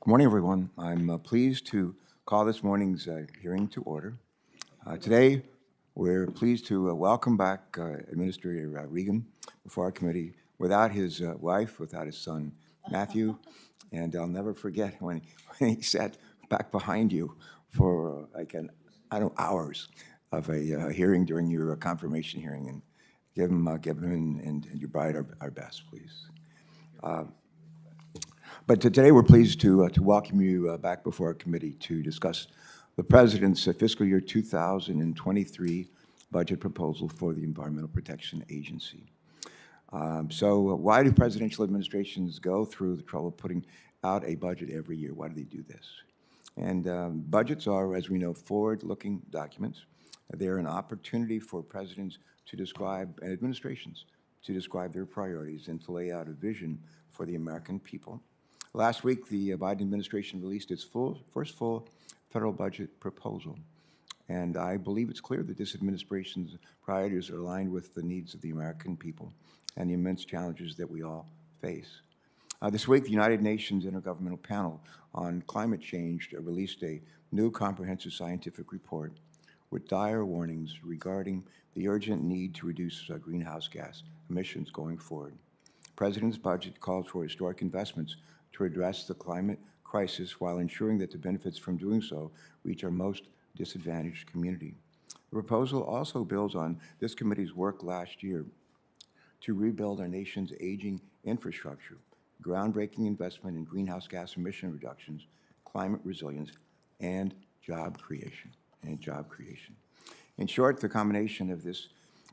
Good morning, everyone. I'm pleased to call this morning's hearing to order. Today, we're pleased to welcome back Administrator Regan before our committee without his wife, without his son, Matthew. And I'll never forget when he sat back behind you for hours of a hearing during your confirmation hearing. And give him and your bride our best, please. But today, we're pleased to welcome you back before our committee to discuss the President's fiscal year 2023 budget proposal for the Environmental Protection Agency. So why do presidential administrations go through the trouble of putting out a budget every year? Why do they do this? And budgets are, as we know, forward-looking documents. They're an opportunity for presidents to describe, and administrations, to describe their priorities and to lay out a vision for the American people. Last week, the Biden administration released its first full federal budget proposal. And I believe it's clear that this administration's priorities are aligned with the needs of the American people and the immense challenges that we all face. This week, the United Nations Intergovernmental Panel on Climate Change released a new comprehensive scientific report with dire warnings regarding the urgent need to reduce greenhouse gas emissions going forward. The President's budget calls for historic investments to address the climate crisis while ensuring that the benefits from doing so reach our most disadvantaged community. The proposal also builds on this committee's work last year to rebuild our nation's aging infrastructure, groundbreaking investment in greenhouse gas emission reductions, climate resilience, and job creation. In short, the combination of this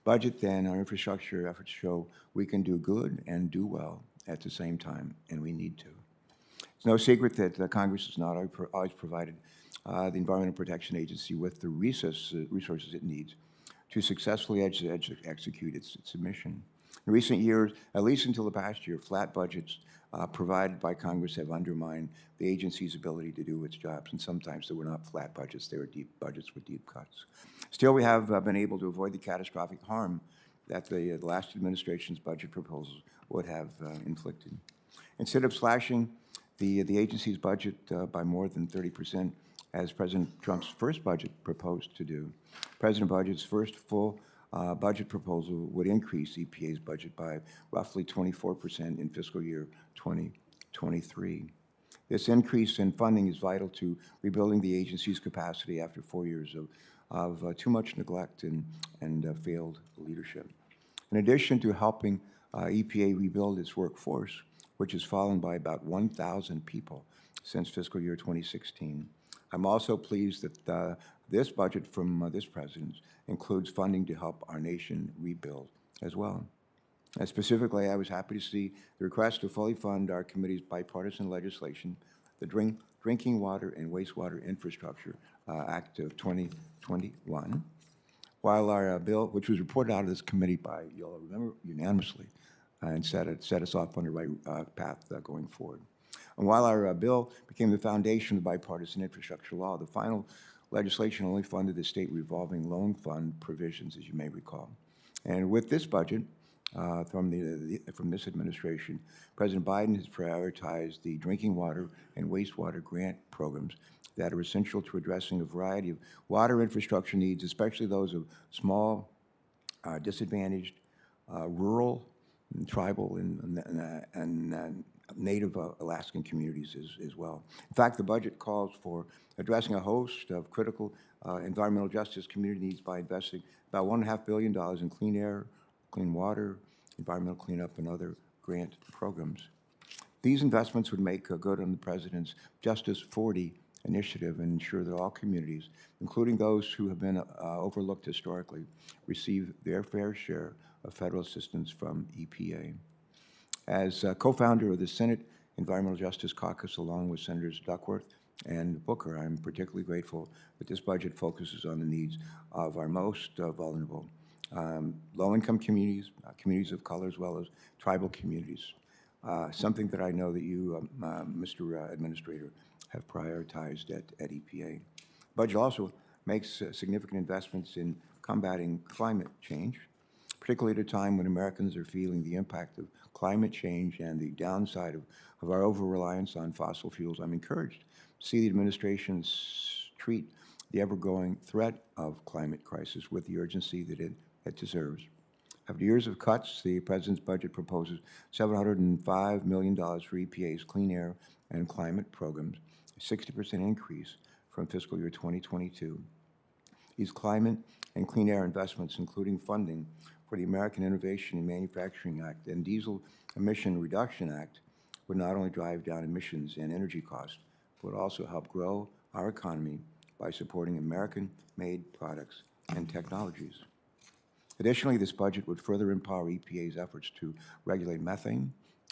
budget and our infrastructure efforts show we can do good and do well at the same time, and we need to. It's no secret that Congress has not always provided the Environmental Protection Agency with the resources it needs to successfully execute its mission. In recent years, at least until the past year, flat budgets provided by Congress have undermined the agency's ability to do its jobs, and sometimes they were not flat budgets, they were deep budgets with deep cuts. Still, we have been able to avoid the catastrophic harm that the last administration's budget proposals would have inflicted. Instead of slashing the agency's budget by more than 30%, as President Trump's first budget proposed to do, President Biden's first full budget proposal would increase EPA's budget by roughly 24% in fiscal year 2023. This increase in funding is vital to rebuilding the agency's capacity after 4 years of too much neglect and failed leadership. In addition to helping EPA rebuild its workforce, which has fallen by about 1,000 people since fiscal year 2016, I'm also pleased that this budget from this president includes funding to help our nation rebuild as well. And specifically, I was happy to see the request to fully fund our committee's bipartisan legislation, the Drinking Water and Wastewater Infrastructure Act of 2021, while our bill, which was reported out of this committee by, you'll remember, unanimously, and set us off on the right path going forward. And while our bill became the foundation of the bipartisan infrastructure law, the final legislation only funded the state revolving loan fund provisions, as you may recall. And with this budget from this administration, President Biden has prioritized the drinking water and wastewater grant programs that are essential to addressing a variety of water infrastructure needs, especially those of small, disadvantaged, rural, and tribal, and Native Alaskan communities as well. In fact, the budget calls for addressing a host of critical environmental justice community needs by investing about $1.5 billion in clean air, clean water, environmental cleanup, and other grant programs. These investments would make good on the President's Justice 40 initiative and ensure that all communities, including those who have been overlooked historically, receive their fair share of federal assistance from EPA. As co-founder of the Senate Environmental Justice Caucus, along with Senators Duckworth and Booker, I'm particularly grateful that this budget focuses on the needs of our most vulnerable, low-income communities, communities of color, as well as tribal communities, something that I know that you, Mr. Administrator, have prioritized at EPA. The budget also makes significant investments in combating climate change, particularly at a time when Americans are feeling the impact of climate change and the downside of our over-reliance on fossil fuels. I'm encouraged to see the administration treat the ever-growing threat of climate crisis with the urgency that it deserves. After years of cuts, the President's budget proposes $705 million for EPA's clean air and climate programs, a 60% increase from fiscal year 2022. These climate and clean air investments, including funding for the American Innovation and Manufacturing Act and Diesel Emission Reduction Act, would not only drive down emissions and energy costs, but would also help grow our economy by supporting American-made products and technologies. Additionally, this budget would further empower EPA's efforts to regulate methane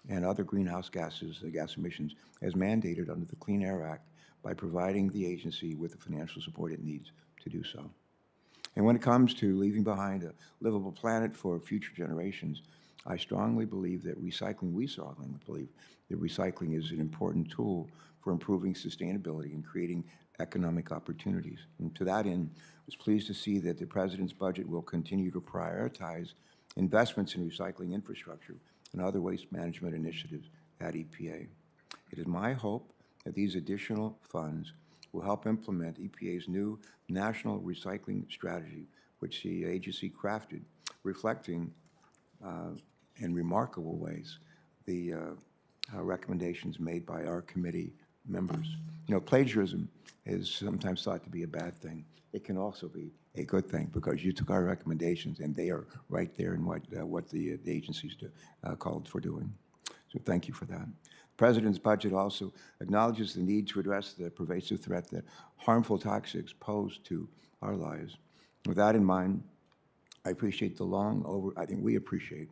and other greenhouse gases, gas emissions, as mandated under the Clean Air Act by providing the agency with the financial support it needs to do so. And when it comes to leaving behind a livable planet for future generations, I strongly believe that recycling is an important tool for improving sustainability and creating economic opportunities. And to that end, I was pleased to see that the President's budget will continue to prioritize investments in recycling infrastructure and other waste management initiatives at EPA. It is my hope that these additional funds will help implement EPA's new national recycling strategy, which the agency crafted, reflecting in remarkable ways the recommendations made by our committee members. You know, plagiarism is sometimes thought to be a bad thing. It can also be a good thing because you took our recommendations and they are right there in what the agencies called for doing. So thank you for that. The President's budget also acknowledges the need to address the pervasive threat that harmful toxics pose to our lives. With that in mind, I appreciate I think we appreciate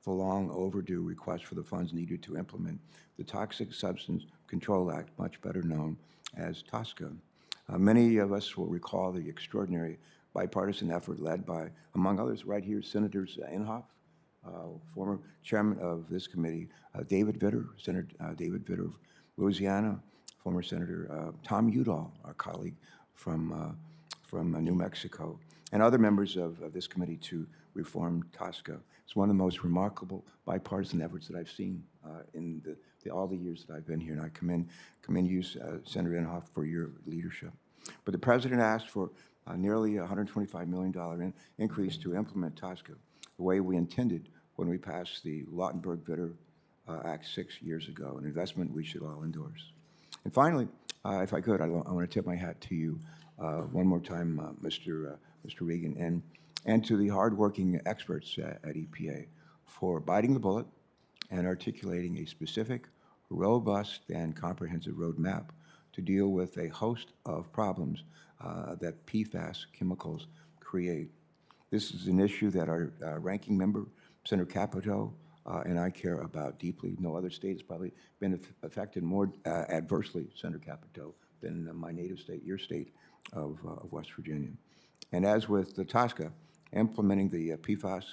the long overdue request for the funds needed to implement the Toxic Substance Control Act, much better known as Tosca. Many of us will recall the extraordinary bipartisan effort led by, among others, right here, Senators Inhofe, former chairman of this committee, David Vitter, Senator David Vitter of Louisiana, former Senator Tom Udall, our colleague from New Mexico, and other members of this committee to reform Tosca. It's one of the most remarkable bipartisan efforts that I've seen in all the years that I've been here, and I commend you, Senator Inhofe, for your leadership. But the President asked for nearly $125 million increase to implement Tosca the way we intended when we passed the Lautenberg-Vitter Act 6 years ago, an investment we should all endorse. And finally, if I could, I want to tip my hat to you one more time, Mr. Regan, and to the hardworking experts at EPA for biting the bullet and articulating a specific, robust, and comprehensive roadmap to deal with a host of problems that PFAS chemicals create. This is an issue that our ranking member, Senator Capito, and I care about deeply. No other state has probably been affected more adversely, Senator Capito, than my native state, your state of West Virginia. And as with the Tosca, implementing the PFAS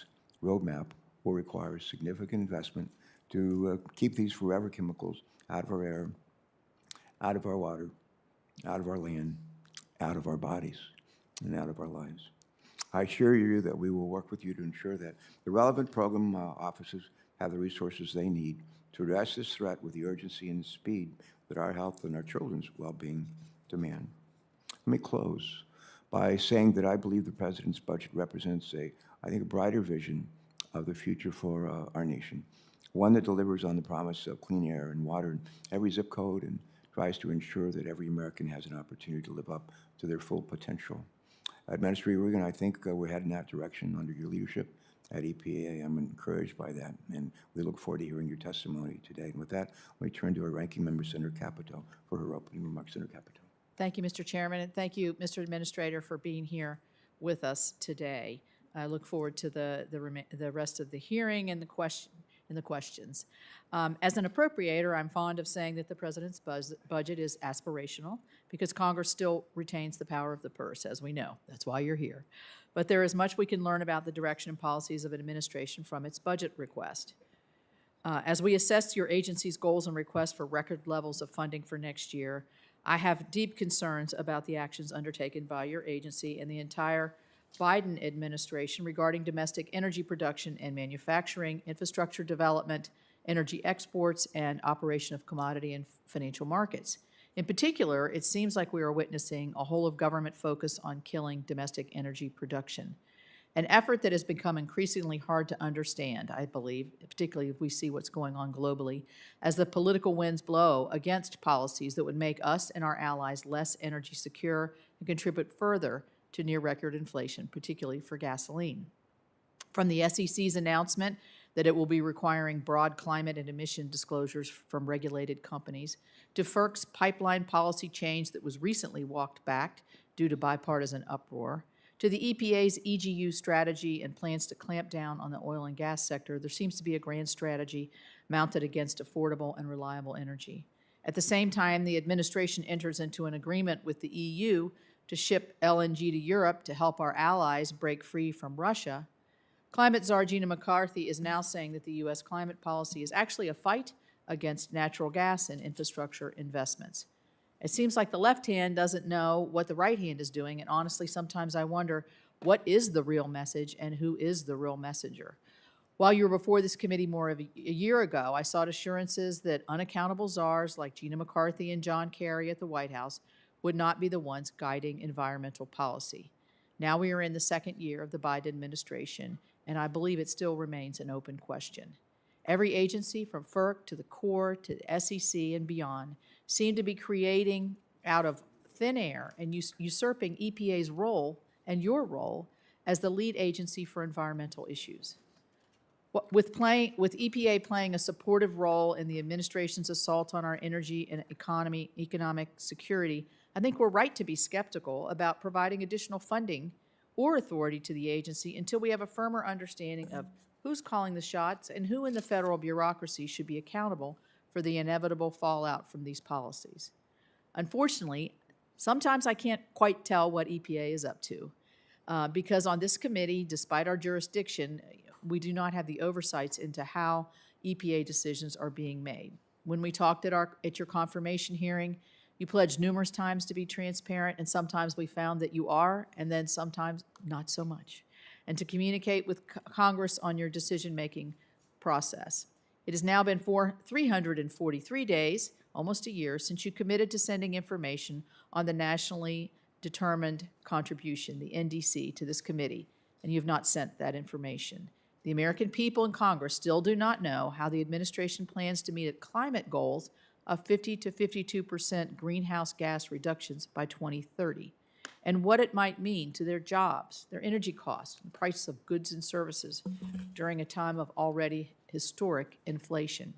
roadmap will require significant investment to keep these forever chemicals out of our air, out of our water, out of our land, out of our bodies, and out of our lives. I assure you that we will work with you to ensure that the relevant program offices have the resources they need to address this threat with the urgency and speed that our health and our children's well-being demand. Let me close by saying that I believe the President's budget represents a brighter vision of the future for our nation, one that delivers on the promise of clean air and water in every zip code and tries to ensure that every American has an opportunity to live up to their full potential. Administrator Regan, I think we're heading that direction under your leadership at EPA. I'm encouraged by that, and we look forward to hearing your testimony today. And with that, let me turn to our ranking member, Senator Capito, for her opening remarks. Senator Capito. Thank you, Mr. Chairman, and thank you, Mr. Administrator, for being here with us today. I look forward to the rest of the hearing and the questions. As an appropriator, I'm fond of saying that the President's budget is aspirational because Congress still retains the power of the purse, as we know. That's why you're here. But there is much we can learn about the direction and policies of an administration from its budget request. As we assess your agency's goals and requests for record levels of funding for next year, I have deep concerns about the actions undertaken by your agency and the entire Biden administration regarding domestic energy production and manufacturing, infrastructure development, energy exports, and operation of commodity and financial markets. In particular, it seems like we are witnessing a whole of government focus on killing domestic energy production, an effort that has become increasingly hard to understand, I believe, particularly if we see what's going on globally, as the political winds blow against policies that would make us and our allies less energy secure and contribute further to near-record inflation, particularly for gasoline. From the SEC's announcement that it will be requiring broad climate and emission disclosures from regulated companies, to FERC's pipeline policy change that was recently walked back due to bipartisan uproar, to the EPA's EGU strategy and plans to clamp down on the oil and gas sector, there seems to be a grand strategy mounted against affordable and reliable energy. At the same time, the administration enters into an agreement with the EU to ship LNG to Europe to help our allies break free from Russia. Climate czar Gina McCarthy is now saying that the U.S. climate policy is actually a fight against natural gas and infrastructure investments. It seems like the left hand doesn't know what the right hand is doing, and honestly, sometimes I wonder what is the real message and who is the real messenger. While you were before this committee more of a year ago, I sought assurances that unaccountable czars like Gina McCarthy and John Kerry at the White House would not be the ones guiding environmental policy. Now we are in the second year of the Biden administration, and I believe it still remains an open question. Every agency, from FERC to the Corps to the SEC and beyond, seem to be creating out of thin air and usurping EPA's role and your role as the lead agency for environmental issues. With EPA playing a supportive role in the administration's assault on our energy and economic security, I think we're right to be skeptical about providing additional funding or authority to the agency until we have a firmer understanding of who's calling the shots and who in the federal bureaucracy should be accountable for the inevitable fallout from these policies. Unfortunately, sometimes I can't quite tell what EPA is up to because on this committee, despite our jurisdiction, we do not have the oversights into how EPA decisions are being made. When we talked at your confirmation hearing, you pledged numerous times to be transparent, and sometimes we found that you are, and then sometimes not so much, and to communicate with Congress on your decision-making process. It has now been 343 days, almost a year, since you committed to sending information on the Nationally Determined Contribution, the NDC, to this committee, and you have not sent that information. The American people in Congress still do not know how the administration plans to meet its climate goals of 50 to 52% greenhouse gas reductions by 2030, and what it might mean to their jobs, their energy costs, and price of goods and services during a time of already historic inflation.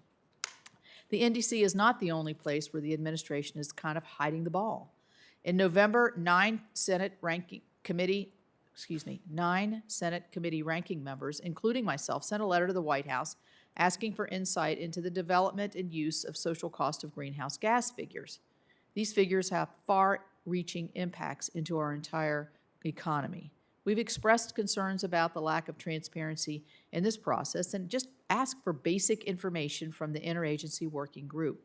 The NDC is not the only place where the administration is kind of hiding the ball. In November, 9 Senate committee ranking members, including myself, sent a letter to the White House asking for insight into the development and use of social cost of greenhouse gas figures. These figures have far-reaching impacts into our entire economy. We've expressed concerns about the lack of transparency in this process and just asked for basic information from the interagency working group.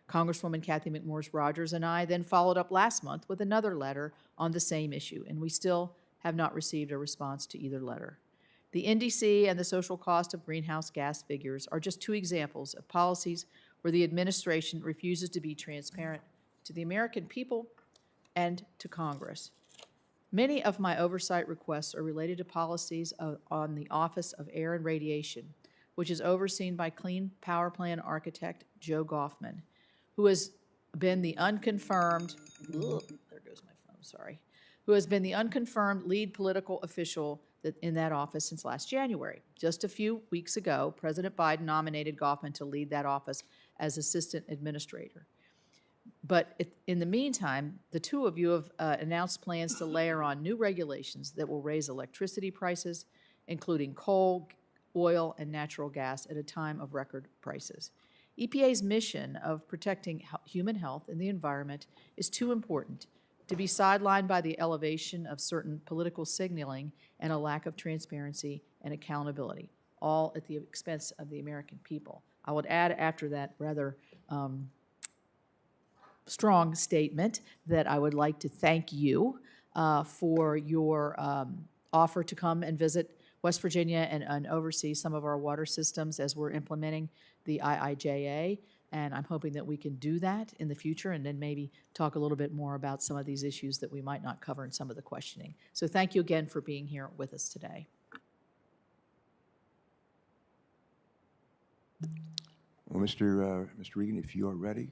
Congresswoman Kathy McMorris Rodgers and I then followed up last month with another letter on the same issue, and we still have not received a response to either letter. The NDC and the social cost of greenhouse gas figures are just two examples of policies where the administration refuses to be transparent to the American people and to Congress. Many of my oversight requests are related to policies on the Office of Air and Radiation, which is overseen by Clean Power Plan architect Joe Goffman, who has been the unconfirmed, who has been the unconfirmed lead political official in that office since last January. Just a few weeks ago, President Biden nominated Goffman to lead that office as assistant administrator. But in the meantime, the two of you have announced plans to layer on new regulations that will raise electricity prices, including coal, oil, and natural gas at a time of record prices. EPA's mission of protecting human health and the environment is too important to be sidelined by the elevation of certain political signaling and a lack of transparency and accountability, all at the expense of the American people. I would add after that rather strong statement that I would like to thank you for your offer to come and visit West Virginia and oversee some of our water systems as we're implementing the IIJA. And I'm hoping that we can do that in the future and then maybe talk a little bit more about some of these issues that we might not cover in some of the questioning. So thank you again for being here with us today. Well, Mr. Regan, if you are ready,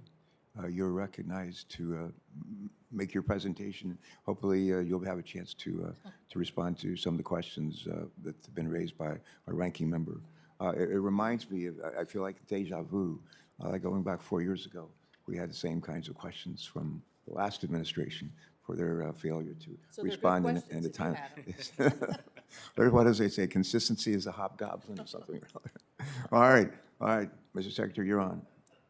you're recognized to make your presentation. Hopefully, you'll have a chance to respond to some of the questions that have been raised by our ranking member. It reminds me of, I feel like deja vu, like going back 4 years ago. We had the same kinds of questions from the last administration for their failure to respond in the time. What does they say? Consistency is a hobgoblin or something. All right, Mr. Secretary, you're on.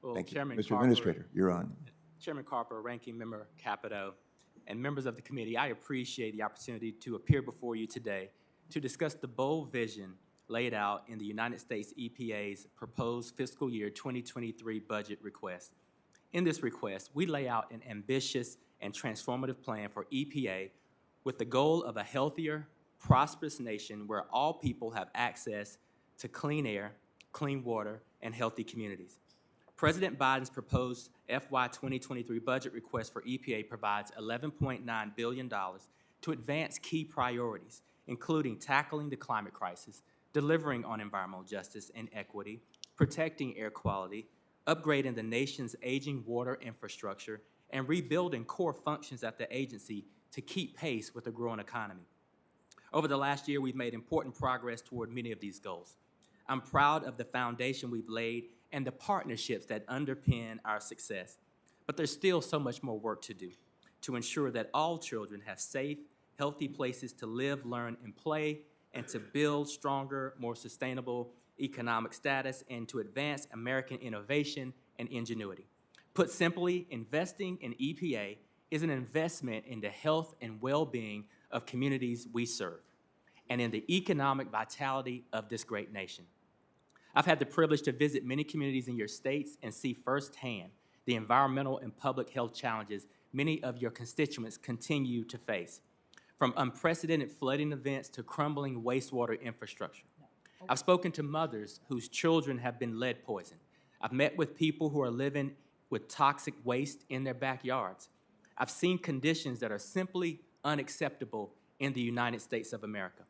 Well, Thank you. Chairman Mr. Carper, Administrator, you're on. Chairman Carper, Ranking Member Capito, and members of the committee, I appreciate the opportunity to appear before you today to discuss the bold vision laid out in the United States EPA's proposed fiscal year 2023 budget request. In this request, we lay out an ambitious and transformative plan for EPA with the goal of a healthier, prosperous nation where all people have access to clean air, clean water, and healthy communities. President Biden's proposed FY 2023 budget request for EPA provides $11.9 billion to advance key priorities, including tackling the climate crisis, delivering on environmental justice and equity, protecting air quality, upgrading the nation's aging water infrastructure, and rebuilding core functions at the agency to keep pace with the growing economy. Over the last year, we've made important progress toward many of these goals. I'm proud of the foundation we've laid and the partnerships that underpin our success. But there's still so much more work to do to ensure that all children have safe, healthy places to live, learn, and play, and to build stronger, more sustainable economic status, and to advance American innovation and ingenuity. Put simply, investing in EPA is an investment in the health and well-being of communities we serve, and in the economic vitality of this great nation. I've had the privilege to visit many communities in your states and see firsthand the environmental and public health challenges many of your constituents continue to face, from unprecedented flooding events to crumbling wastewater infrastructure. I've spoken to mothers whose children have been lead poisoned. I've met with people who are living with toxic waste in their backyards. I've seen conditions that are simply unacceptable in the United States of America.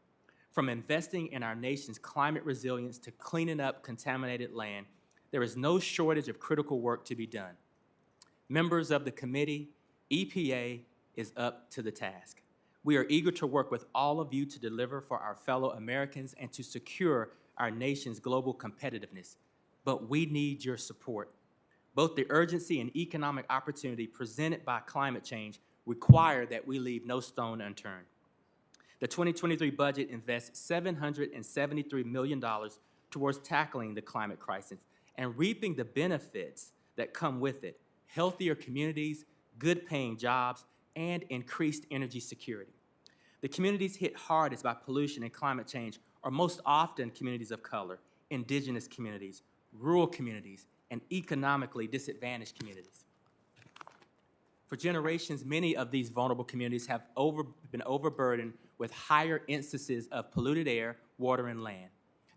From investing in our nation's climate resilience to cleaning up contaminated land, there is no shortage of critical work to be done. Members of the committee, EPA is up to the task. We are eager to work with all of you to deliver for our fellow Americans and to secure our nation's global competitiveness. But we need your support. Both the urgency and economic opportunity presented by climate change require that we leave no stone unturned. The 2023 budget invests $773 million towards tackling the climate crisis and reaping the benefits that come with it: healthier communities, good-paying jobs, and increased energy security. The communities hit hardest by pollution and climate change are most often communities of color, indigenous communities, rural communities, and economically disadvantaged communities. For generations, many of these vulnerable communities have been overburdened with higher instances of polluted air, water, and land.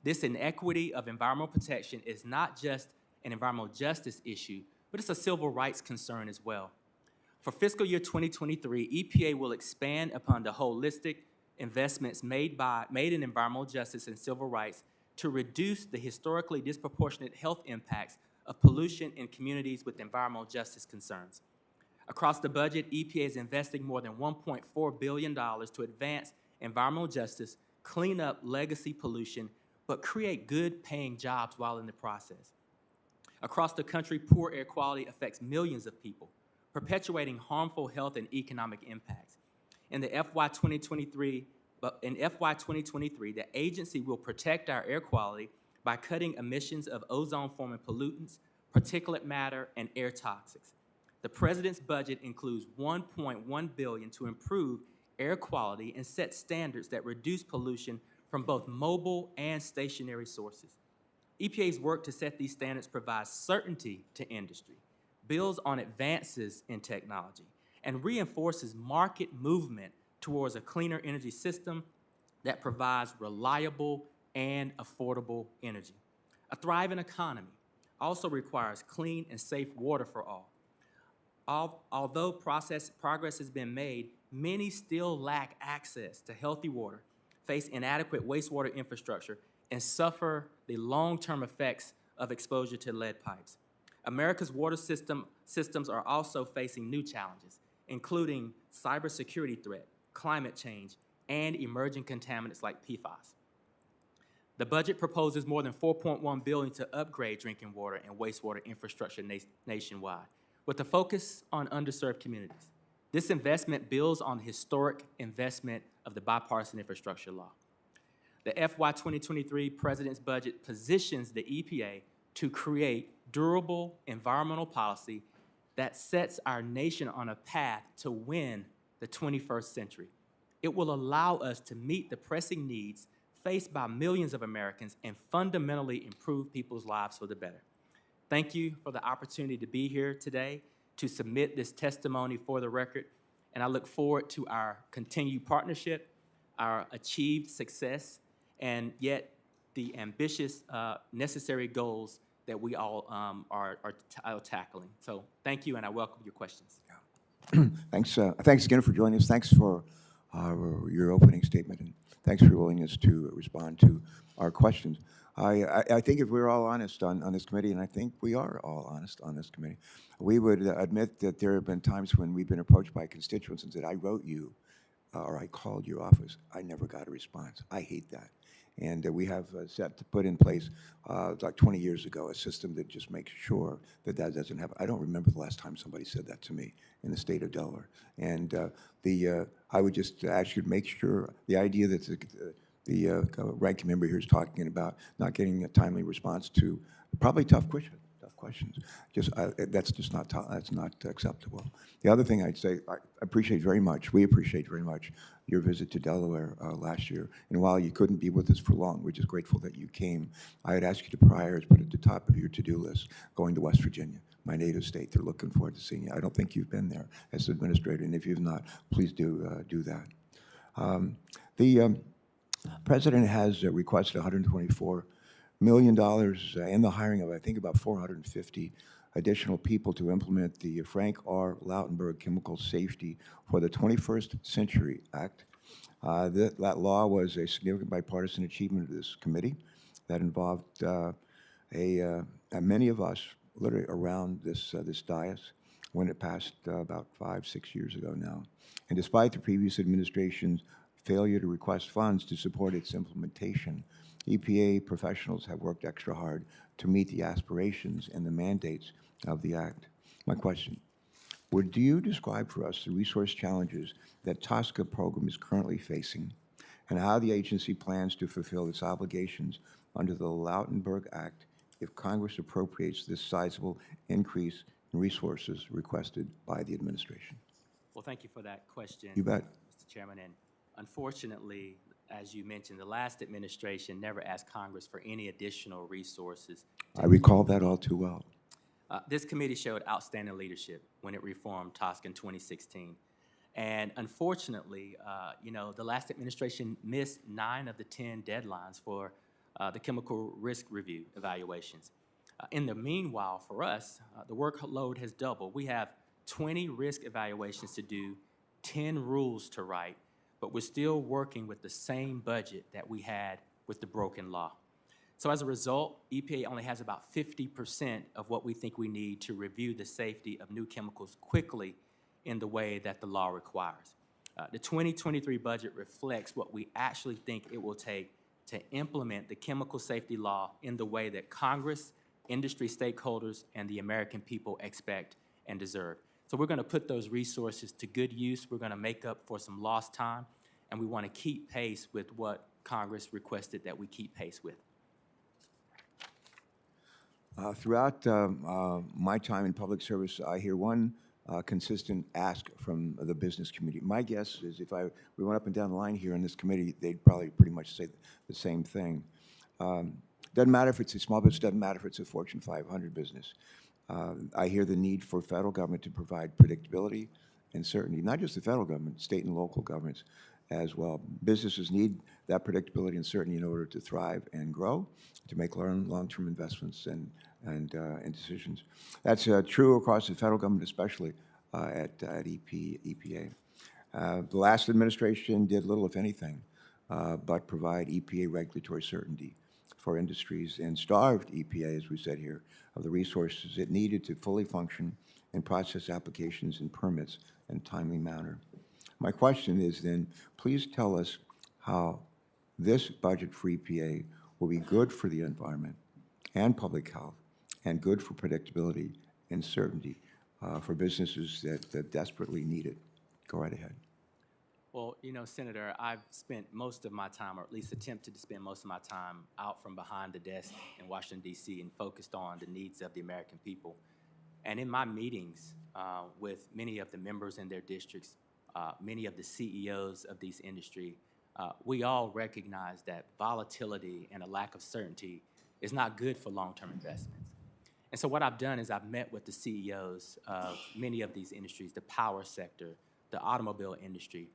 This inequity of environmental protection is not just an environmental justice issue, but it's a civil rights concern as well. For fiscal year 2023, EPA will expand upon the holistic investments made in environmental justice and civil rights to reduce the historically disproportionate health impacts of pollution in communities with environmental justice concerns. Across the budget, EPA is investing more than $1.4 billion to advance environmental justice, clean up legacy pollution, but create good-paying jobs while in the process. Across the country, poor air quality affects millions of people, perpetuating harmful health and economic impacts. In FY 2023, the agency will protect our air quality by cutting emissions of ozone-forming pollutants, particulate matter, and air toxics. The President's budget includes $1.1 billion to improve air quality and set standards that reduce pollution from both mobile and stationary sources. EPA's work to set these standards provides certainty to industry, builds on advances in technology, and reinforces market movement towards a cleaner energy system that provides reliable and affordable energy. A thriving economy also requires clean and safe water for all. Although progress has been made, many still lack access to healthy water, face inadequate wastewater infrastructure, and suffer the long-term effects of exposure to lead pipes. America's water systems are also facing new challenges, including cybersecurity threat, climate change, and emerging contaminants like PFAS. The budget proposes more than $4.1 billion to upgrade drinking water and wastewater infrastructure nationwide, with a focus on underserved communities. This investment builds on the historic investment of the Bipartisan Infrastructure Law. The FY 2023 President's budget positions the EPA to create durable environmental policy that sets our nation on a path to win the 21st century. It will allow us to meet the pressing needs faced by millions of Americans and fundamentally improve people's lives for the better. Thank you for the opportunity to be here today to submit this testimony for the record, and I look forward to our continued partnership, our achieved success, and yet the ambitious, necessary goals that we all are tackling. So thank you, and I welcome your questions. Thanks again for joining us. Thanks for your opening statement, and thanks for your willingness to respond to our questions. I think if we're all honest on this committee, and I think we are all honest on this committee, we would admit that there have been times when we've been approached by constituents and said, I wrote you, or I called your office. I never got a response. I hate that. And we have put in place, like 20 years ago, a system that just makes sure that that doesn't happen. I don't remember the last time somebody said that to me in the state of Delaware. And I would just ask you to make sure the idea that the ranking member here is talking about not getting a timely response to probably tough questions. That's not acceptable. The other thing I'd say, we appreciate very much your visit to Delaware last year. And while you couldn't be with us for long, we're just grateful that you came. I had asked you to put at the top of your to-do list going to West Virginia, my native state. They're looking forward to seeing you. I don't think you've been there as administrator, and if you've not, please do that. The President has requested $124 million in the hiring of, I think, about 450 additional people to implement the Frank R. Lautenberg Chemical Safety for the 21st Century Act. That law was a significant bipartisan achievement of this committee that involved many of us literally around this dais when it passed about 5-6 years ago now. And despite the previous administration's failure to request funds to support its implementation, EPA professionals have worked extra hard to meet the aspirations and the mandates of the Act. My question, would you describe for us the resource challenges that Tosca program is currently facing and how the agency plans to fulfill its obligations under the Lautenberg Act if Congress appropriates this sizable increase in resources requested by the administration? Well, thank you for that question. You bet. Mr. Chairman, and unfortunately, as you mentioned, the last administration never asked Congress for any additional resources. I recall that all too well. This committee showed outstanding leadership when it reformed Tosca in 2016. And unfortunately, the last administration missed 9 of the 10 deadlines for the chemical risk review evaluations. In the meanwhile, for us, the workload has doubled. We have 20 risk evaluations to do, 10 rules to write, but we're still working with the same budget that we had with the broken law. So as a result, EPA only has about 50% of what we think we need to review the safety of new chemicals quickly in the way that the law requires. The 2023 budget reflects what we actually think it will take to implement the chemical safety law in the way that Congress, industry stakeholders, and the American people expect and deserve. So we're going to put those resources to good use. We're going to make up for some lost time, and we want to keep pace with what Congress requested that we keep pace with. Throughout my time in public service, I hear one consistent ask from the business community. My guess is if we went up and down the line here in this committee, they'd probably pretty much say the same thing. Doesn't matter if it's a small business, doesn't matter if it's a Fortune 500 business. I hear the need for federal government to provide predictability, and certainty, not just the federal government, state and local governments as well. Businesses need that predictability and certainty in order to thrive and grow, to make long-term investments and decisions. That's true across the federal government, especially at EPA. The last administration did little, if anything, but provide EPA regulatory certainty for industries and starved EPA, as we said here, of the resources it needed to fully function and process applications and permits in a timely manner. My question is then, please tell us how this budget for EPA will be good for the environment and public health and good for predictability and certainty for businesses that desperately need it. Go right ahead. Well, you know, Senator, I've spent most of my time, or at least attempted to spend most of my time, out from behind the desk in Washington, D.C., and focused on the needs of the American people. And in my meetings with many of the members in their districts, many of the CEOs of these industry, we all recognize that volatility and a lack of certainty is not good for long-term investments. And so what I've done is I've met with the CEOs of many of these industries, the power sector, the automobile industry.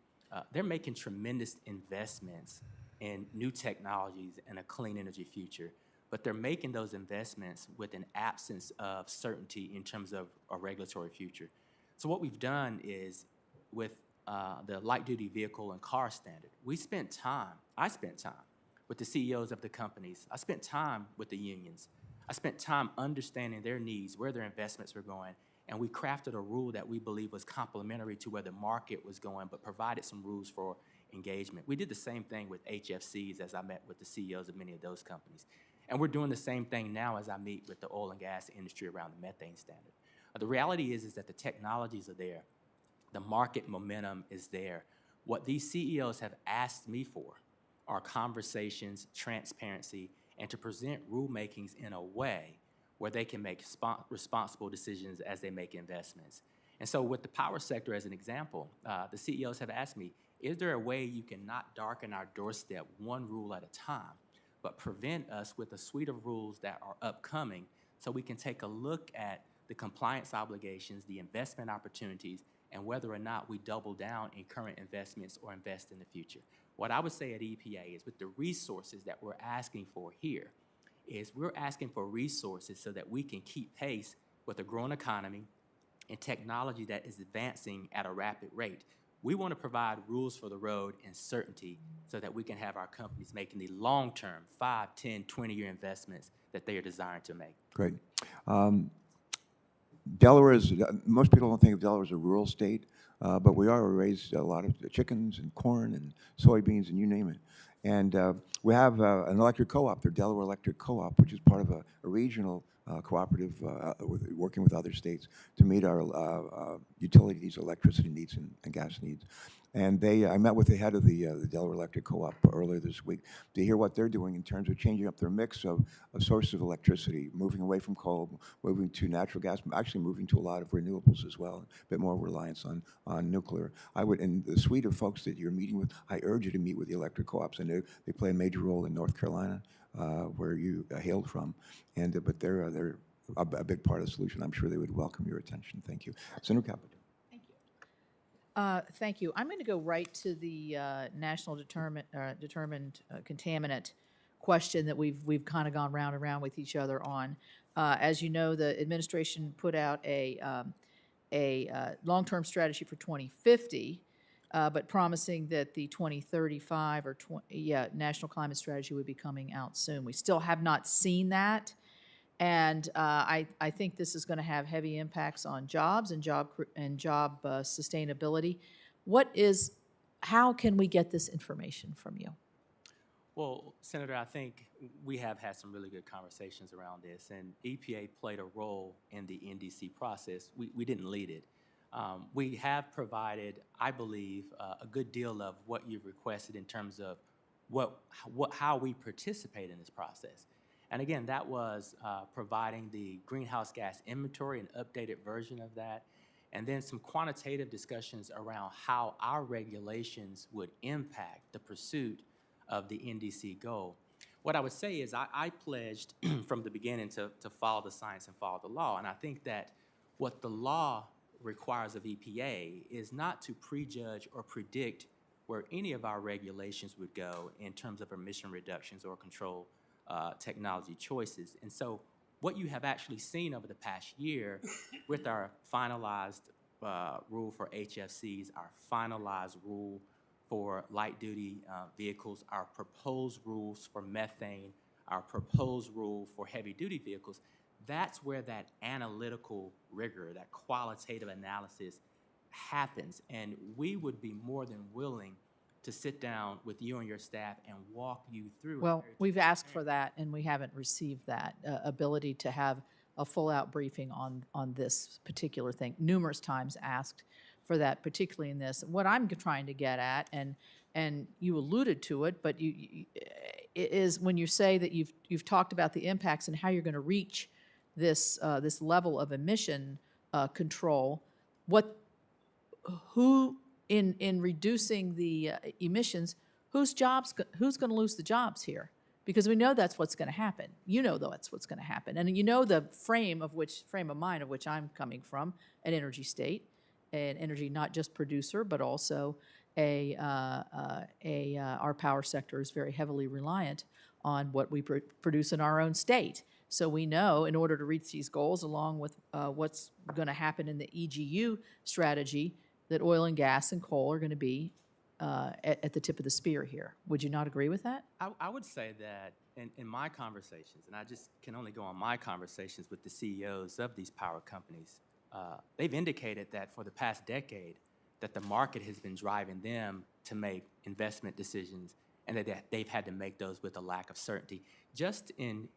They're making tremendous investments in new technologies and a clean energy future, but they're making those investments with an absence of certainty in terms of a regulatory future. So what we've done is with the light-duty vehicle and car standard, I spent time with the CEOs of the companies. I spent time with the unions. I spent time understanding their needs, where their investments were going, and we crafted a rule that we believe was complementary to where the market was going, but provided some rules for engagement. We did the same thing with HFCs as I met with the CEOs of many of those companies. And we're doing the same thing now as I meet with the oil and gas industry around the methane standard. The reality is that the technologies are there. The market momentum is there. What these CEOs have asked me for are conversations, transparency, and to present rulemakings in a way where they can make responsible decisions as they make investments. And so with the power sector as an example, the CEOs have asked me, is there a way you can not darken our doorstep one rule at a time, but prevent us with a suite of rules that are upcoming so we can take a look at the compliance obligations, the investment opportunities, and whether or not we double down in current investments or invest in the future. What I would say at EPA is with the resources that we're asking for here, is we're asking for resources so that we can keep pace with a growing economy and technology that is advancing at a rapid rate. We want to provide rules for the road and certainty so that we can have our companies making the long-term 5, 10, 20-year investments that they are desiring to make. Great. Delaware is, most people don't think of Delaware as a rural state, but we raise a lot of chickens and corn and soybeans and you name it. And we have an electric co-op, the Delaware Electric Co-op, which is part of a regional cooperative working with other states to meet our utilities, electricity needs, and gas needs. And I met with the head of the Delaware Electric Co-op earlier this week to hear what they're doing in terms of changing up their mix of sources of electricity, moving away from coal, moving to natural gas, actually moving to a lot of renewables as well, a bit more reliance on nuclear. In the suite of folks that you're meeting with, I urge you to meet with the electric co-ops. And they play a major role in North Carolina, where you hailed from, but they're a big part of the solution. I'm sure they would welcome your attention. Thank you. Senator Capito. Thank you. I'm going to go right to the national determined contaminant question that we've kind of gone round and round with each other on. As you know, the administration put out a long-term strategy for 2050, but promising that the 2035 national climate strategy would be coming out soon. We still have not seen that. And I think this is going to have heavy impacts on jobs and job sustainability. How can we get this information from you? Well, Senator, I think we have had some really good conversations around this, and EPA played a role in the NDC process. We didn't lead it. We have provided, I believe, a good deal of what you've requested in terms of how we participate in this process. And again, that was providing the greenhouse gas inventory, an updated version of that, and then some quantitative discussions around how our regulations would impact the pursuit of the NDC goal. What I would say is I pledged from the beginning to follow the science and follow the law, and I think that what the law requires of EPA is not to prejudge or predict where any of our regulations would go in terms of emission reductions or control technology choices. And so what you have actually seen over the past year with our finalized rule for HFCs, our finalized rule for light-duty vehicles, our proposed rules for methane, our proposed rule for heavy-duty vehicles, that's where that analytical rigor, that qualitative analysis happens. And we would be more than willing to sit down with you and your staff and walk you through. Well, we've asked for that, and we haven't received that ability to have a full-out briefing on this particular thing. Numerous times asked for that, particularly in this. What I'm trying to get at, and you alluded to it, but is when you say that you've talked about the impacts and how you're going to reach this this level of emission control. Who in reducing the emissions, who's going to lose the jobs here? Because we know that's what's going to happen. You know that's what's going to happen, and you know the frame of mind of which I'm coming from, an energy state, an energy not just producer, but also our power sector is very heavily reliant on what we produce in our own state. So we know in order to reach these goals, along with what's going to happen in the EGU strategy, that oil and gas and coal are going to be at the tip of the spear here. Would you not agree with that? I would say that in my conversations, and I just can only go on my conversations with the CEOs of these power companies, they've indicated that for the past decade that the market has been driving them to make investment decisions, and that they've had to make those with a lack of certainty. Just in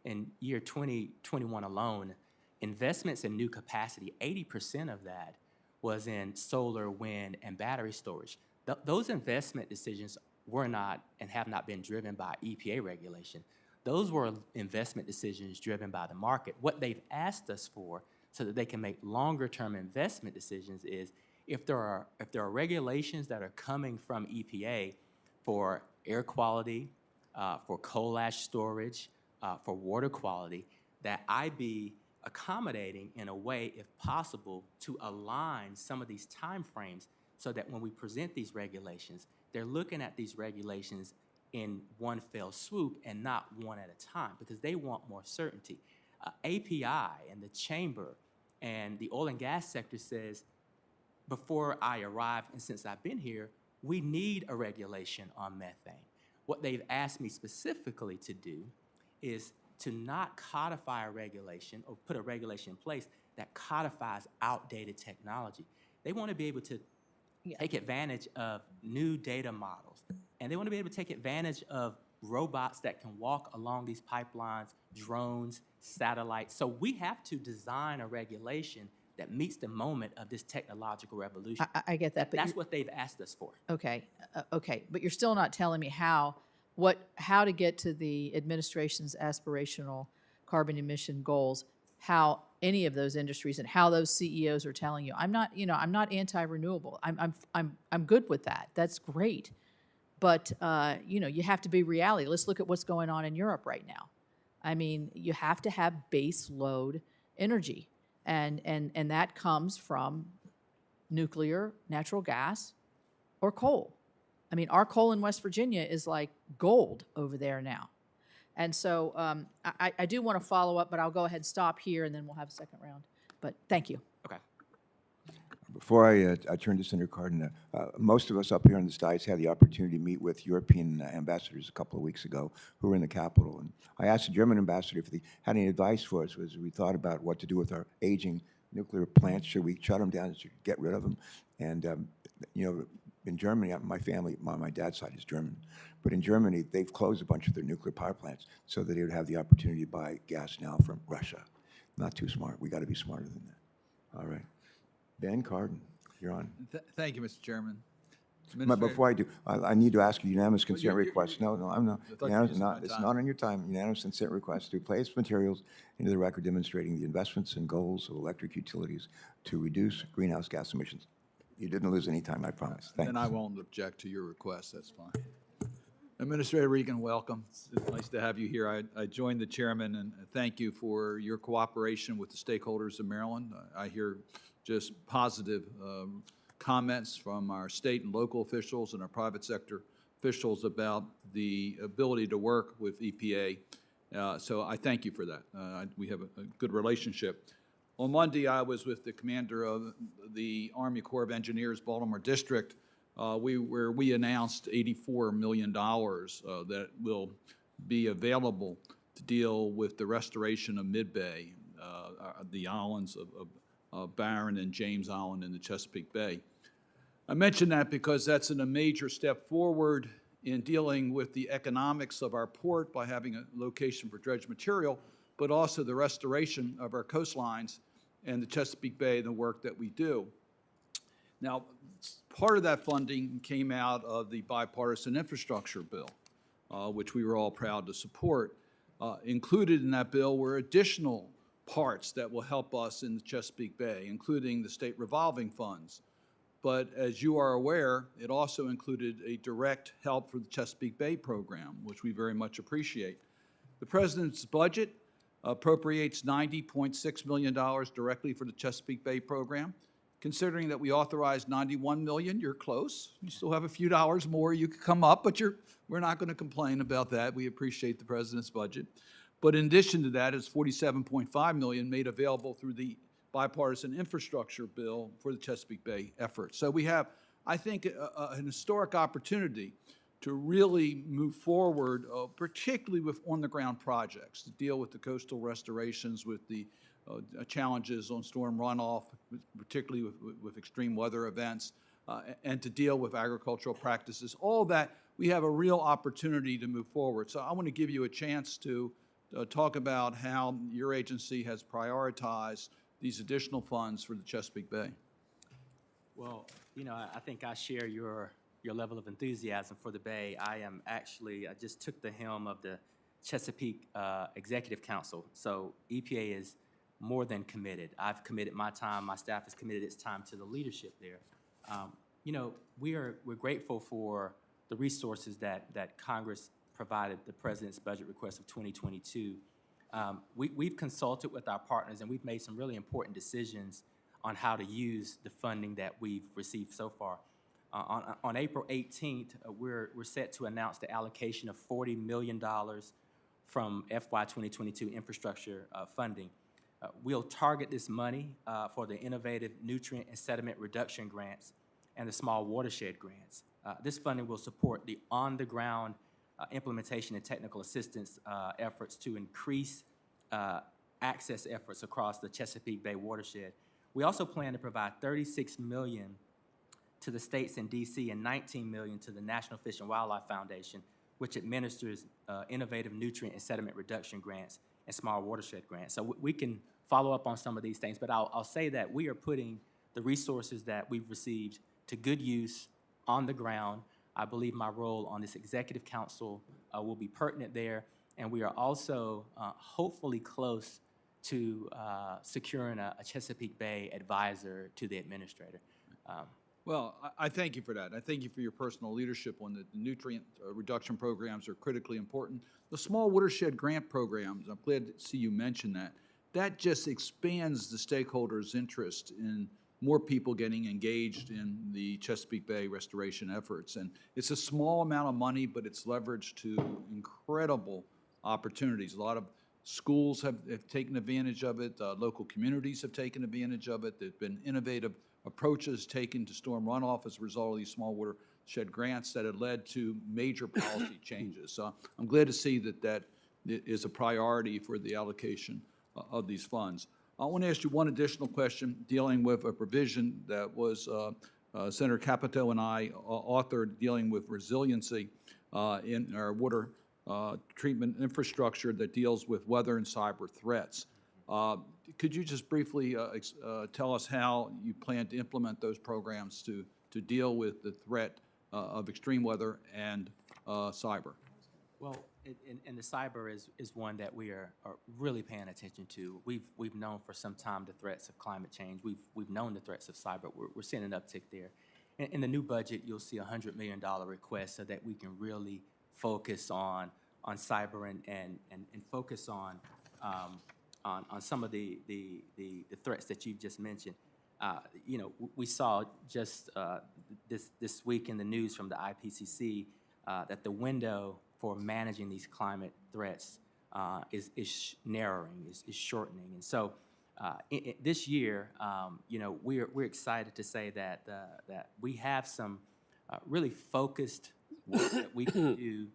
year 2021 alone, investments in new capacity, 80% of that was in solar, wind, and battery storage. Those investment decisions were not and have not been driven by EPA regulation. Those were investment decisions driven by the market. What they've asked us for so that they can make longer-term investment decisions is if there are regulations that are coming from EPA for air quality, for coal ash storage, for water quality, that I be accommodating in a way, if possible, to align some of these timeframes so that when we present these regulations, they're looking at these regulations in one fell swoop and not one at a time, because they want more certainty. API and the chamber and the oil and gas sector says, before I arrived and since I've been here, we need a regulation on methane. What they've asked me specifically to do is to not codify a regulation or put a regulation in place that codifies outdated technology. They want to be able to take advantage of new data models, and they want to be able to take advantage of robots that can walk along these pipelines, drones, satellites. So we have to design a regulation that meets the moment of this technological revolution. I get that, but that's what they've asked us for. Okay, okay, but you're still not telling me how to get to the administration's aspirational carbon emission goals, how any of those industries and how those CEOs are telling you. I'm not anti-renewable. I'm good with that. That's great. But you have to be reality. Let's look at what's going on in Europe right now. I mean, you have to have base load energy. And that comes from nuclear, natural gas, or coal. I mean, our coal in West Virginia is like gold over there now. And so I do want to follow up, but I'll go ahead and stop here, and then we'll have a second round. But thank you. Okay. Before I turn to Senator Cardin, most of us up here on this dais had the opportunity to meet with European ambassadors a couple of weeks ago who were in the Capitol. And I asked the German ambassador if he had any advice for us as we thought about what to do with our aging nuclear plants. Should we shut them down? Should we get rid of them? And, in Germany, my family, my dad's side is German, but in Germany, they've closed a bunch of their nuclear power plants so that they would have the opportunity to buy gas now from Russia. Not too smart. We got to be smarter than that. All right. Ben Cardin, you're on. Thank you, Mr. Chairman. But before I do, I need to ask a unanimous consent you're- request. No, I'm not. I thought you Unanimous, used my it's time. not on your time. Unanimous consent request to place materials into the record demonstrating the investments and goals of electric utilities to reduce greenhouse gas emissions. You didn't lose any time, I promise. Thanks. Then I won't object to your request, that's fine. Administrator Regan, welcome. It's nice to have you here. I joined the chairman and thank you for your cooperation with the stakeholders of Maryland. I hear just positive comments from our state and local officials and our private sector officials about the ability to work with EPA. So I thank you for that. We have a good relationship. On Monday, I was with the commander of the Army Corps of Engineers, Baltimore District, where we announced $84 million that will be available to deal with the restoration of Mid-Bay, the islands of Barron and James Island in the Chesapeake Bay. I mention that because that's a major step forward in dealing with the economics of our port by having a location for dredge material, but also the restoration of our coastlines and the Chesapeake Bay and the work that we do. Now, part of that funding came out of the bipartisan infrastructure bill, which we were all proud to support. Included in that bill were additional parts that will help us in the Chesapeake Bay, including the state revolving funds. But as you are aware, it also included a direct help for the Chesapeake Bay program, which we very much appreciate. The President's budget appropriates $90.6 million directly for the Chesapeake Bay program. Considering that we authorized $91 million, you're close. You still have a few dollars more you could come up, but we're not going to complain about that. We appreciate the President's budget. But in addition to that, is $47.5 million made available through the bipartisan infrastructure bill for the Chesapeake Bay effort. So we have, I think, an historic opportunity to really move forward, particularly with on-the-ground projects, to deal with the coastal restorations, with the challenges on storm runoff, particularly with extreme weather events, and to deal with agricultural practices. All that, we have a real opportunity to move forward. So I want to give you a chance to talk about how your agency has prioritized these additional funds for the Chesapeake Bay. Well, you know, I think I share your level of enthusiasm for the Bay. I just took the helm of the Chesapeake Executive Council. So EPA is more than committed. I've committed my time, my staff has committed its time to the leadership there. You know, we're grateful for the resources that Congress provided the President's budget request of 2022. We've consulted with our partners and we've made some really important decisions on how to use the funding that we've received so far. On April 18th, we're set to announce the allocation of $40 million from FY 2022 infrastructure funding. We'll target this money for the innovative nutrient and sediment reduction grants and the small watershed grants. This funding will support the on-the-ground implementation and technical assistance efforts to increase access efforts across the Chesapeake Bay watershed. We also plan to provide $36 million to the states in D.C. and $19 million to the National Fish and Wildlife Foundation, which administers innovative nutrient and sediment reduction grants and small watershed grants. So we can follow up on some of these things, but I'll say that we are putting the resources that we've received to good use on the ground. I believe my role on this executive council will be pertinent there, and we are also hopefully close to securing a Chesapeake Bay advisor to the administrator. Well, I thank you for that. I thank you for your personal leadership on the nutrient reduction programs are critically important. The small watershed grant programs, I'm glad to see you mention that. That just expands the stakeholders' interest in more people getting engaged in the Chesapeake Bay restoration efforts. And it's a small amount of money, but it's leveraged to incredible opportunities. A lot of schools have taken advantage of it. Local communities have taken advantage of it. There have been innovative approaches taken to storm runoff as a result of these small watershed grants that have led to major policy changes. So I'm glad to see that is a priority for the allocation of these funds. I want to ask you one additional question dealing with a provision that was Senator Capito and I authored dealing with resiliency in our water treatment infrastructure that deals with weather and cyber threats. Could you just briefly tell us how you plan to implement those programs to deal with the threat of extreme weather and cyber? Well, and the cyber is one that we are really paying attention to. We've known for some time the threats of climate change. We've known the threats of cyber. We're seeing an uptick there. In the new budget, you'll see a $100 million request so that we can really focus on cyber and focus on some of the threats that you've just mentioned. We saw just this week in the news from the IPCC that the window for managing these climate threats is narrowing, is shortening. And so this year, we're excited to say that we have some really focused work that we can do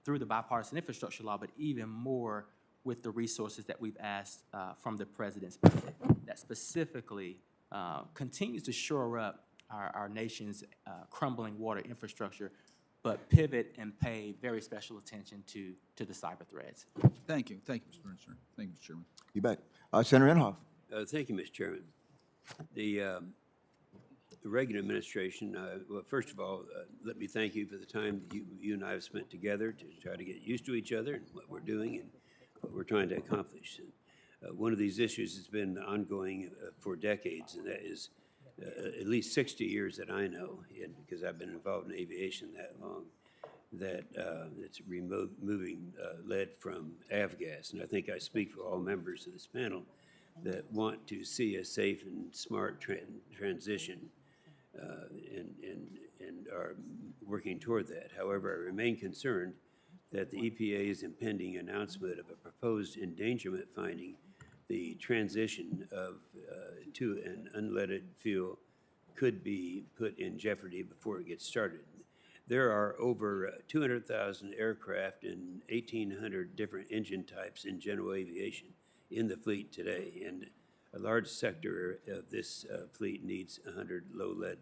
through the bipartisan infrastructure law, but even more with the resources that we've asked from the president's budget that specifically continues to shore up our nation's crumbling water infrastructure, but pivot and pay very special attention to the cyber threats. Thank you, Mr. Minister. Thank you, Mr. Chairman. You bet. Senator Inhofe. Thank you, Mr. Chairman. The Reagan administration, well, first of all, let me thank you for the time that you and I have spent together to try to get used to each other and what we're doing and what we're trying to accomplish. And, one of these issues has been ongoing for decades, and that is at least 60 years that I know, because I've been involved in aviation that long, that it's removing lead from avgas. And I think I speak for all members of this panel that want to see a safe and smart transition and are working toward that. However, I remain concerned that the EPA's impending announcement of a proposed endangerment finding the transition to an unleaded fuel could be put in jeopardy before it gets started. There are over 200,000 aircraft and 1,800 different engine types in general aviation in the fleet today, and a large sector of this fleet needs 100 low-lead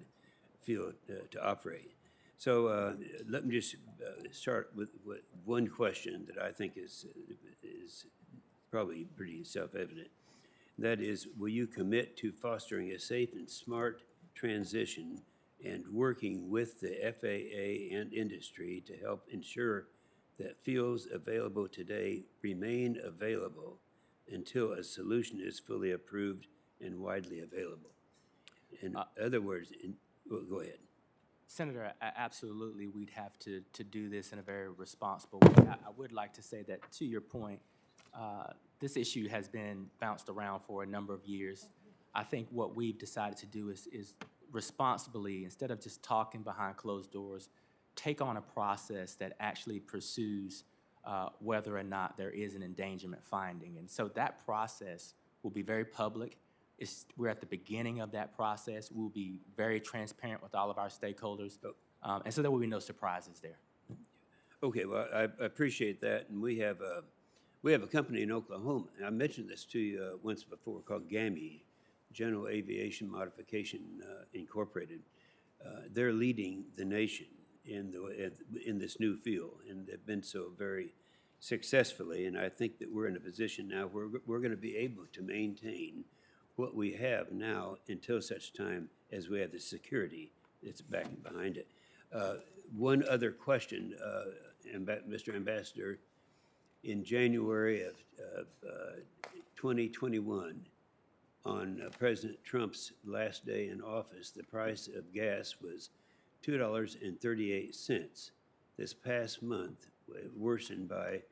fuel to operate. So let me just start with one question that I think is probably pretty self-evident. That is, will you commit to fostering a safe and smart transition and working with the FAA and industry to help ensure that fuels available today remain available until a solution is fully approved and widely available? In other words, well, go ahead. Senator, absolutely, we'd have to do this in a very responsible way. I would like to say that, to your point, this issue has been bounced around for a number of years. I think what we've decided to do is responsibly, instead of just talking behind closed doors, take on a process that actually pursues whether or not there is an endangerment finding. And so that process will be very public. We're at the beginning of that process. We'll be very transparent with all of our stakeholders, and so there will be no surprises there. Okay, well, I appreciate that, and we have a company in Oklahoma, and I mentioned this to you once before, called GAMI, General Aviation Modification Incorporated. They're leading the nation in this new field, and they've been so very successfully, and I think that we're in a position now where we're going to be able to maintain what we have now until such time as we have the security that's backing behind it. One other question, Mr. Ambassador, in January of 2021, on President Trump's last day in office, the price of gas was $2.38. This past month, worsened by,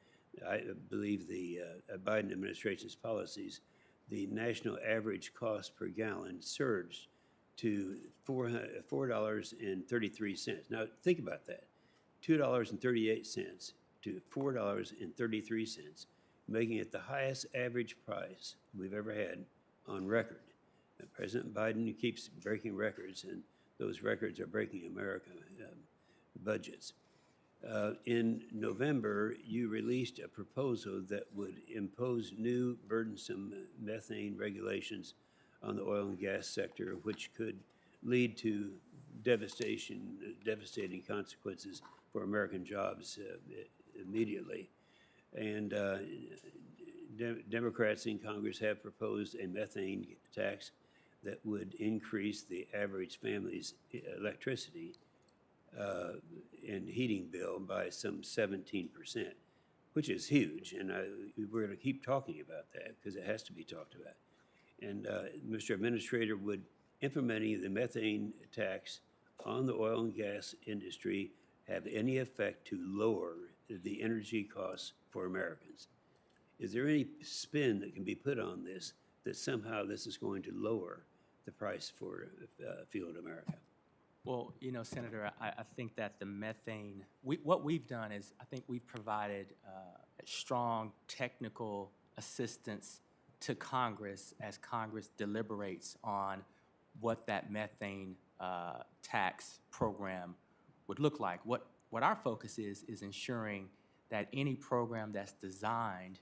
I believe, the Biden administration's policies, the national average cost per gallon surged to $4.33. Now, think about that, $2.38 to $4.33, making it the highest average price we've ever had on record. And President Biden keeps breaking records, and those records are breaking American budgets. In November, you released a proposal that would impose new burdensome methane regulations on the oil and gas sector, which could lead to devastating consequences for American jobs immediately. And Democrats in Congress have proposed a methane tax that would increase the average family's electricity and heating bill by some 17%, which is huge. And we're going to keep talking about that because it has to be talked about. And Mr. Administrator, would implementing the methane tax on the oil and gas industry have any effect to lower the energy costs for Americans? Is there any spin that can be put on this that somehow this is going to lower the price for fuel in America? Well, you know, Senator, I think that the methane, what we've done is, I think we've provided strong technical assistance to Congress as Congress deliberates on what that methane tax program would look like. What our focus is ensuring that any program that's designed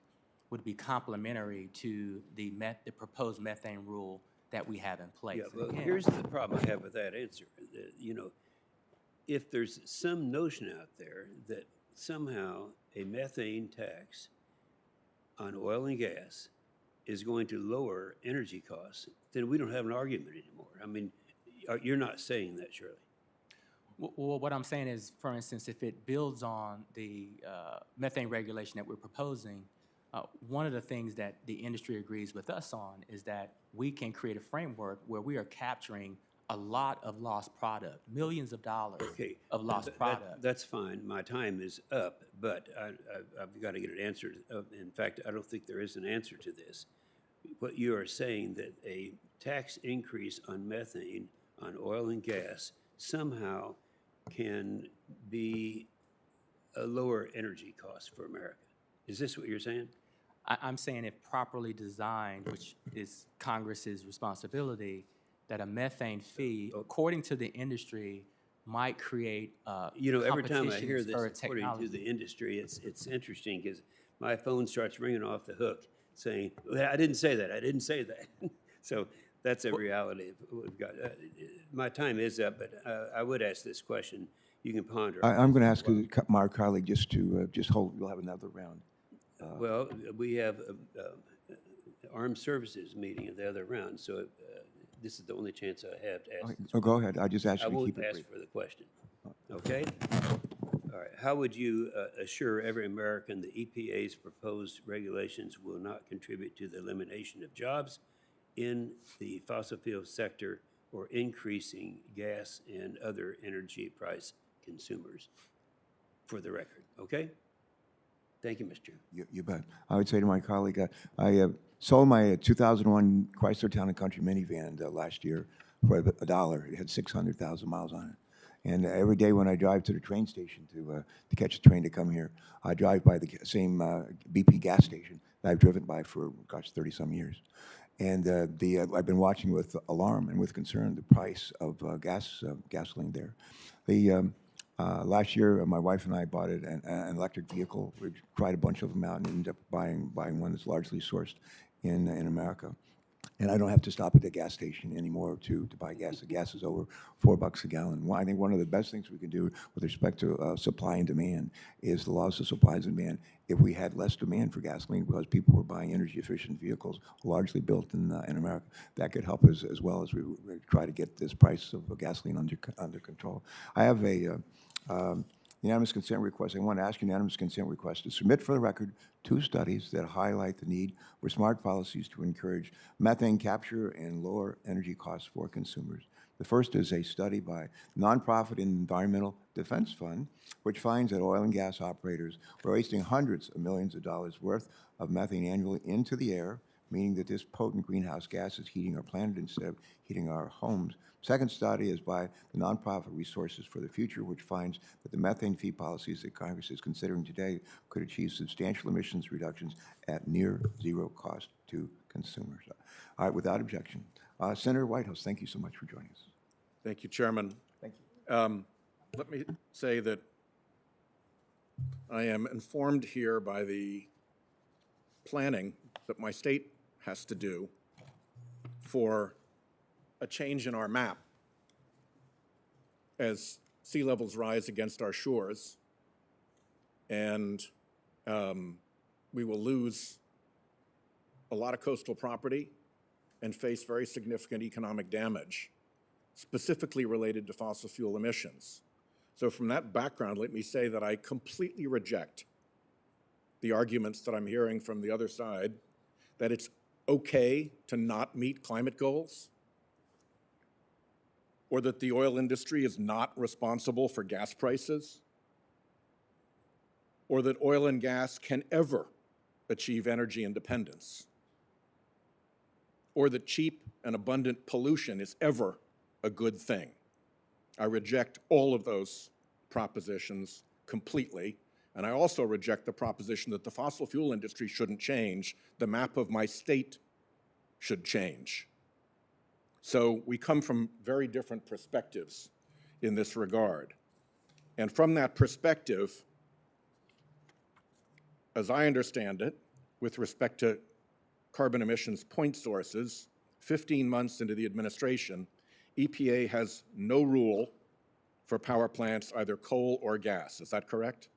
would be complementary to the proposed methane rule that we have in place. Yeah, well, Again, here's the problem I have with that answer. You know, if there's some notion out there that somehow a methane tax on oil and gas is going to lower energy costs, then we don't have an argument anymore. I mean, you're not saying that, surely. Well, what I'm saying is, for instance, if it builds on the methane regulation that we're proposing, one of the things that the industry agrees with us on is that we can create a framework where we are capturing a lot of lost product, millions of dollars of lost product. That's fine. My time is up, but I've got to get it answered. In fact, I don't think there is an answer to this. What you are saying that a tax increase on methane on oil and gas somehow can be a lower energy cost for America. Is this what you're saying? I'm saying if properly designed, which is Congress's responsibility, that a methane fee, according to the industry, might create You know, every time I competitions hear this, for according to technology. the industry, it's interesting because my phone starts ringing off the hook saying, "Well, I didn't say that, I didn't say that." So that's a reality we've got. My time is up, but I would ask this question. You can ponder. I'm going to ask my colleague just to just hold. We'll have another round. Well, we have Armed Services meeting at the other round, so this is the only chance I have to ask. Oh, go ahead. I just asked I you to won't keep it ask brief. for the question. Okay? All right. How would you assure every American the EPA's proposed regulations will not contribute to the elimination of jobs in the fossil fuel sector or increasing gas and other energy price consumers? For the record, okay? Thank you, Mr. Chairman. You bet. I would say to my colleague, I sold my 2001 Chrysler Town and Country minivan last year for $1. It had 600,000 miles on it. And every day when I drive to the train station to catch the train to come here, I drive by the same BP gas station that I've driven by for, gosh, 30-some years. And I've been watching with alarm and with concern the price of gasoline there. Last year, my wife and I bought an electric vehicle. We tried a bunch of them out and ended up buying one that's largely sourced in America. And I don't have to stop at the gas station anymore to buy gas. The gas is over $4 a gallon. Well, I think one of the best things we can do with respect to supply and demand is the laws of supply and demand. If we had less demand for gasoline because people were buying energy-efficient vehicles largely built in America, that could help us as well as we try to get this price of gasoline under control. I have a unanimous consent request. I want to ask unanimous consent request to submit for the record 2 studies that highlight the need for smart policies to encourage methane capture and lower energy costs for consumers. The first is a study by nonprofit Environmental Defense Fund, which finds that oil and gas operators are wasting hundreds of millions of dollars worth of methane annually into the air, meaning that this potent greenhouse gas is heating our planet instead of heating our homes. Second study is by the nonprofit Resources for the Future, which finds that the methane fee policies that Congress is considering today could achieve substantial emissions reductions at near zero cost to consumers. All right, without objection. Senator Whitehouse, thank you so much for joining us. Thank you, Chairman. Thank you. Let me say that I am informed here by the planning that my state has to do for a change in our map as sea levels rise against our shores, and we will lose a lot of coastal property and face very significant economic damage, specifically related to fossil fuel emissions. So from that background, let me say that I completely reject the arguments that I'm hearing from the other side that it's okay to not meet climate goals, or that the oil industry is not responsible for gas prices, or that oil and gas can ever achieve energy independence, or that cheap and abundant pollution is ever a good thing. I reject all of those propositions completely, and I also reject the proposition that the fossil fuel industry shouldn't change. The map of my state should change. So we come from very different perspectives in this regard. And from that perspective, as I understand it, with respect to carbon emissions point sources, 15 months into the administration, EPA has no rule for power plants, either coal or gas. Is that correct?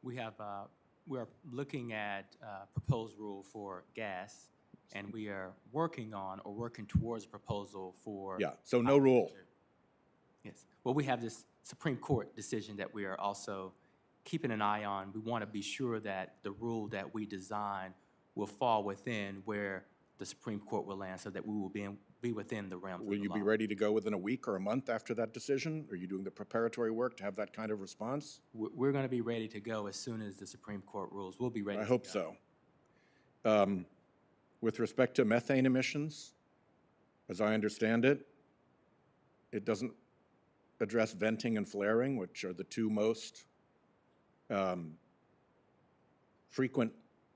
We are looking at proposed rule for gas, and we are working towards a proposal for. Yeah, so no rule. Yes. Well, we have this Supreme Court decision that we are also keeping an eye on. We want to be sure that the rule that we design will fall within where the Supreme Court will land, so that we will be within the realms of Will the you be law. ready to go within a week or a month after that decision? Are you doing the preparatory work to have that kind of response? We're going to be ready to go as soon as the Supreme Court rules. We'll be ready. I to hope go. so. With respect to methane emissions, as I understand it, it doesn't address venting and flaring, which are the two most frequent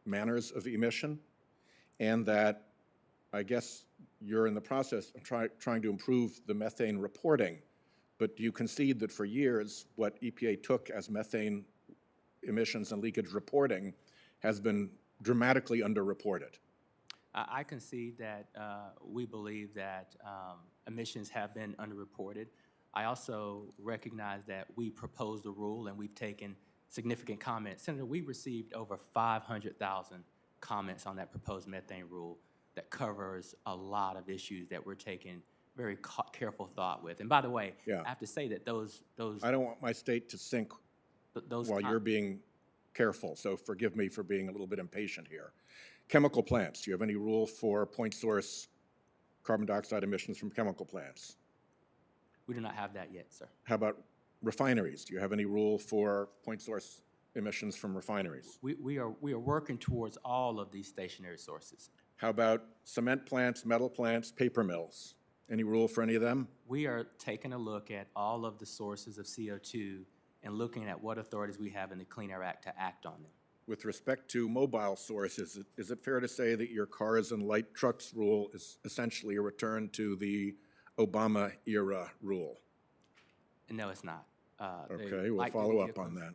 manners of emission, and that I guess you're in the process of trying to improve the methane reporting, but do you concede that for years what EPA took as methane emissions and leakage reporting has been dramatically underreported? I concede that we believe that emissions have been underreported. I also recognize that we proposed a rule and we've taken significant comments. Senator, we received over 500,000 comments on that proposed methane rule that covers a lot of issues that we're taking very careful thought with. And by the way, Yeah. I have to say that those I don't want my state to sink while you're being careful, so forgive me for being a little bit impatient here. Chemical plants, do you have any rule for point source carbon dioxide emissions from chemical plants? We do not have that yet, sir. How about refineries? Do you have any rule for point source emissions from refineries? We are working towards all of these stationary sources. How about cement plants, metal plants, paper mills? Any rule for any of them? We are taking a look at all of the sources of CO2 and looking at what authorities we have in the Clean Air Act to act on them. With respect to mobile sources, is it fair to say that your cars and light trucks rule is essentially a return to the Obama-era rule? And no, it's not. Okay, we'll follow up on that.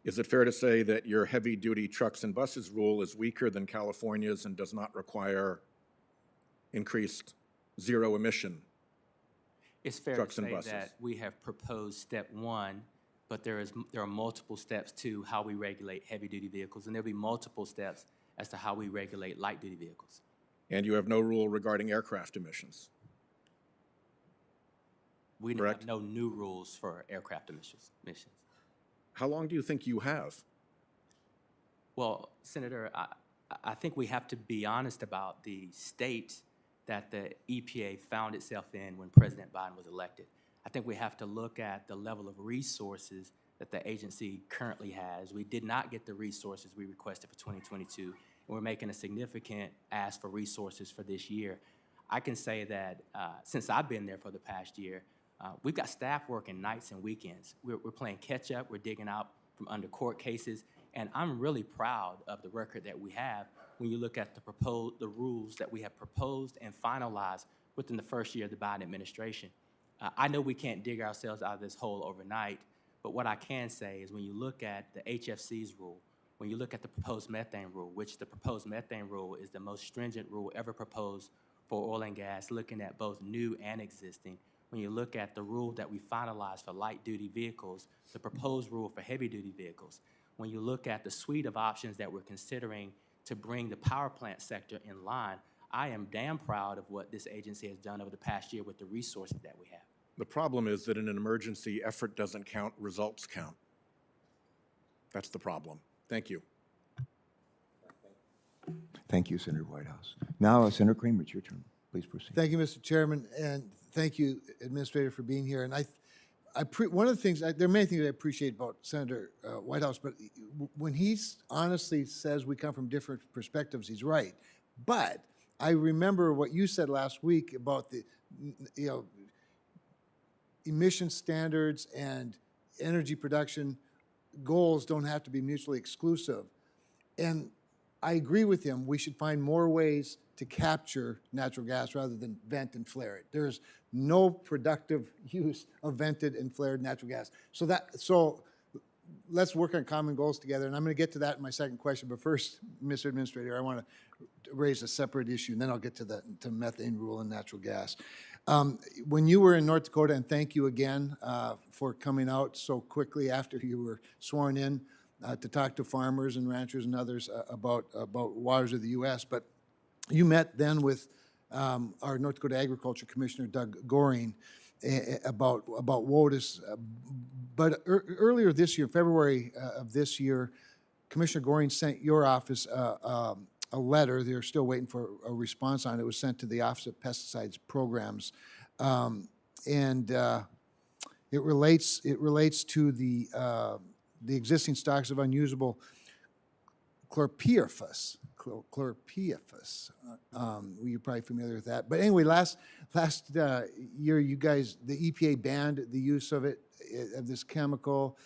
Is it fair to say that your heavy-duty trucks and buses rule is weaker than California's and does not require increased zero-emission It's fair trucks to and say buses? that we have proposed step one, but there are multiple steps to how we regulate heavy-duty vehicles, and there'll be multiple steps as to how we regulate light-duty vehicles. And you have no rule regarding aircraft emissions? We Correct. have no new rules for aircraft emissions. How long do you think you have? Well, Senator, I think we have to be honest about the state that the EPA found itself in when President Biden was elected. I think we have to look at the level of resources that the agency currently has. We did not get the resources we requested for 2022, and we're making a significant ask for resources for this year. I can say that since I've been there for the past year, we've got staff working nights and weekends. We're playing catch up. We're digging out from under court cases. And I'm really proud of the record that we have when you look at the rules that we have proposed and finalized within the first year of the Biden administration. I know we can't dig ourselves out of this hole overnight, but what I can say is when you look at the HFC's rule, when you look at the proposed methane rule, which the proposed methane rule is the most stringent rule ever proposed for oil and gas, looking at both new and existing. When you look at the rule that we finalized for light-duty vehicles, the proposed rule for heavy-duty vehicles, when you look at the suite of options that we're considering to bring the power plant sector in line, I am damn proud of what this agency has done over the past year with the resources that we have. The problem is that in an emergency, effort doesn't count, results count. That's the problem. Thank you. Thank you, Senator Whitehouse. Now, Senator Kramer, it's your turn. Please proceed. Thank you, Mr. Chairman, and thank you, Administrator, for being here. And one of the things, there are many things I appreciate about Senator Whitehouse, but when he honestly says we come from different perspectives, he's right. But I remember what you said last week about the, you know, emission standards and energy production goals don't have to be mutually exclusive. And I agree with him. We should find more ways to capture natural gas rather than vent and flare it. There's no productive use of vented and flared natural gas. So let's work on common goals together. And I'm going to get to that in my second question. But first, Mr. Administrator, I want to raise a separate issue, and then I'll get to methane rule and natural gas. When you were in North Dakota, and thank you again for coming out so quickly after you were sworn in to talk to farmers and ranchers and others about waters of the U.S., but you met then with our North Dakota Agriculture Commissioner, Doug Goring, about WOTUS. But earlier this year, February of this year, Commissioner Goring sent your office a letter. They're still waiting for a response on it. It was sent to the Office of Pesticides Programs. And it relates to the existing stocks of unusable chlorpyrifos. You're probably familiar with that. But anyway, last year, you guys, the EPA banned the use of this chemical,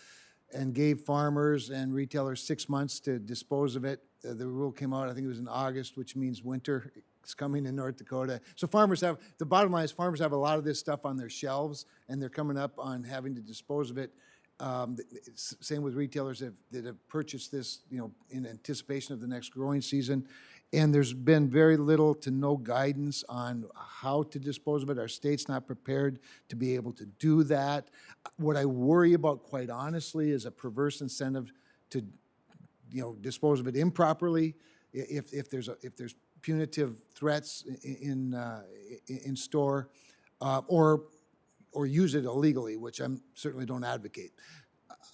and gave farmers and retailers 6 months to dispose of it. The rule came out, I think it was in August, which means winter is coming in North Dakota. So the bottom line is farmers have a lot of this stuff on their shelves, and they're coming up on having to dispose of it. Same with retailers that have purchased this, in anticipation of the next growing season. And there's been very little to no guidance on how to dispose of it. Our state's not prepared to be able to do that. What I worry about, quite honestly, is a perverse incentive to, dispose of it improperly. If there's punitive threats in store, or use it illegally, which I certainly don't advocate.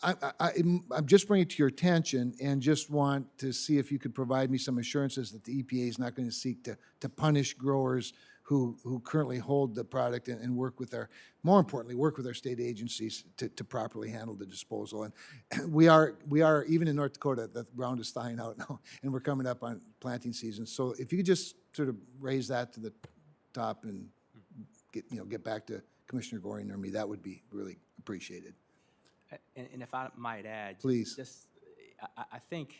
I'm just bringing it to your attention and just want to see if you could provide me some assurances that the EPA is not going to seek to punish growers who currently hold the product and work with more importantly, work with our state agencies to properly handle the disposal. And we are, even in North Dakota, the ground is thawing out now, and we're coming up on planting season. So if you could just sort of raise that to the top and get back to Commissioner Goring or me, that would be really appreciated. And if I might add, Please. I think,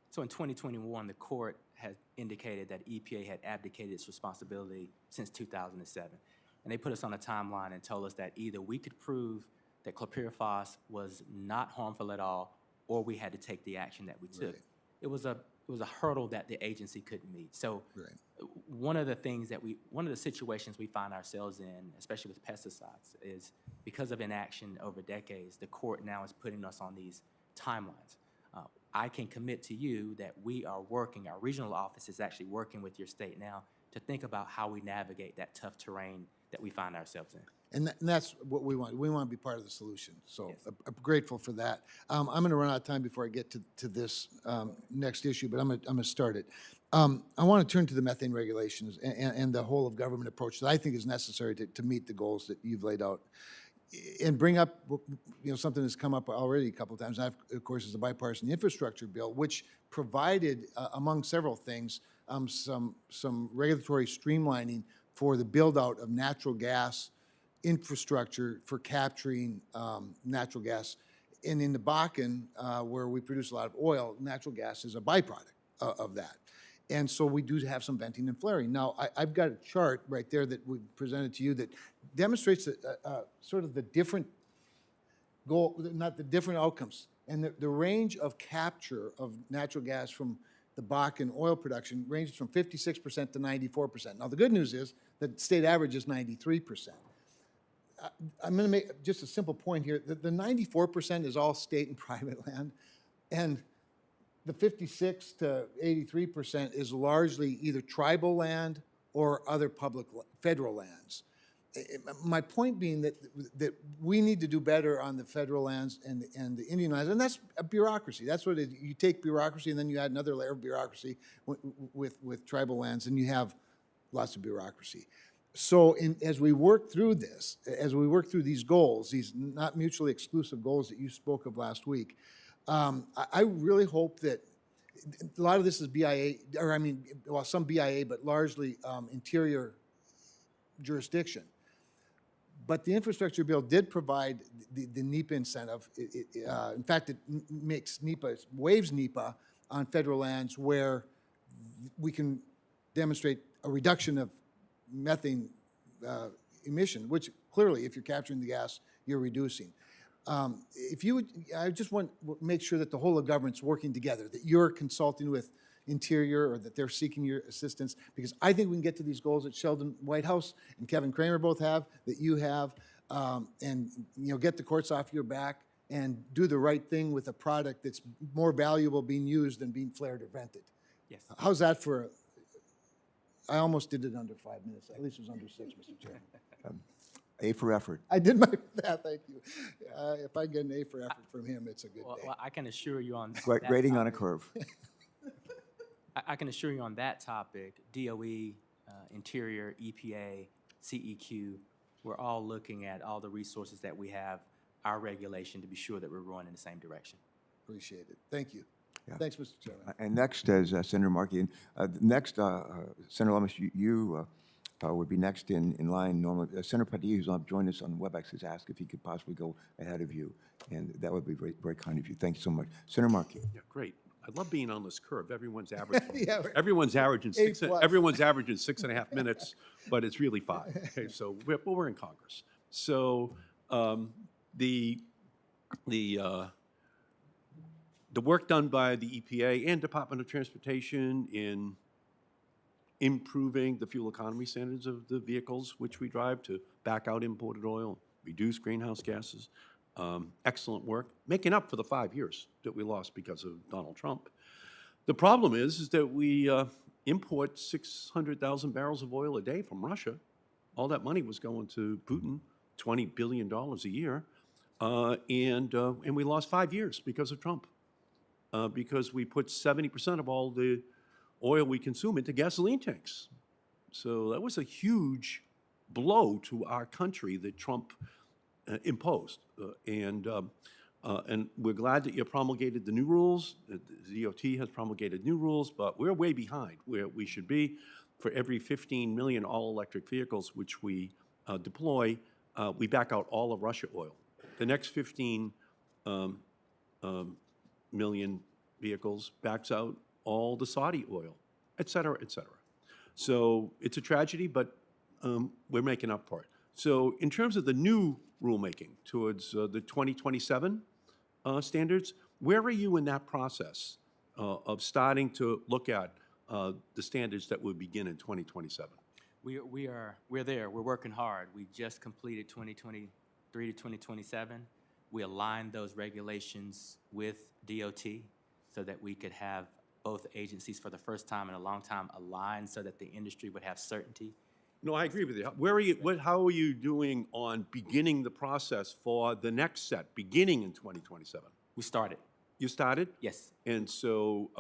so in 2021, the court has indicated that EPA had abdicated its responsibility since 2007. And they put us on a timeline and told us that either we could prove that chlorpyrifos was not harmful at all, or we had to take the action that we took. Right. It was a hurdle that the agency couldn't meet. So Right. one of the situations we find ourselves in, especially with pesticides, is because of inaction over decades, the court now is putting us on these timelines. I can commit to you that we are working, our regional office is actually working with your state now to think about how we navigate that tough terrain that we find ourselves in. And that's what we want. We want to be part of the solution. So Yes. I'm grateful for that. I'm going to run out of time before I get to this next issue, but I'm going to start it. I want to turn to the methane regulations and the whole of government approach that I think is necessary to meet the goals that you've laid out, and bring up something that's come up already a couple of times. Of course, is the bipartisan infrastructure bill, which provided, among several things, some regulatory streamlining for the build out of natural gas infrastructure for capturing natural gas. And in the Bakken, where we produce a lot of oil, natural gas is a byproduct of that. And so we do have some venting and flaring. Now, I've got a chart right there that we presented to you that demonstrates sort of the different goal, not the different outcomes. And the range of capture of natural gas from the Bakken oil production ranges from 56% to 94%. Now, the good news is that state average is 93%. I'm going to make just a simple point here. The 94% is all state and private land, and the 56 to 83% is largely either tribal land or other public federal lands. My point being that we need to do better on the federal lands and the Indian lands, and that's a bureaucracy. That's what you take bureaucracy and then you add another layer of bureaucracy with tribal lands, and you have lots of bureaucracy. So as we work through this, as we work through these goals, these not mutually exclusive goals that you spoke of last week, I really hope that a lot of this is BIA, or I mean, well, some BIA, but largely interior jurisdiction. But the infrastructure bill did provide the NEPA incentive. In fact, it makes NEPA, waives NEPA on federal lands where we can demonstrate a reduction of methane emission, which clearly, if you're capturing the gas, you're reducing. If you would, I just want to make sure that the whole of government's working together, that you're consulting with Interior or that they're seeking your assistance, because I think we can get to these goals that Sheldon Whitehouse and Kevin Kramer both have, that you have, and get the courts off your back and do the right thing with a product that's more valuable being used than being flared or vented. Yes. How's that for, I almost did it under 5 minutes. At least it was under 6, Mr. Chairman. A for effort. I did my best, thank you. If I get an A for effort from him, it's a good day. Well, I can assure you on Gra- that Grading on a topic- curve. I can assure you on that topic, DOE, Interior, EPA, CEQ, we're all looking at all the resources that we have, our regulation, to be sure that we're going in the same direction. Appreciate it. Thank you. Yeah. Thanks, Mr. Chairman. And next is Senator Markey. And next, Senator Lummis, you would be next in line normally. Senator Padilla, who's joined us on WebEx, has asked if he could possibly go ahead of you, and that would be very, very kind of you. Thank you so much. Senator Markey. Yeah, great. I love being on this curve. Everyone's averaging, Yeah, right. everyone's averaging A plus. everyone's averaging 6.5 minutes, but it's really 5. Okay, so we're in Congress. So the work done by the EPA and Department of Transportation in improving the fuel economy standards of the vehicles which we drive to back out imported oil, reduce greenhouse gases. Excellent work, making up for the 5 years that we lost because of Donald Trump. The problem is that we import 600,000 barrels of oil a day from Russia. All that money was going to Putin, $20 billion a year, and we lost 5 years because of Trump, because we put 70% of all the oil we consume into gasoline tanks. So that was a huge blow to our country that Trump imposed, and we're glad that you promulgated the new rules. The DOT has promulgated new rules, but we're way behind where we should be. For every 15 million all-electric vehicles which we deploy, we back out all of Russia oil. The next 15 million vehicles backs out all the Saudi oil, et cetera, et cetera. So it's a tragedy, but we're making up for it. So in terms of the new rulemaking towards the 2027 standards, where are you in that process of starting to look at the standards that would begin in 2027? We're there. We're working hard. We just completed 2023 to 2027. We aligned those regulations with DOT so that we could have both agencies for the first time in a long time aligned so that the industry would have certainty. No, I agree with you. Where are you? How are you doing on beginning the process for the next set, beginning in 2027? We started. You started? Yes. And so,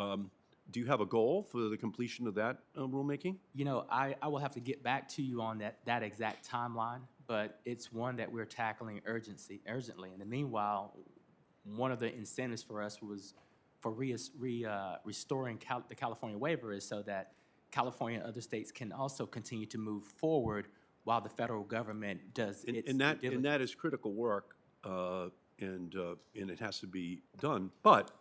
do you have a goal for the completion of that rulemaking? You know, I will have to get back to you on that exact timeline, but it's one that we're tackling urgently. In the meanwhile, one of the incentives for us was for restoring the California waiver is so that California and other states can also continue to move forward while the federal government does its And that is critical work, and it has to be done. But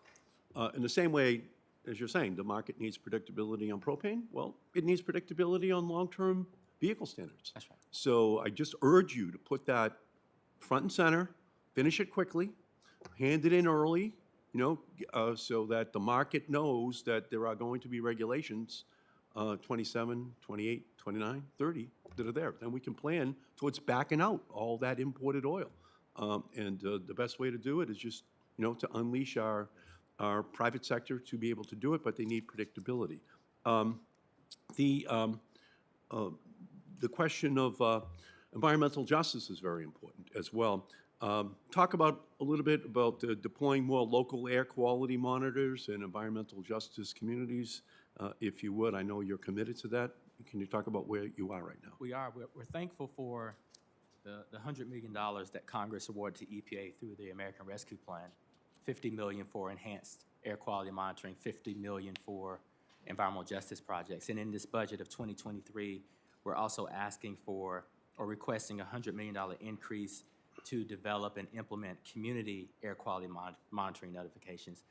in the same way, as you're saying, the market needs predictability on propane. Well, it needs predictability on long-term vehicle standards. That's right. So I just urge you to put that front and center, finish it quickly, hand it in early, so that the market knows that there are going to be regulations 27, 28, 29, 30 that are there. Then we can plan towards backing out all that imported oil. And the best way to do it is just, to unleash our private sector to be able to do it, but they need predictability. The question of environmental justice is very important as well. Talk about a little bit about deploying more local air quality monitors and environmental justice communities, if you would. I know you're committed to that. Can you talk about where you are right now? We are. We're thankful for the $100 million that Congress awarded to EPA through the American Rescue Plan $50 million for enhanced air quality monitoring, $50 million for environmental justice projects. And in this budget of 2023, we're also asking for or requesting a $100 million increase to develop and implement community air quality monitoring notifications.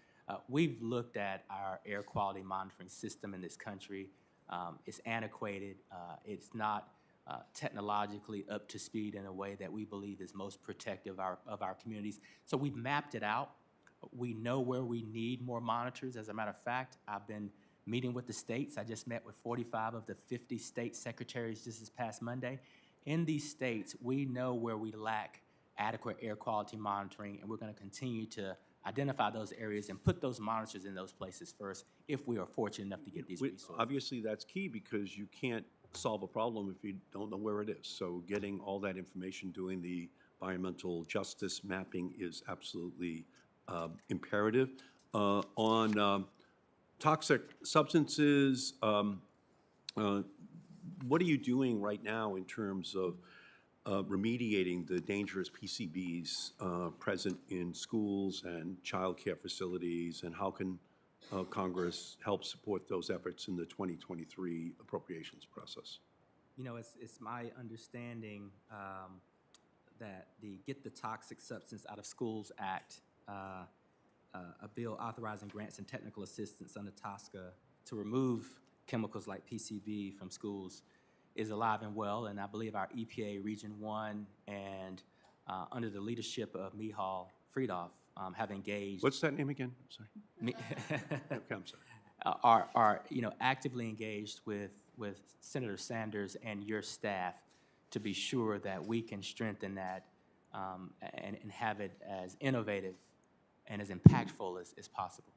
We've looked at our air quality monitoring system in this country. It's antiquated. It's not technologically up to speed in a way that we believe is most protective of our communities. So we've mapped it out. We know where we need more monitors. As a matter of fact, I've been meeting with the states. I just met with 45 of the 50 state secretaries just this past Monday. In these states, we know where we lack adequate air quality monitoring, and we're going to continue to identify those areas and put those monitors in those places first if we are fortunate enough to get these resources. Obviously, that's key because you can't solve a problem if you don't know where it is. So getting all that information, doing the environmental justice mapping is absolutely imperative. On toxic substances, what are you doing right now in terms of remediating the dangerous PCBs present in schools and childcare facilities, and how can Congress help support those efforts in the 2023 appropriations process? You know, it's my understanding that the Get the Toxic Substance Out of Schools Act, a bill authorizing grants and technical assistance under Tosca to remove chemicals like PCB from schools, is alive and well, and I believe our EPA Region 1 and under the leadership of Michal Friedhoff have engaged. What's that name again? I'm sorry. Okay, I'm sorry. Are actively engaged with Senator Sanders and your staff to be sure that we can strengthen that and have it as innovative and as impactful as possible.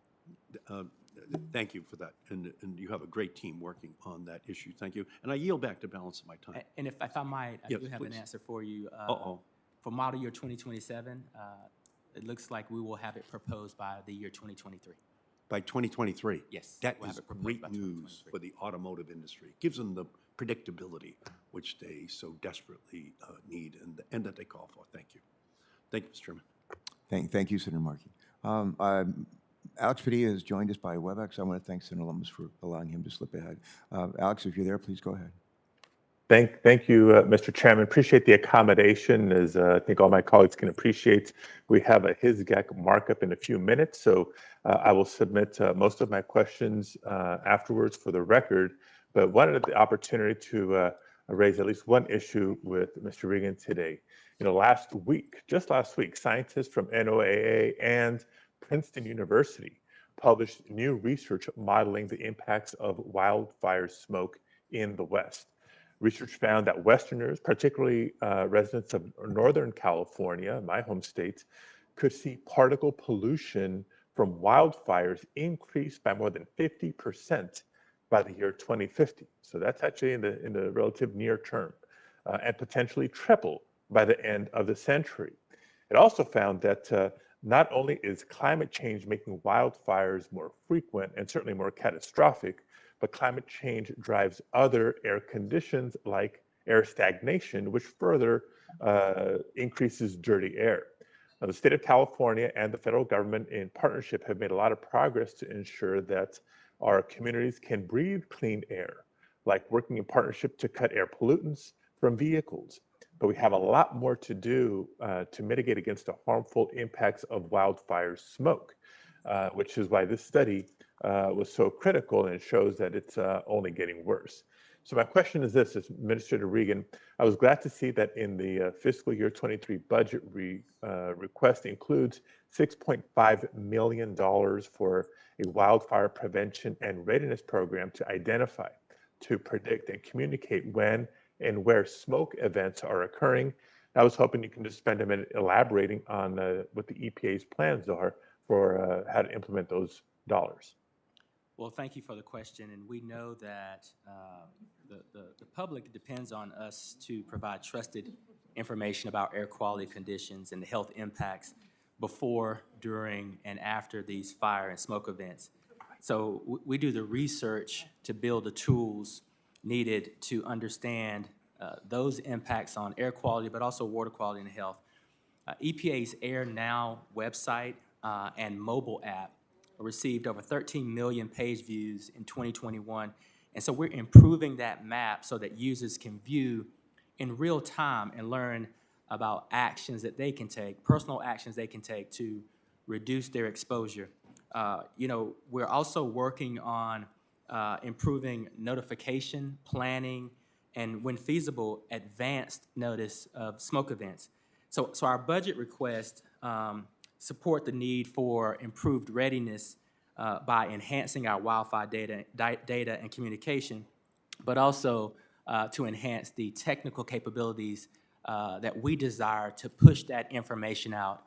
Thank you for that, and you have a great team working on that issue. Thank you, and I yield back the balance of my time. And if I might, I Yes, do have please. an answer for you. Uh-oh. For model year 2027, it looks like we will have it proposed by the year 2023. By 2023? Yes, That we'll have is it proposed great by news 2023. for the automotive industry. Gives them the predictability which they so desperately need and that they call for. Thank you. Thank you, Mr. Chairman. Thank you, Senator Markey. Alex Padilla has joined us by WebEx. I want to thank Senator Lummis for allowing him to slip ahead. Alex, if you're there, please go ahead. Thank you, Mr. Chairman. Appreciate the accommodation. As I think all my colleagues can appreciate, we have a HISGAC markup in a few minutes, so I will submit most of my questions afterwards for the record, but wanted the opportunity to raise at least one issue with Mr. Regan today. You know, just last week, scientists from NOAA and Princeton University published new research modeling the impacts of wildfire smoke in the West. Research found that Westerners, particularly residents of Northern California, my home state, could see particle pollution from wildfires increase by more than 50% by the year 2050. So that's actually in the relative near term, and potentially triple by the end of the century. It also found that not only is climate change making wildfires more frequent and certainly more catastrophic, but climate change drives other air conditions like air stagnation, which further increases dirty air. Now, the state of California and the federal government in partnership have made a lot of progress to ensure that our communities can breathe clean air, like working in partnership to cut air pollutants from vehicles. But we have a lot more to do to mitigate against the harmful impacts of wildfire smoke, which is why this study was so critical, and it shows that it's only getting worse. So my question is this, Administrator Regan, I was glad to see that in the fiscal year 23 budget request includes $6.5 million for a wildfire prevention and readiness program to identify, to predict, and communicate when and where smoke events are occurring. I was hoping you can just spend a minute elaborating on what the EPA's plans are for how to implement those dollars. Well, thank you for the question, and we know that the public depends on us to provide trusted information about air quality conditions and the health impacts before, during, and after these fire and smoke events. So we do the research to build the tools needed to understand those impacts on air quality, but also water quality and health. EPA's Air Now website and mobile app received over 13 million page views in 2021. And so we're improving that map so that users can view in real time and learn about actions that they can take, personal actions they can take to reduce their exposure. We're also working on improving notification, planning, and when feasible, advanced notice of smoke events. So our budget requests support the need for improved readiness by enhancing our wildfire data and communication, but also to enhance the technical capabilities that we desire to push that information out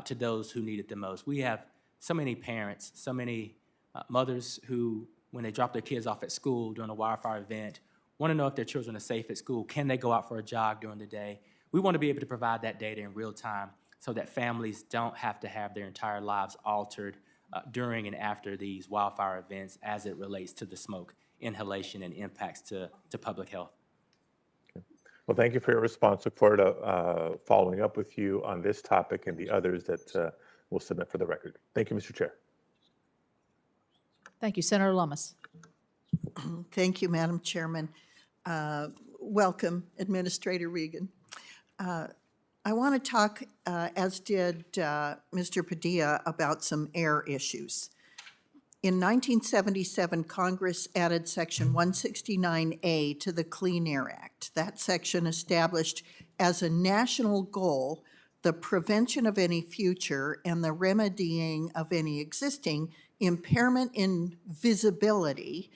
to those who need it the most. We have so many parents, so many mothers who, when they drop their kids off at school during a wildfire event, want to know if their children are safe at school. Can they go out for a jog during the day? We want to be able to provide that data in real time so that families don't have to have their entire lives altered during and after these wildfire events as it relates to the smoke inhalation and impacts to public health. Well, thank you for your response. Look forward to following up with you on this topic and the others that we'll submit for the record. Thank you, Mr. Chair. Thank you. Senator Lummis. Thank you, Madam Chairman. Welcome, Administrator Regan. I want to talk, as did Mr. Padilla, about some air issues. In 1977, Congress added Section 169A to the Clean Air Act. That section established as a national goal the prevention of any future and the remedying of any existing impairment in visibility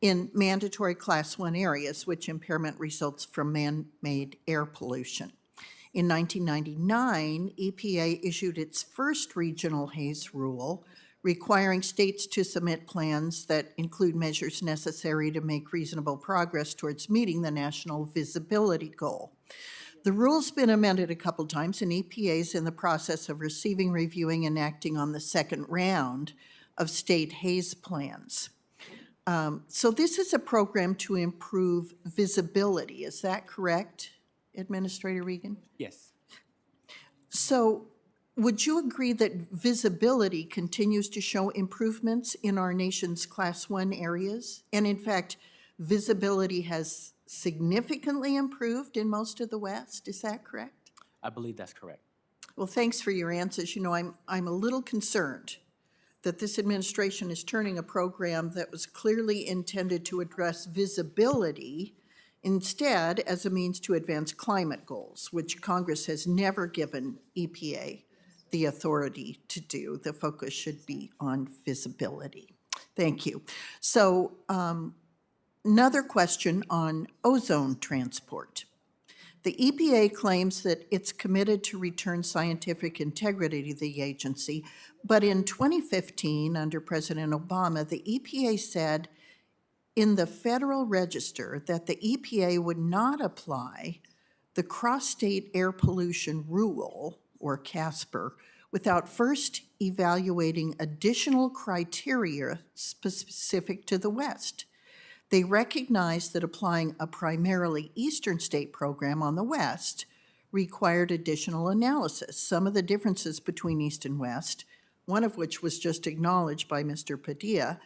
in mandatory Class 1 areas, which impairment results from man-made air pollution. In 1999, EPA issued its first regional Haze rule, requiring states to submit plans that include measures necessary to make reasonable progress towards meeting the national visibility goal. The rule's been amended a couple times, and EPA is in the process of receiving, reviewing, and acting on the second round of state Haze plans. So this is a program to improve visibility. Is that correct, Administrator Regan? Yes. So would you agree that visibility continues to show improvements in our nation's Class 1 areas? And in fact, visibility has significantly improved in most of the West. Is that correct? I believe that's correct. Well, thanks for your answers. You know, I'm a little concerned that this administration is turning a program that was clearly intended to address visibility instead as a means to advance climate goals, which Congress has never given EPA the authority to do. The focus should be on visibility. Thank you. So another question on ozone transport. The EPA claims that it's committed to return scientific integrity to the agency, but in 2015, under President Obama, the EPA said in the Federal Register that the EPA would not apply the Cross-State Air Pollution Rule, or CASPR, without first evaluating additional criteria specific to the West. They recognized that applying a primarily eastern state program on the West required additional analysis. Some of the differences between East and West, one of which was just acknowledged by Mr. Padilla,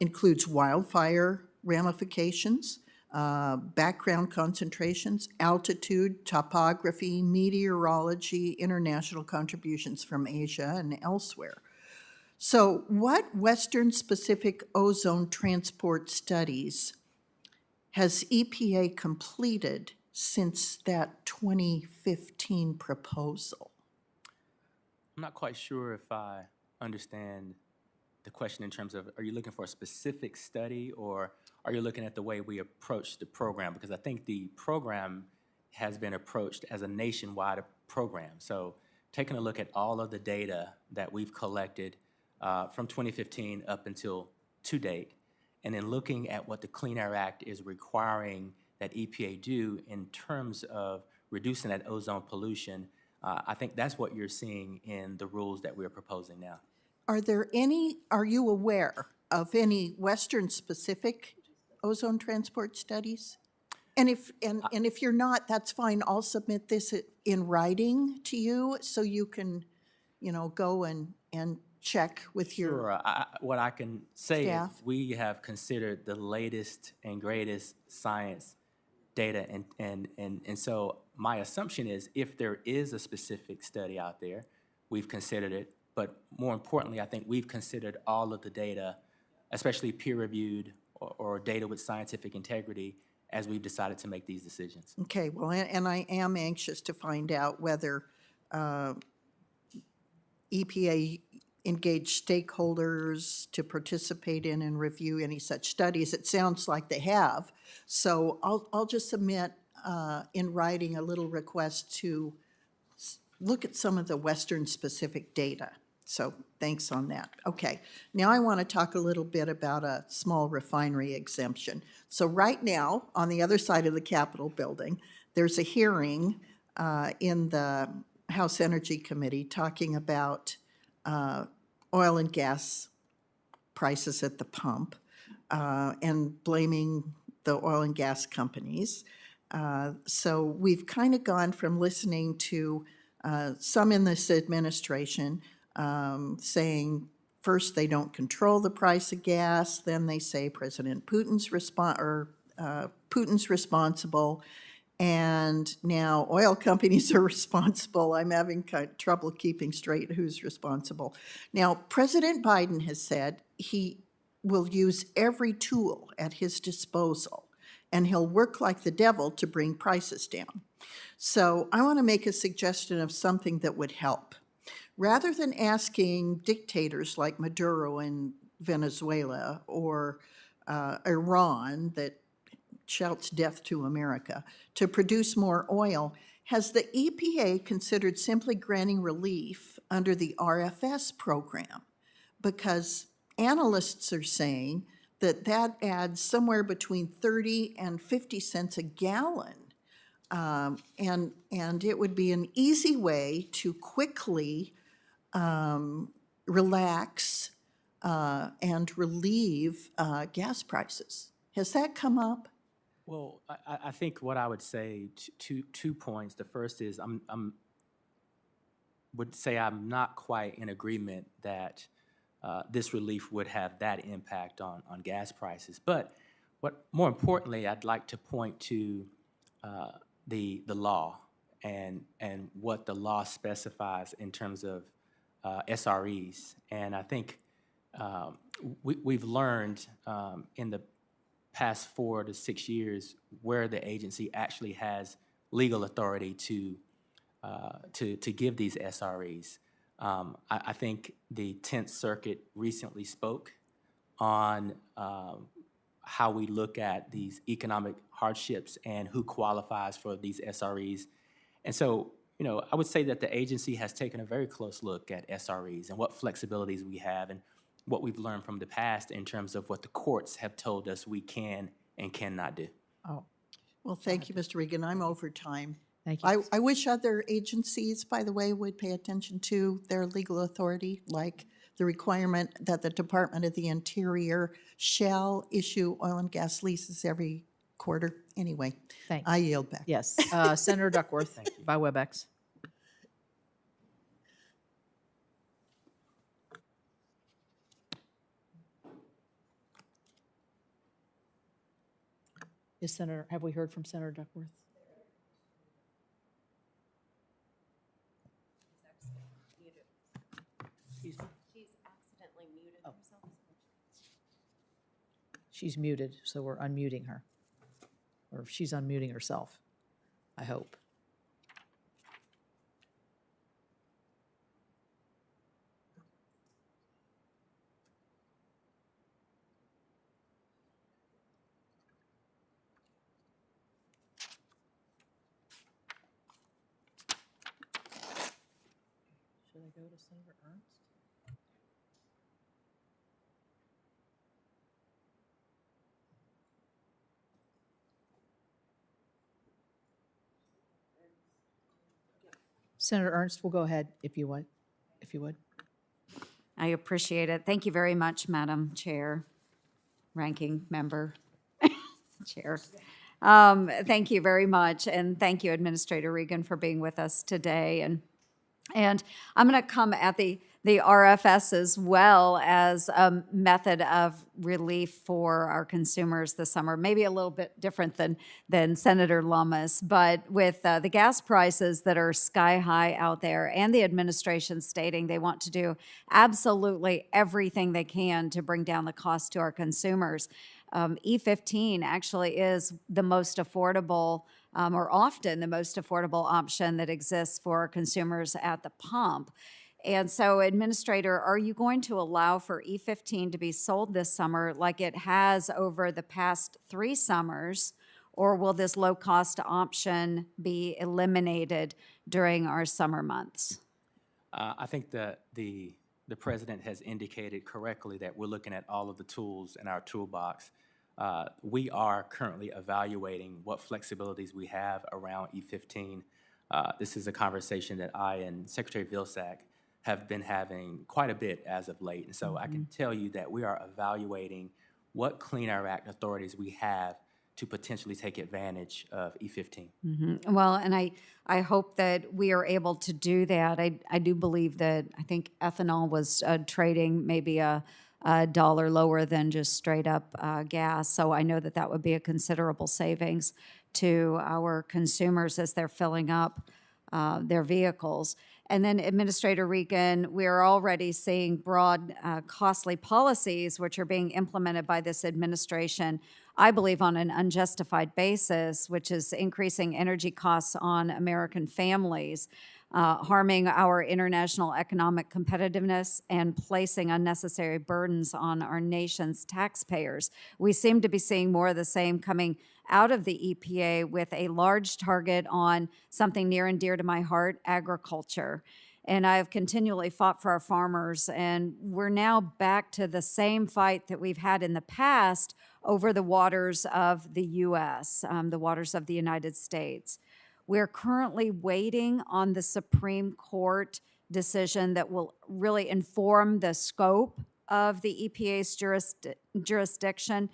includes wildfire ramifications, background concentrations, altitude, topography, meteorology, international contributions from Asia and elsewhere. So what Western-specific ozone transport studies has EPA completed since that 2015 proposal? I'm not quite sure if I understand the question in terms of, are you looking for a specific study or are you looking at the way we approach the program? Because I think the program has been approached as a nationwide program. So taking a look at all of the data that we've collected from 2015 up until to date, and then looking at what the Clean Air Act is requiring that EPA do in terms of reducing that ozone pollution, I think that's what you're seeing in the rules that we're proposing now. Are you aware of any Western-specific ozone transport studies? And if you're not, that's fine. I'll submit this in writing to you so you can go and check with your, Sure. What I can say is staff? we have considered the latest and greatest science data, and so my assumption is if there is a specific study out there, we've considered it, but more importantly, I think we've considered all of the data, especially peer-reviewed or data with scientific integrity, as we've decided to make these decisions. Okay, well, and I am anxious to find out whether EPA engaged stakeholders to participate in and review any such studies. It sounds like they have. So I'll just submit in writing a little request to look at some of the Western-specific data. So thanks on that. Okay, now I want to talk a little bit about a small refinery exemption. So right now, on the other side of the Capitol building, there's a hearing in the House Energy Committee talking about oil and gas prices at the pump and blaming the oil and gas companies. So we've kind of gone from listening to some in this administration saying first they don't control the price of gas, then they say President Putin's Putin's responsible, and now oil companies are responsible. I'm having trouble keeping straight who's responsible. Now, President Biden has said he will use every tool at his disposal, and he'll work like the devil to bring prices down. So I want to make a suggestion of something that would help. Rather than asking dictators like Maduro in Venezuela or Iran that shouts death to America to produce more oil, has the EPA considered simply granting relief under the RFS program? Because analysts are saying that that adds somewhere between 30 and 50 cents a gallon. And it would be an easy way to quickly relax and relieve gas prices. Has that come up? Well, I think what I would say, two points. The first is would say I'm not quite in agreement that this relief would have that impact on gas prices. But what more importantly, I'd like to point to the law and what the law specifies in terms of SREs. And I think we've learned in the past 4 to 6 years where the agency actually has legal authority to give these SREs. I think the 10th Circuit recently spoke on how we look at these economic hardships and who qualifies for these SREs. And so, I would say that the agency has taken a very close look at SREs and what flexibilities we have and what we've learned from the past in terms of what the courts have told us we can and cannot do. Oh, Well, thank you, Mr. Regan. I'm over time. thank you. I wish other agencies, by the way, would pay attention to their legal authority, like the requirement that the Department of the Interior shall issue oil and gas leases every quarter. Anyway, Thank I yield back. Yes, Senator Duckworth by WebEx. Have we heard from Senator Duckworth? She's accidentally muted herself. She's muted, so we're unmuting her. Or she's unmuting herself, I hope. Should I go to Senator Ernst? Senator Ernst, we'll go ahead if you would. I appreciate it. Thank you very much, Madam Chair, Ranking Member, Chair. Thank you very much, and thank you, Administrator Regan, for being with us today. And And I'm going to come at the RFS as well as a method of relief for our consumers this summer. Maybe a little bit different than Senator Lummis, but with the gas prices that are sky high out there and the administration stating they want to do absolutely everything they can to bring down the cost to our consumers. E15 actually is the most affordable or often the most affordable option that exists for consumers at the pump. And so, Administrator, are you going to allow for E15 to be sold this summer like it has over the past 3 summers, or will this low-cost option be eliminated during our summer months? I think that the President has indicated correctly that we're looking at all of the tools in our toolbox. We are currently evaluating what flexibilities we have around E15. This is a conversation that I and Secretary Vilsack have been having quite a bit as of late. And so I can tell you that we are evaluating what Clean Air Act authorities we have to potentially take advantage of E15. Well, and I hope that we are able to do that. I do believe that I think ethanol was trading maybe a dollar lower than just straight up gas. So I know that that would be a considerable savings to our consumers as they're filling up their vehicles. And then, Administrator Regan, we're already seeing broad, costly policies which are being implemented by this administration, I believe, on an unjustified basis, which is increasing energy costs on American families, harming our international economic competitiveness, and placing unnecessary burdens on our nation's taxpayers. We seem to be seeing more of the same coming out of the EPA with a large target on something near and dear to my heart, agriculture. And I have continually fought for our farmers, and we're now back to the same fight that we've had in the past over the waters of the U.S., the waters of the United States. We're currently waiting on the Supreme Court decision that will really inform the scope of the EPA's jurisdiction.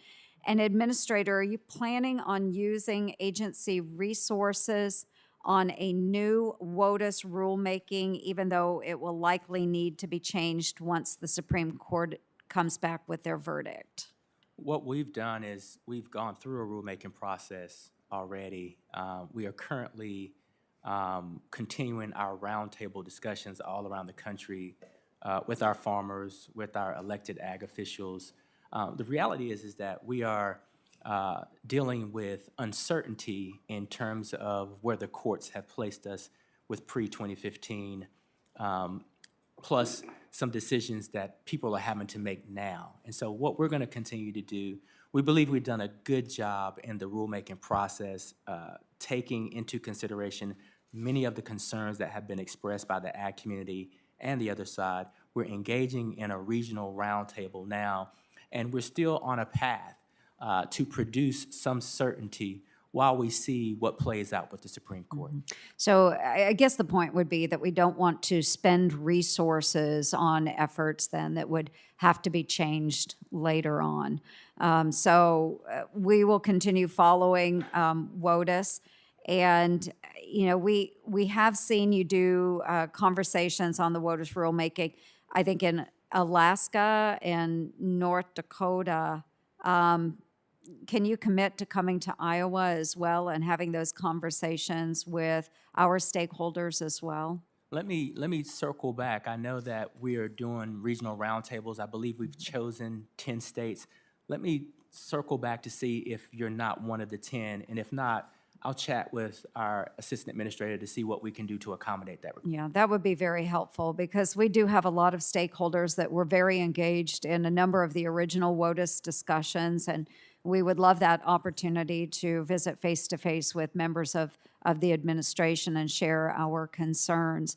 And Administrator, are you planning on using agency resources on a new WOTUS rulemaking, even though it will likely need to be changed once the Supreme Court comes back with their verdict? What we've done is we've gone through a rulemaking process already. We are currently continuing our roundtable discussions all around the country with our farmers, with our elected ag officials. The reality is that we are dealing with uncertainty in terms of where the courts have placed us with pre-2015, plus some decisions that people are having to make now. And so what we're going to continue to do, we believe we've done a good job in the rulemaking process, taking into consideration many of the concerns that have been expressed by the ag community and the other side. We're engaging in a regional roundtable now, and we're still on a path to produce some certainty while we see what plays out with the Supreme Court. So I guess the point would be that we don't want to spend resources on efforts then that would have to be changed later on. So we will continue following WOTUS. And, you know, we have seen you do conversations on the WOTUS rulemaking, I think in Alaska and North Dakota. Can you commit to coming to Iowa as well and having those conversations with our stakeholders as well? Let me circle back. I know that we are doing regional roundtables. I believe we've chosen 10 states. Let me circle back to see if you're not one of the 10, and if not, I'll chat with our assistant administrator to see what we can do to accommodate that. Yeah, that would be very helpful because we do have a lot of stakeholders that were very engaged in a number of the original WOTUS discussions, and we would love that opportunity to visit face-to-face with members of the administration and share our concerns.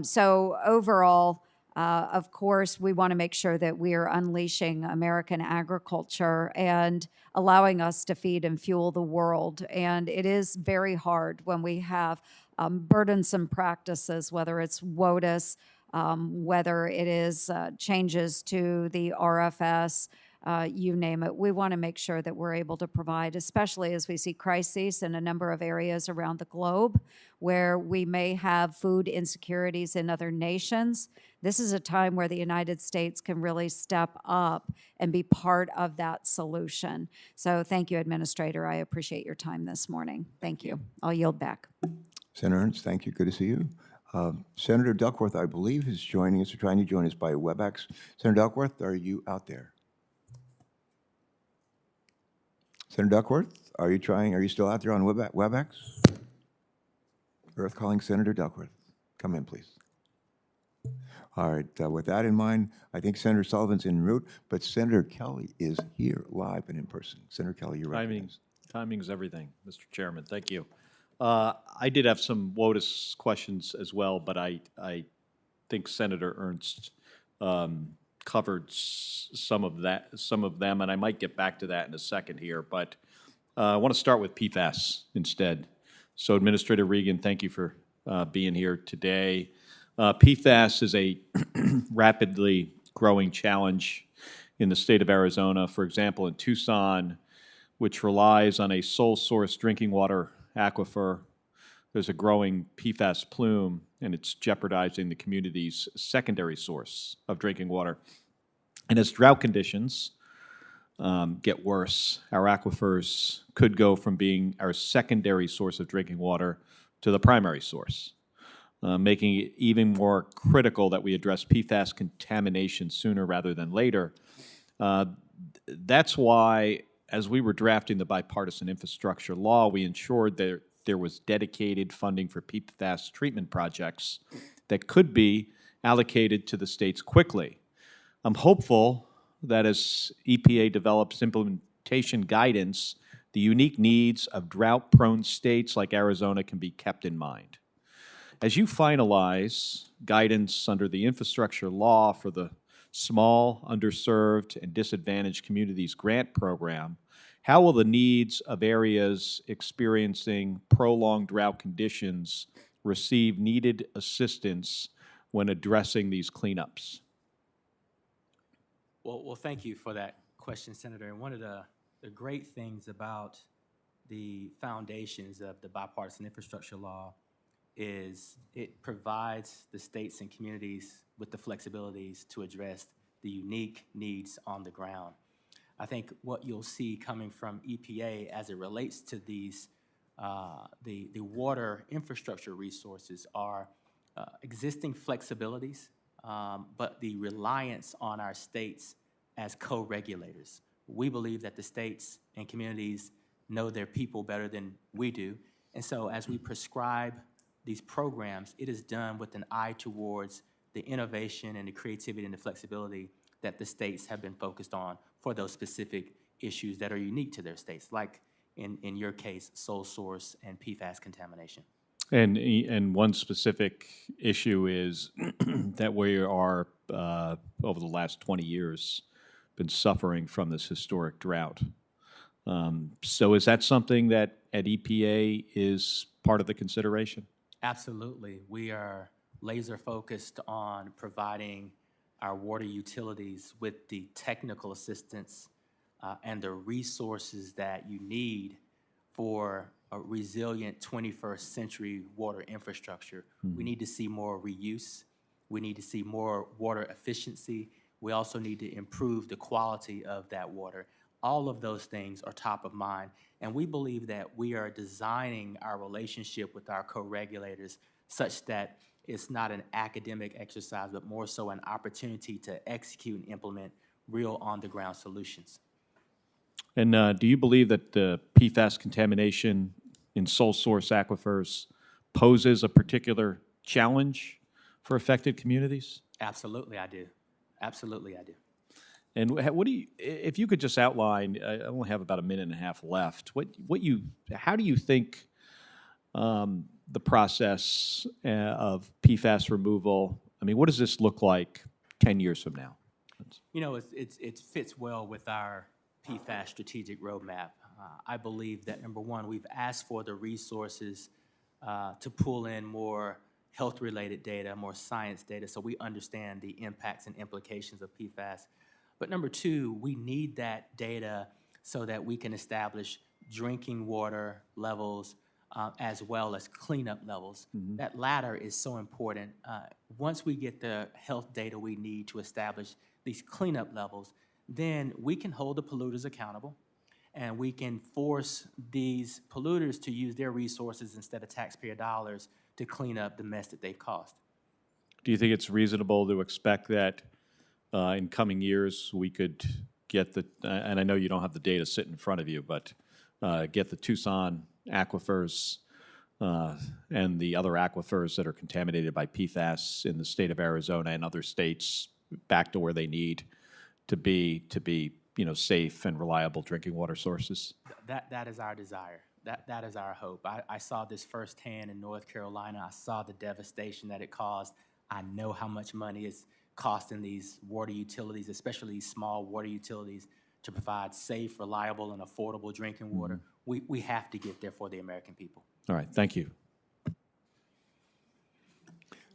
So overall, of course, we want to make sure that we are unleashing American agriculture and allowing us to feed and fuel the world. And it is very hard when we have burdensome practices, whether it's WOTUS, whether it is changes to the RFS, you name it. We want to make sure that we're able to provide, especially as we see crises in a number of areas around the globe where we may have food insecurities in other nations. This is a time where the United States can really step up and be part of that solution. So thank you, Administrator. I appreciate your time this morning. Thank you. I'll yield back. Senator Ernst, thank you. Good to see you. Senator Duckworth, I believe, is joining us or trying to join us by WebEx. Senator Duckworth, are you out there? Senator Duckworth, are you still out there on WebEx? Earth calling Senator Duckworth. Come in, please. All right, with that in mind, I think Senator Sullivan's en route, but Senator Kelly is here live and in person. Senator Kelly, you're recognized. Timing's everything, Mr. Chairman. Thank you. I did have some WOTUS questions as well, but I think Senator Ernst covered some of them, and I might get back to that in a second here. But I want to start with PFAS instead. So, Administrator Regan, thank you for being here today. PFAS is a rapidly growing challenge in the state of Arizona. For example, in Tucson, which relies on a sole source drinking water aquifer, there's a growing PFAS plume, and it's jeopardizing the community's secondary source of drinking water. And as drought conditions get worse, our aquifers could go from being our secondary source of drinking water to the primary source, making it even more critical that we address PFAS contamination sooner rather than later. That's why, as we were drafting the bipartisan infrastructure law, we ensured that there was dedicated funding for PFAS treatment projects that could be allocated to the states quickly. I'm hopeful that as EPA develops implementation guidance, the unique needs of drought-prone states like Arizona can be kept in mind. As you finalize guidance under the infrastructure law for the Small, Underserved, and Disadvantaged Communities Grant Program, how will the needs of areas experiencing prolonged drought conditions receive needed assistance when addressing these cleanups? Well, thank you for that question, Senator. And one of the great things about the foundations of the bipartisan infrastructure law is it provides the states and communities with the flexibilities to address the unique needs on the ground. I think what you'll see coming from EPA as it relates to these, the water infrastructure resources are existing flexibilities, but the reliance on our states as co-regulators. We believe that the states and communities know their people better than we do. And so as we prescribe these programs, it is done with an eye towards the innovation and the creativity and the flexibility that the states have been focused on for those specific issues that are unique to their states, like in your case, sole source and PFAS contamination. And one specific issue is that we are, over the last 20 years, been suffering from this historic drought. So is that something that at EPA is part of the consideration? Absolutely. We are laser focused on providing our water utilities with the technical assistance and the resources that you need for a resilient 21st century water infrastructure. We need to see more reuse. We need to see more water efficiency. We also need to improve the quality of that water. All of those things are top of mind. And we believe that we are designing our relationship with our co-regulators such that it's not an academic exercise, but more so an opportunity to execute and implement real on-the-ground solutions. And do you believe that the PFAS contamination in sole source aquifers poses a particular challenge for affected communities? Absolutely, I do. Absolutely, I do. And what do you, if you could just outline, I only have about a minute and a half left, how do you think the process of PFAS removal, I mean, what does this look like 10 years from now? You know, it fits well with our PFAS strategic roadmap. I believe that, number one, we've asked for the resources to pull in more health-related data, more science data, so we understand the impacts and implications of PFAS. But number two, we need that data so that we can establish drinking water levels as well as cleanup levels. That latter is so important. Once we get the health data we need to establish these cleanup levels, then we can hold the polluters accountable, and we can force these polluters to use their resources instead of taxpayer dollars to clean up the mess that they've caused. Do you think it's reasonable to expect that in coming years we could get the, and I know you don't have the data sitting in front of you, but get the Tucson aquifers and the other aquifers that are contaminated by PFAS in the state of Arizona and other states back to where they need to be, safe and reliable drinking water sources? That is our desire. That is our hope. I saw this firsthand in North Carolina. I saw the devastation that it caused. I know how much money it's costing these water utilities, especially these small water utilities, to provide safe, reliable, and affordable drinking water. We have to get there for the American people. All right, thank you.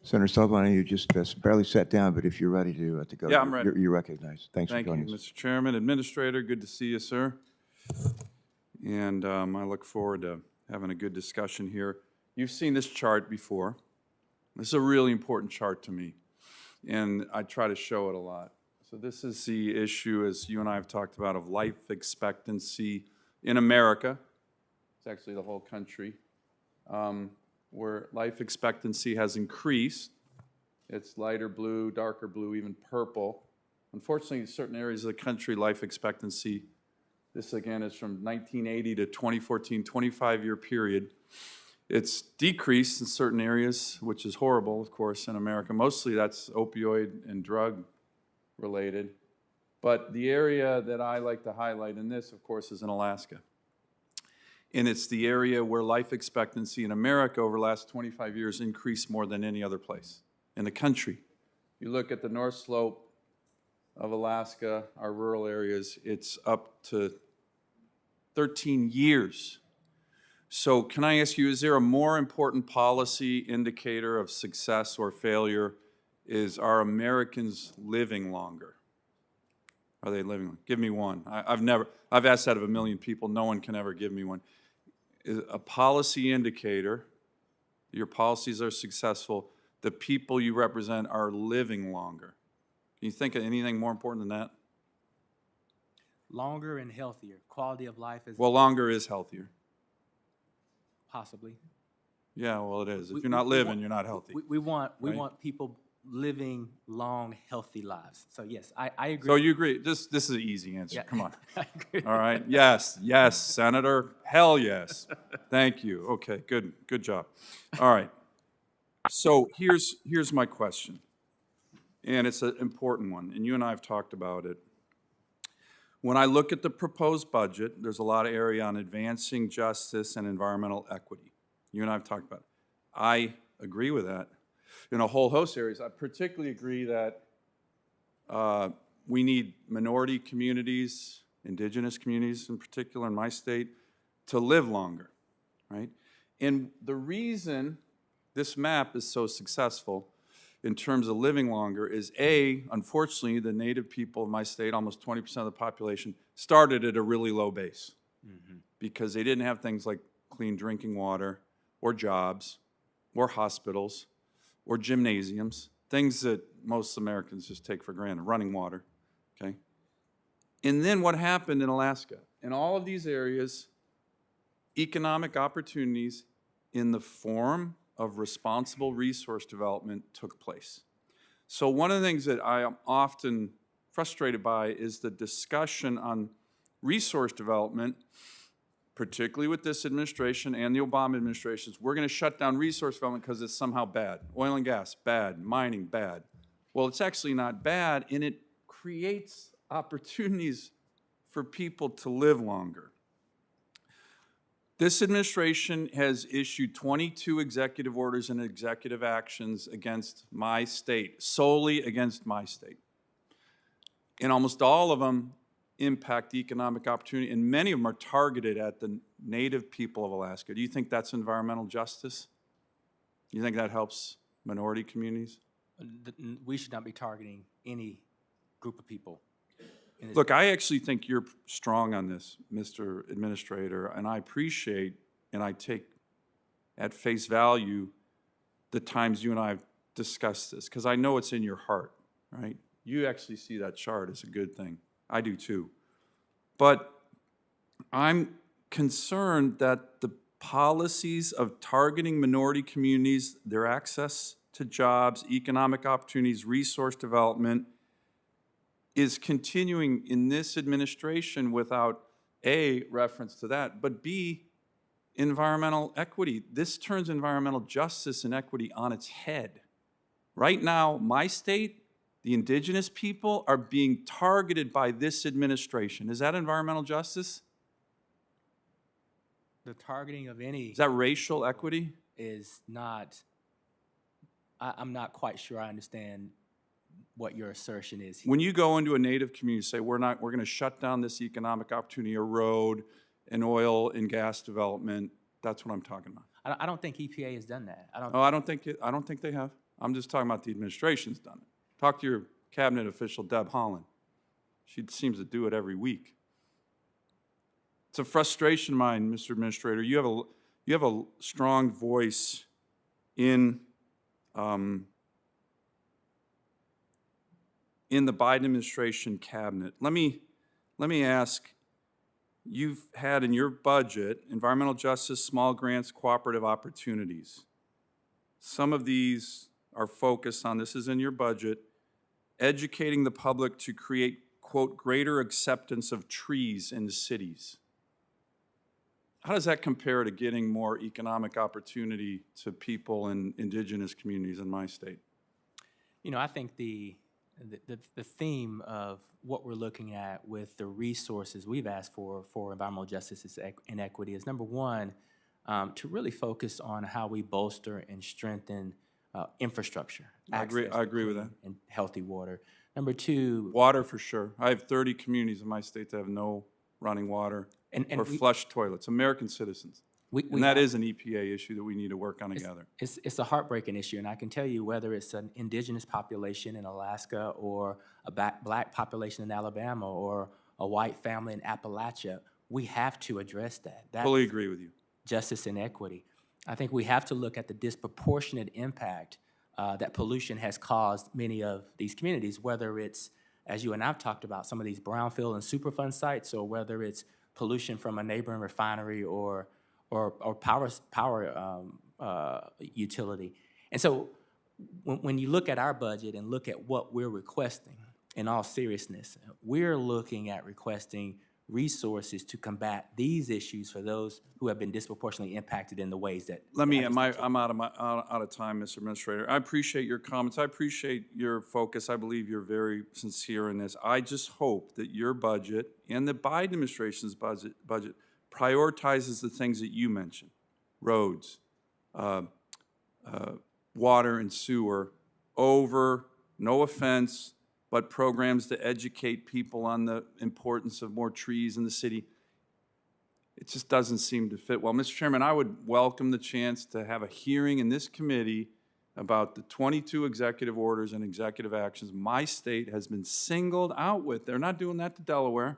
Senator Sullivan, you just barely sat down, but if you're ready to go. Yeah, I'm ready. You're recognized. Thanks for Thank you, joining us. Mr. Chairman. Administrator, good to see you, sir. And I look forward to having a good discussion here. You've seen this chart before. This is a really important chart to me, and I try to show it a lot. So this is the issue, as you and I have talked about, of life expectancy in America. It's actually the whole country, where life expectancy has increased. It's lighter blue, darker blue, even purple. Unfortunately, in certain areas of the country, life expectancy, this again is from 1980 to 2014, 25-year period. It's decreased in certain areas, which is horrible, of course, in America. Mostly that's opioid and drug related. But the area that I like to highlight in this, of course, is in Alaska. And it's the area where life expectancy in America over the last 25 years increased more than any other place in the country. You look at the North Slope of Alaska, our rural areas, it's up to 13 years. So can I ask you, is there a more important policy indicator of success or failure? Is are Americans living longer? Are they living longer? Give me one. I've asked that of a million people. No one can ever give me one. Is a policy indicator, your policies are successful, the people you represent are living longer. Can you think of anything more important than that? Longer and healthier. Quality of life is Well, longer is healthier. possibly. Yeah, well, it is. If We- you're not we living, want- you're not healthy. We want right? people living long, healthy lives. So yes, I agree. So you agree? This is an easy answer. Yeah. Come on. I agree. All right. Yes, yes, Senator. Hell yes. Thank you. Okay, good job. All right. So here's my question, and it's an important one, and you and I have talked about it. When I look at the proposed budget, there's a lot of area on advancing justice and environmental equity. You and I have talked about it. I agree with that in a whole host of areas. I particularly agree that we need minority communities, indigenous communities in particular in my state, to live longer, right? And the reason this map is so successful in terms of living longer is unfortunately, the native people of my state, almost 20% of the population, started at a really low base because they didn't have things like clean drinking water or jobs or hospitals or gymnasiums, things that most Americans just take for granted, running water, okay? And then what happened in Alaska? In all of these areas, economic opportunities in the form of responsible resource development took place. So one of the things that I am often frustrated by is the discussion on resource development, particularly with this administration and the Obama administrations. We're going to shut down resource development because it's somehow bad. Oil and gas, bad. Mining, bad. Well, it's actually not bad, and it creates opportunities for people to live longer. This administration has issued 22 executive orders and executive actions against my state, solely against my state. And almost all of them impact economic opportunity, and many of them are targeted at the native people of Alaska. Do you think that's environmental justice? Do you think that helps minority communities? We should not be targeting any group of people. this- I actually think you're strong on this, Mr. Administrator, and I appreciate and I take at face value the times you and I have discussed this, because I know it's in your heart, right? You actually see that chart as a good thing. I do too. But I'm concerned that the policies of targeting minority communities, their access to jobs, economic opportunities, resource development, is continuing in this administration without A, reference to that, but B, environmental equity. This turns environmental justice and equity on its head. Right now, my state, the indigenous people, are being targeted by this administration. Is that environmental justice? The targeting of any Is that racial equity? is not, I'm not quite sure I understand what your assertion is here. When you go into a native community, say, we're going to shut down this economic opportunity, a road, an oil and gas development, that's what I'm talking about. I don't think EPA has done that. Oh, I don't think they have. I'm just talking about the administration's done it. Talk to your cabinet official, Deb Haaland. She seems to do it every week. It's a frustration of mine, Mr. Administrator. You have a strong voice in the Biden administration cabinet. Let me ask, you've had in your budget environmental justice, small grants, cooperative opportunities. Some of these are focused on, this is in your budget, educating the public to create, quote, greater acceptance of trees in the cities. How does that compare to getting more economic opportunity to people in indigenous communities in my state? You know, I think the theme of what we're looking at with the resources we've asked for environmental justice and equity is, number one, to really focus on how we bolster and strengthen infrastructure. I agree with that. And healthy water. Number two, Water for sure. I have 30 communities in my state that have no running water or flush toilets, American citizens. And that is an EPA issue that we need to work on together. It's a heartbreaking issue, and I can tell you whether it's an indigenous population in Alaska or a black population in Alabama or a white family in Appalachia, we have to address that. That's Fully agree with you. justice and equity. I think we have to look at the disproportionate impact that pollution has caused many of these communities, whether it's, as you and I've talked about, some of these brownfield and Superfund sites, or whether it's pollution from a neighboring refinery or power utility. And so when you look at our budget and look at what we're requesting, in all seriousness, we're looking at requesting resources to combat these issues for those who have been disproportionately impacted in the ways that. I'm out of time, Mr. Administrator. I appreciate your comments. I appreciate your focus. I believe you're very sincere in this. I just hope that your budget and the Biden administration's budget prioritizes the things that you mentioned: roads, water and sewer, over, no offense, but programs to educate people on the importance of more trees in the city. It just doesn't seem to fit well. Mr. Chairman, I would welcome the chance to have a hearing in this committee about the 22 executive orders and executive actions my state has been singled out with. They're not doing that to Delaware.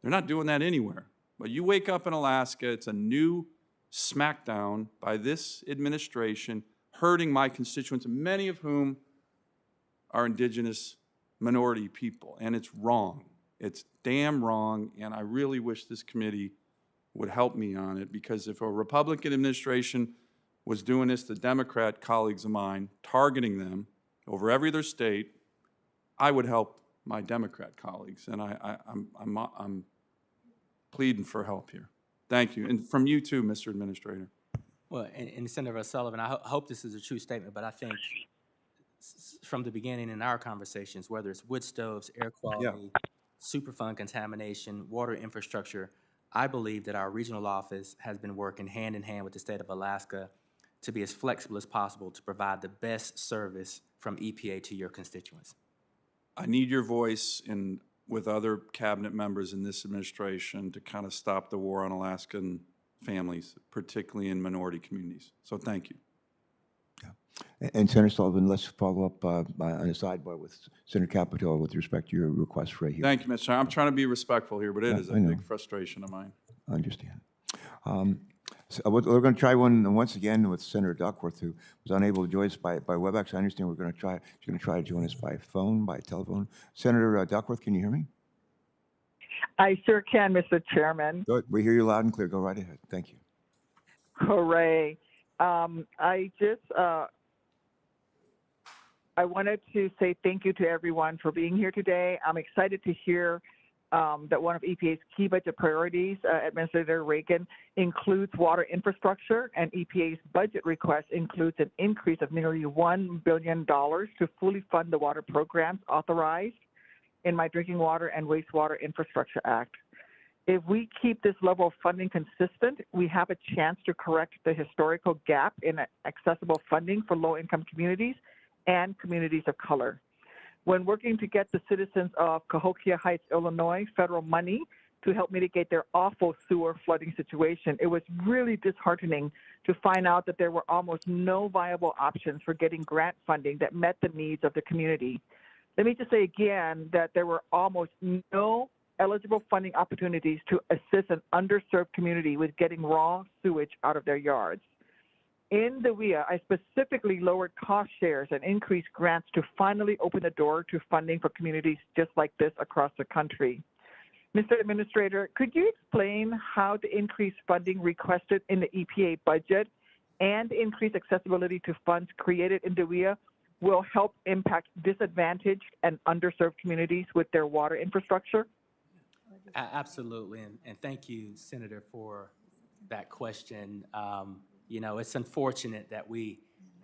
They're not doing that anywhere. But you wake up in Alaska, it's a new smackdown by this administration, hurting my constituents, many of whom are indigenous minority people, and it's wrong. It's damn wrong, and I really wish this committee would help me on it, because if a Republican administration was doing this to Democrat colleagues of mine, targeting them over every other state, I would help my Democrat colleagues, and I'm pleading for help here. Thank you, and from you too, Mr. Administrator. Well, and Senator Sullivan, I hope this is a true statement, but I think from the beginning in our conversations, whether it's wood stoves, air quality, Superfund contamination, water infrastructure, I believe that our regional office has been working hand in hand with the state of Alaska to be as flexible as possible to provide the best service from EPA to your constituents. I need your voice with other cabinet members in this administration to kind of stop the war on Alaskan families, particularly in minority communities. So thank you. And Senator Sullivan, let's follow up on a sidebar with Senator Capito with respect to your request for a hearing. Thank you, Mr. Chairman. I'm trying to be respectful here, but it is a I know. big frustration of mine. I understand. So we're going to try one once again with Senator Duckworth, who was unable to join us by WebEx. I understand she's going to try to join us by phone, by telephone. Senator Duckworth, can you hear me? I sure can, Mr. Chairman. Good. We hear you loud and clear. Go right ahead. Thank you. Hooray. I wanted to say thank you to everyone for being here today. I'm excited to hear that one of EPA's key budget priorities, Administrator Reagan, includes water infrastructure, and EPA's budget request includes an increase of nearly $1 billion to fully fund the water programs authorized in my Drinking Water and Wastewater Infrastructure Act. If we keep this level of funding consistent, we have a chance to correct the historical gap in accessible funding for low-income communities and communities of color. When working to get the citizens of Cahokia Heights, Illinois, federal money to help mitigate their awful sewer flooding situation, it was really disheartening to find out that there were almost no viable options for getting grant funding that met the needs of the community. Let me just say again that there were almost no eligible funding opportunities to assist an underserved community with getting raw sewage out of their yards. In the WIA, I specifically lowered cost shares and increased grants to finally open the door to funding for communities just like this across the country. Mr. Administrator, could you explain how the increased funding requested in the EPA budget and increased accessibility to funds created in the WIA will help impact disadvantaged and underserved communities with their water infrastructure? Absolutely, and thank you, Senator, for that question. You know, it's unfortunate that we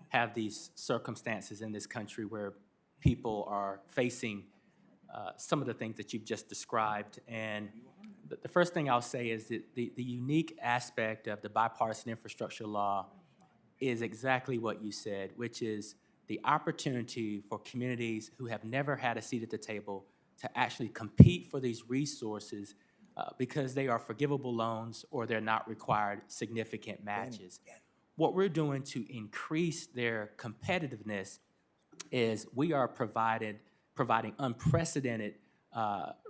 have these circumstances in this country where people are facing some of the things that you've just described. And the first thing I'll say is that the unique aspect of the bipartisan infrastructure law is exactly what you said, which is the opportunity for communities who have never had a seat at the table to actually compete for these resources because they are forgivable loans or they're not required significant matches. What we're doing to increase their competitiveness is we are providing unprecedented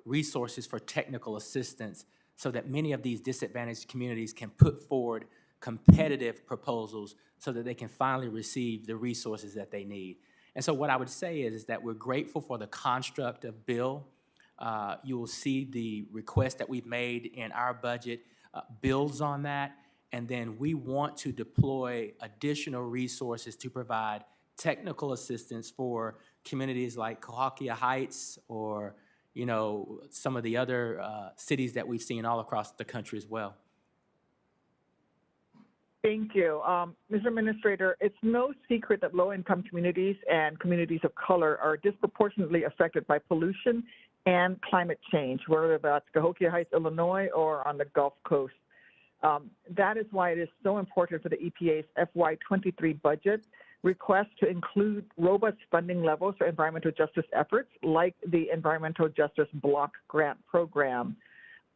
resources for technical assistance so that many of these disadvantaged communities can put forward competitive proposals so that they can finally receive the resources that they need. And so what I would say is that we're grateful for the construct of bill. You will see the request that we've made in our budget builds on that, and then we want to deploy additional resources to provide technical assistance for communities like Cahokia Heights or, you know, some of the other cities that we've seen all across the country as well. Thank you. Mr. Administrator, it's no secret that low-income communities and communities of color are disproportionately affected by pollution and climate change, whether that's Cahokia Heights, Illinois, or on the Gulf Coast. That is why it is so important for the EPA's FY23 budget request to include robust funding levels for environmental justice efforts like the Environmental Justice Block Grant Program.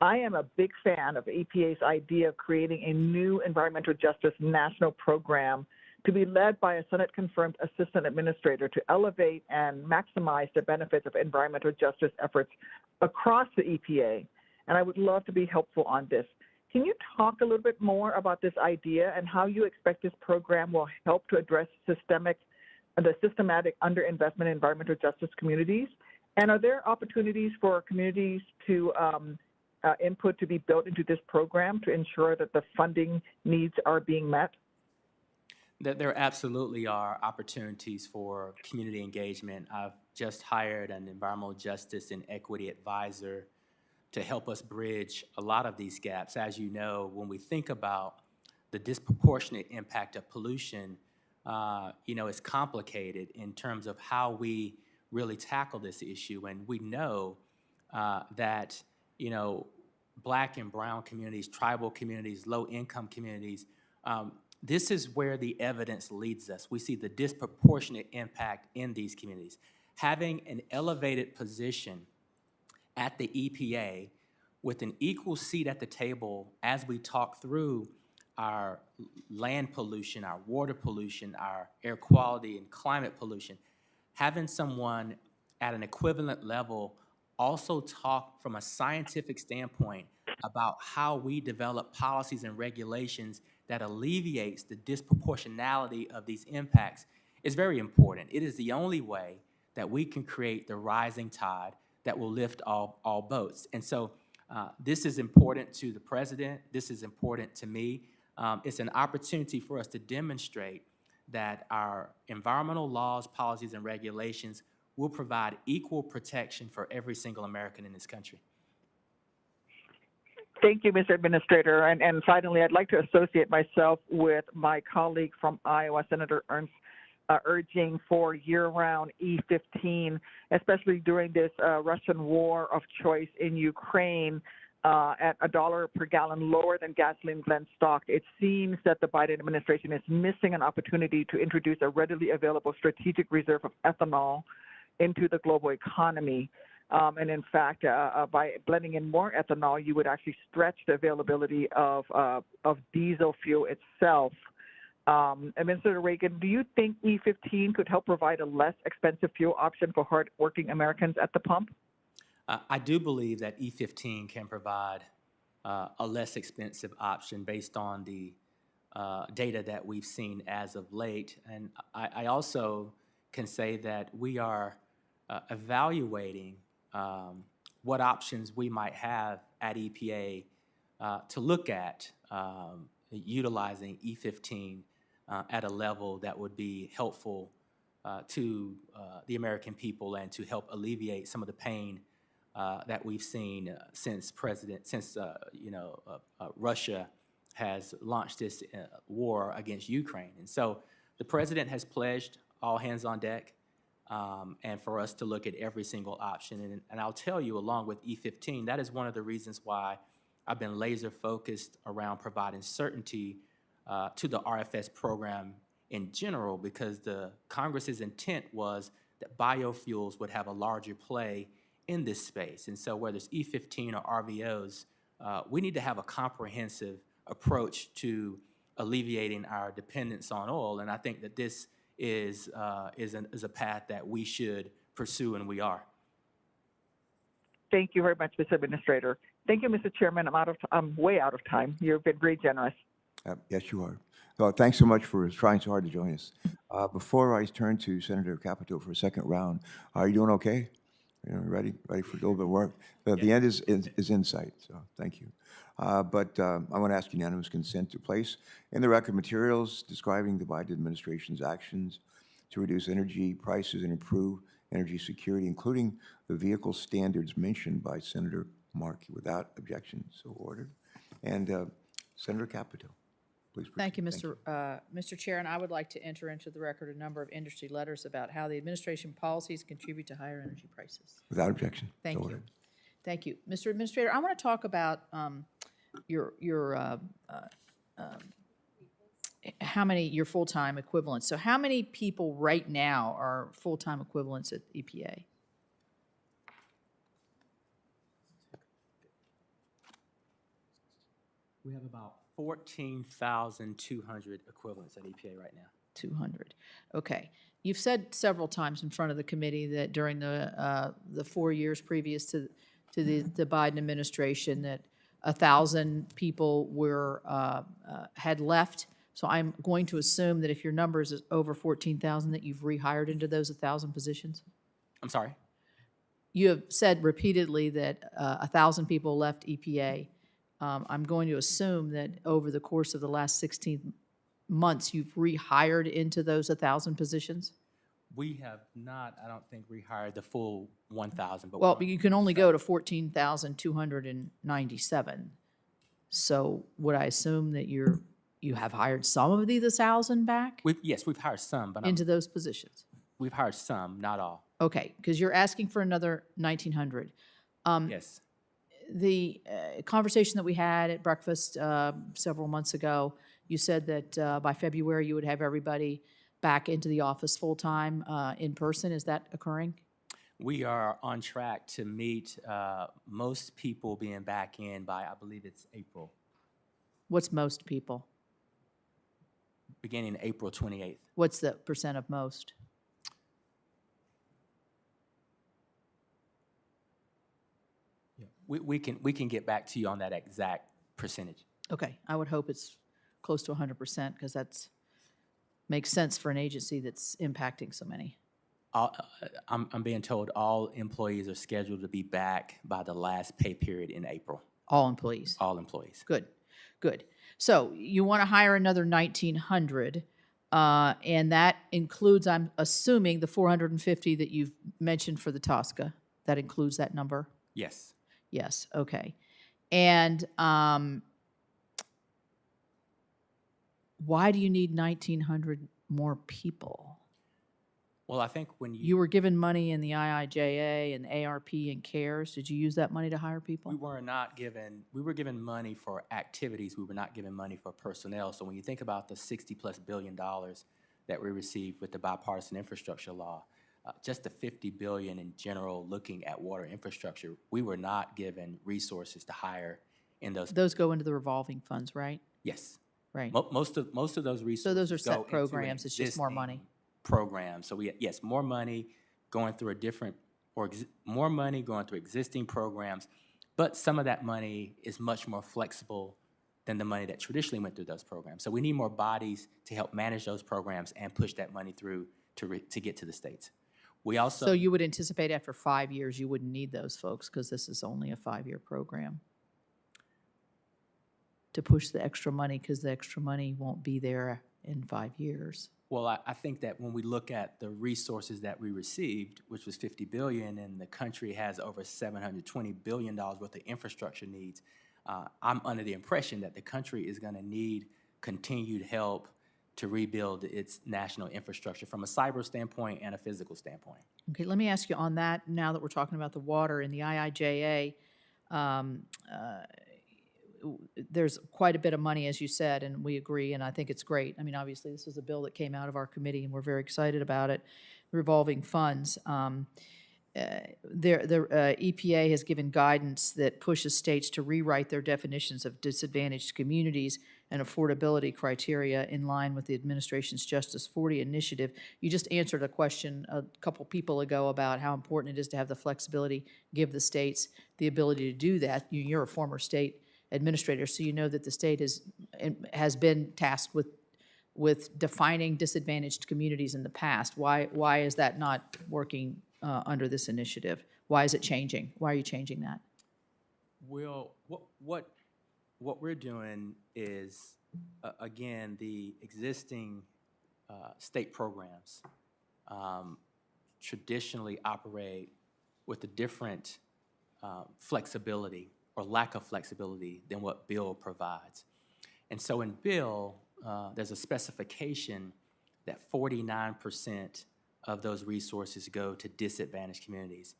I am a big fan of EPA's idea of creating a new environmental justice national program to be led by a Senate-confirmed assistant administrator to elevate and maximize the benefits of environmental justice efforts across the EPA. And I would love to be helpful on this. Can you talk a little bit more about this idea and how you expect this program will help to address the systematic underinvestment in environmental justice communities? And are there opportunities for communities to input to be built into this program to ensure that the funding needs are being met? There absolutely are opportunities for community engagement. I've just hired an environmental justice and equity advisor to help us bridge a lot of these gaps. As you know, when we think about the disproportionate impact of pollution, you know, it's complicated in terms of how we really tackle this issue. And we know that, you know, Black and brown communities, tribal communities, low-income communities, this is where the evidence leads us. We see the disproportionate impact in these communities. Having an elevated position at the EPA with an equal seat at the table as we talk through our land pollution, our water pollution, our air quality and climate pollution, having someone at an equivalent level also talk from a scientific standpoint about how we develop policies and regulations that alleviates the disproportionality of these impacts is very important. It is the only way that we can create the rising tide that will lift all boats. And so this is important to the president. This is important to me. It's an opportunity for us to demonstrate that our environmental laws, policies, and regulations will provide equal protection for every single American in this country. Thank you, Mr. Administrator. And finally, I'd like to associate myself with my colleague from Iowa, Senator Ernst, urging for year-round E15, especially during this Russian war of choice in Ukraine, at $1 per gallon lower than gasoline blend stock. It seems that the Biden administration is missing an opportunity to introduce a readily available strategic reserve of ethanol into the global economy. And in fact, by blending in more ethanol, you would actually stretch the availability of diesel fuel itself. Administrator Reagan, do you think E15 could help provide a less expensive fuel option for hardworking Americans at the pump? I do believe that E15 can provide a less expensive option based on the data that we've seen as of late. And I also can say that we are evaluating what options we might have at EPA to look at utilizing E15 at a level that would be helpful to the American people and to help alleviate some of the pain that we've seen since Russia has launched this war against Ukraine. And so the president has pledged all hands on deck and for us to look at every single option. And I'll tell you, along with E15, that is one of the reasons why I've been laser focused around providing certainty to the RFS program in general, because the Congress's intent was that biofuels would have a larger play in this space. And so whether it's E15 or RVOs, we need to have a comprehensive approach to alleviating our dependence on oil. And I think that this is a path that we should pursue, and we are. Thank you very much, Mr. Administrator. Thank you, Mr. Chairman. I'm way out of time. You've been very generous. Yes, you are. So thanks so much for trying so hard to join us. Before I turn to Senator Capito for a second round, are you doing okay? Ready for a little bit of work? The end is in sight, so thank you. But I want to ask unanimous consent to place in the record materials describing the Biden administration's actions to reduce energy prices and improve energy security, including the vehicle standards mentioned by Senator Markey. Without objection, so ordered. And Senator Capito, please proceed. Thank you, Mr. Chair, and I would like to enter into the record a number of industry letters about how the administration policies contribute to higher energy prices. Without objection. Thank so you. ordered. Thank you. Mr. Administrator, I want to talk about your full-time equivalents. So how many people right now are full-time equivalents at EPA? We have about 14,200 equivalents at EPA right now. 200. Okay. You've said several times in front of the committee that during the 4 years previous to the Biden administration that 1,000 people had left. So I'm going to assume that if your number is over 14,000, that you've rehired into those 1,000 positions? I'm sorry? You have said repeatedly that 1,000 people left EPA. I'm going to assume that over the course of the last 16 months, you've rehired into those 1,000 positions? We have not, I don't think, rehired the full 1,000. Well, you can only go to 14,297. So would I assume that you have hired some of the 1,000 back? Yes, we've hired some, but into those positions? We've hired some, not all. Okay, because you're asking for another 1,900. Yes. The conversation that we had at breakfast several months ago, you said that by February you would have everybody back into the office full-time in person. Is that occurring? We are on track to meet most people being back in by, I believe it's April. What's most people? beginning April 28th. What's the percent of most? We can get back to you on that exact percentage. Okay, I would hope it's close to 100%, because that's, makes sense for an agency that's impacting so many. I'm being told all employees are scheduled to be back by the last pay period in April. All employees. All employees. Good, good. So you want to hire another 1,900, and that includes, I'm assuming, the 450 that you've mentioned for the Tosca. That includes that number? Yes. Yes, okay. And why do you need 1,900 more people? Well, I think when You were given money in the IIJA and ARP and CARES. Did you use that money to hire people? we were given money for activities, we were not given money for personnel. So when you think about the $60+ billion that we received with the bipartisan infrastructure law, just the $50 billion in general looking at water infrastructure, we were not given resources to hire in those. Those go into the revolving funds, right? Yes. Right. Most of those resources. So those are go set into an programs, it's just more existing money. Program. So yes, more money going through more money going through existing programs, but some of that money is much more flexible than the money that traditionally went through those programs. So we need more bodies to help manage those programs and push that money through to get to the states. We also. So you would anticipate after 5 years, you wouldn't need those folks, because this is only a 5-year program, to push the extra money, because the extra money won't be there in 5 years. Well, I think that when we look at the resources that we received, which was $50 billion, and the country has over $720 billion worth of infrastructure needs, I'm under the impression that the country is going to need continued help to rebuild its national infrastructure from a cyber standpoint and a physical standpoint. Okay, let me ask you on that, now that we're talking about the water and the IIJA, there's quite a bit of money, as you said, and we agree, and I think it's great. I mean, obviously, this was a bill that came out of our committee, and we're very excited about it, revolving funds. EPA has given guidance that pushes states to rewrite their definitions of disadvantaged communities and affordability criteria in line with the administration's Justice 40 initiative. You just answered a question a couple people ago about how important it is to have the flexibility, give the states the ability to do that. You're a former state administrator, so you know that the state has been tasked with defining disadvantaged communities in the past. Why is that not working under this initiative? Why is it changing? Why are you changing that? Well, what we're doing is, again, the existing state programs traditionally operate with a different flexibility or lack of flexibility than what bill provides. And so in bill, there's a specification that 49% of those resources go to disadvantaged communities.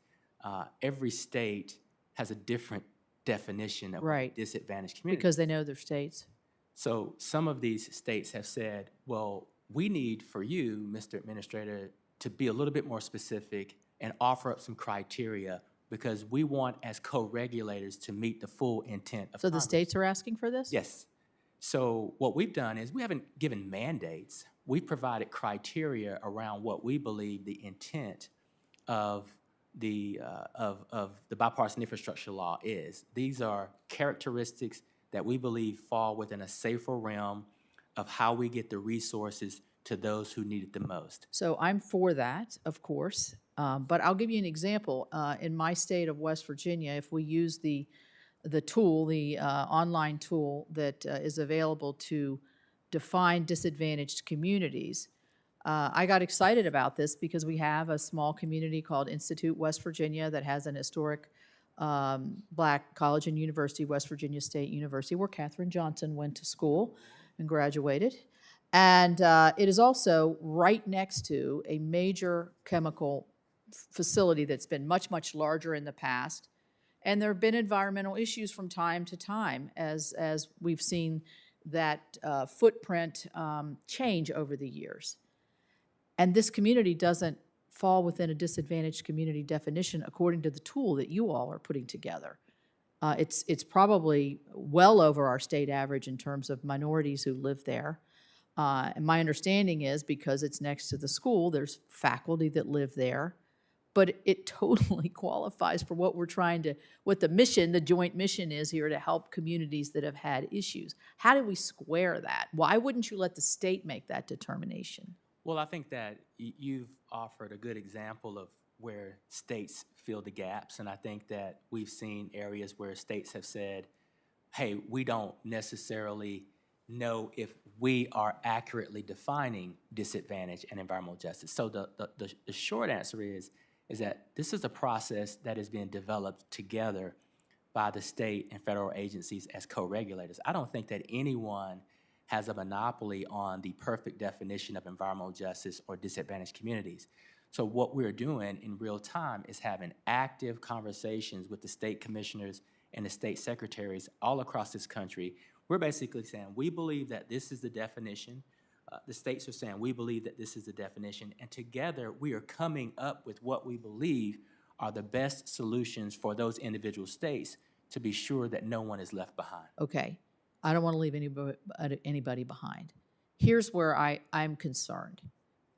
Every state has a different definition of Right. disadvantaged community. Because they know their states. So some of these states have said, well, we need for you, Mr. Administrator, to be a little bit more specific and offer up some criteria, because we want, as co-regulators, to meet the full intent of So the Congress. states are asking for this? Yes. So what we've done is we haven't given mandates. We've provided criteria around what we believe the intent of the bipartisan infrastructure law is. These are characteristics that we believe fall within a safer realm of how we get the resources to those who need it the most. So I'm for that, of course, but I'll give you an example. In my state of West Virginia, if we use the tool, the online tool that is available to define disadvantaged communities, I got excited about this because we have a small community called Institute West Virginia that has an historic Black college and university, West Virginia State University, where Katherine Johnson went to school and graduated. And it is also right next to a major chemical facility that's been much, much larger in the past. And there have been environmental issues from time to time as we've seen that footprint change over the years. And this community doesn't fall within a disadvantaged community definition according to the tool that you all are putting together. It's probably well over our state average in terms of minorities who live there. And my understanding is because it's next to the school, there's faculty that live there, but it totally qualifies for what we're trying to, what the mission, the joint mission is here to help communities that have had issues. How do we square that? Why wouldn't you let the state make that determination? Well, I think that you've offered a good example of where states fill the gaps, and I think that we've seen areas where states have said, hey, we don't necessarily know if we are accurately defining disadvantage and environmental justice. So the short answer is that this is a process that is being developed together by the state and federal agencies as co-regulators. I don't think that anyone has a monopoly on the perfect definition of environmental justice or disadvantaged communities. So what we're doing in real time is having active conversations with the state commissioners and the state secretaries all across this country. We're basically saying, we believe that this is the definition. The states are saying, we believe that this is the definition. And together, we are coming up with what we believe are the best solutions for those individual states to be sure that no one is left behind. Okay, I don't want to leave anybody behind. Here's where I'm concerned.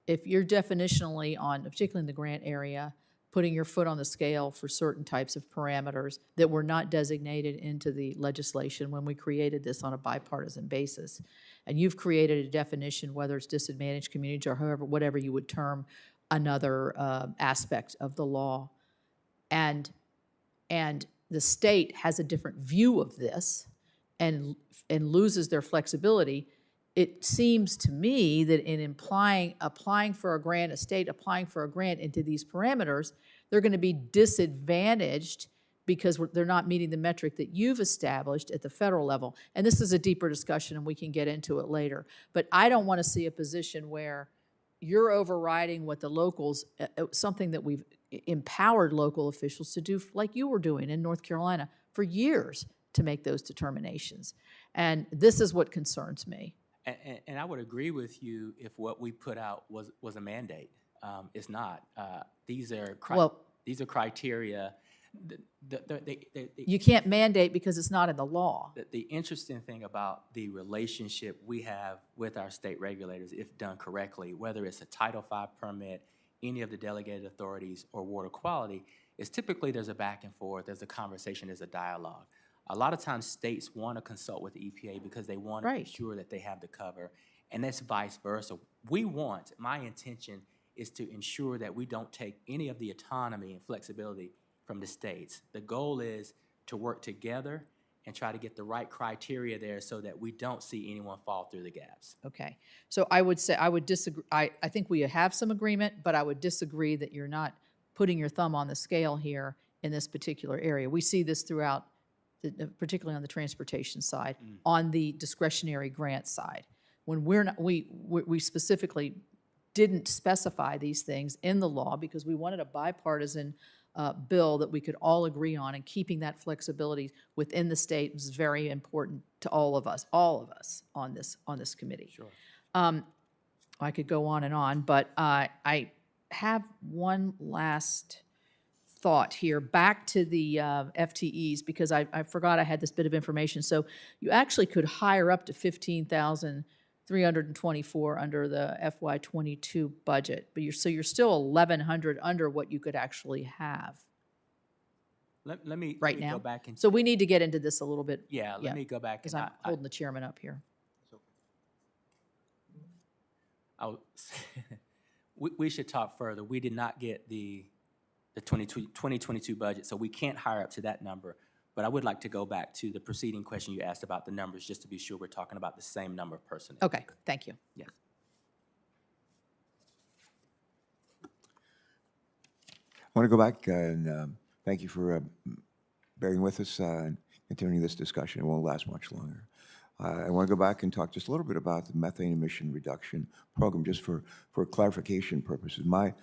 If you're definitionally on, particularly in the grant area, putting your foot on the scale for certain types of parameters that were not designated into the legislation when we created this on a bipartisan basis, and you've created a definition, whether it's disadvantaged communities or however, whatever you would term another aspect of the law, and the state has a different view of this and loses their flexibility, it seems to me that in applying for a grant, a state applying for a grant into these parameters, they're going to be disadvantaged because they're not meeting the metric that you've established at the federal level. And this is a deeper discussion, and we can get into it later. But I don't want to see a position where you're overriding what the locals, something that we've empowered local officials to do, like you were doing in North Carolina for years, to make those determinations. And this is what concerns me. And I would agree with you if what we put out was a mandate. It's not. These are criteria. You can't mandate because it's not in the law. The interesting thing about the relationship we have with our state regulators, if done correctly, whether it's a Title V permit, any of the delegated authorities, or water quality, is typically there's a back and forth, there's a conversation, there's a dialogue. A lot of times states want to consult with the EPA because they want to be sure that they have the cover, and that's vice versa. My intention is to ensure that we don't take any of the autonomy and flexibility from the states. The goal is to work together and try to get the right criteria there so that we don't see anyone fall through the gaps. Okay, so I would say, I would disagree, I think we have some agreement, but I would disagree that you're not putting your thumb on the scale here in this particular area. We see this throughout, particularly on the transportation side, on the discretionary grant side. When we're not, we specifically didn't specify these things in the law because we wanted a bipartisan bill that we could all agree on, and keeping that flexibility within the state was very important to all of us on this committee. Sure. I could go on, but I have one last thought here, back to the FTEs, because I forgot I had this bit of information. So you actually could hire up to 15,324 under the FY22 budget, but you're still 1,100 under what you could actually have Let me right now. go back and So we need to get into this a little bit. yeah, let me go back Because and I'm holding the chairman up here. we should talk further. We did not get the 2022 budget, so we can't hire up to that number. But I would like to go back to the preceding question you asked about the numbers, just to be sure we're talking about the same number of personnel. Okay, thank you. Yes. I want to go back and thank you for bearing with us and continuing this discussion. It won't last much longer. I want to go back and talk just a little bit about the methane emission reduction program, just for clarification purposes. My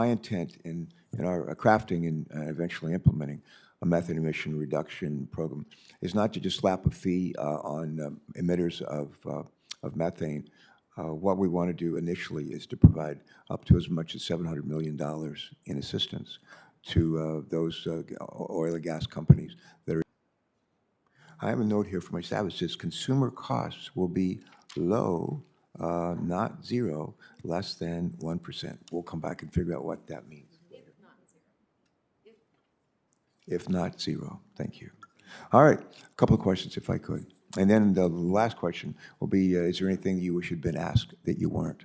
intent in our crafting and eventually implementing a methane emission reduction program is not to just slap a fee on emitters of methane. What we want to do initially is to provide up to as much as $700 million in assistance to those oil and gas companies that are. I have a note here for my staff. It says consumer costs will be low not zero, less than 1%. We'll come back and figure out what that means. If not zero, thank you. All right, a couple of questions if I could. And then the last question will be, is there anything you wish had been asked that you weren't?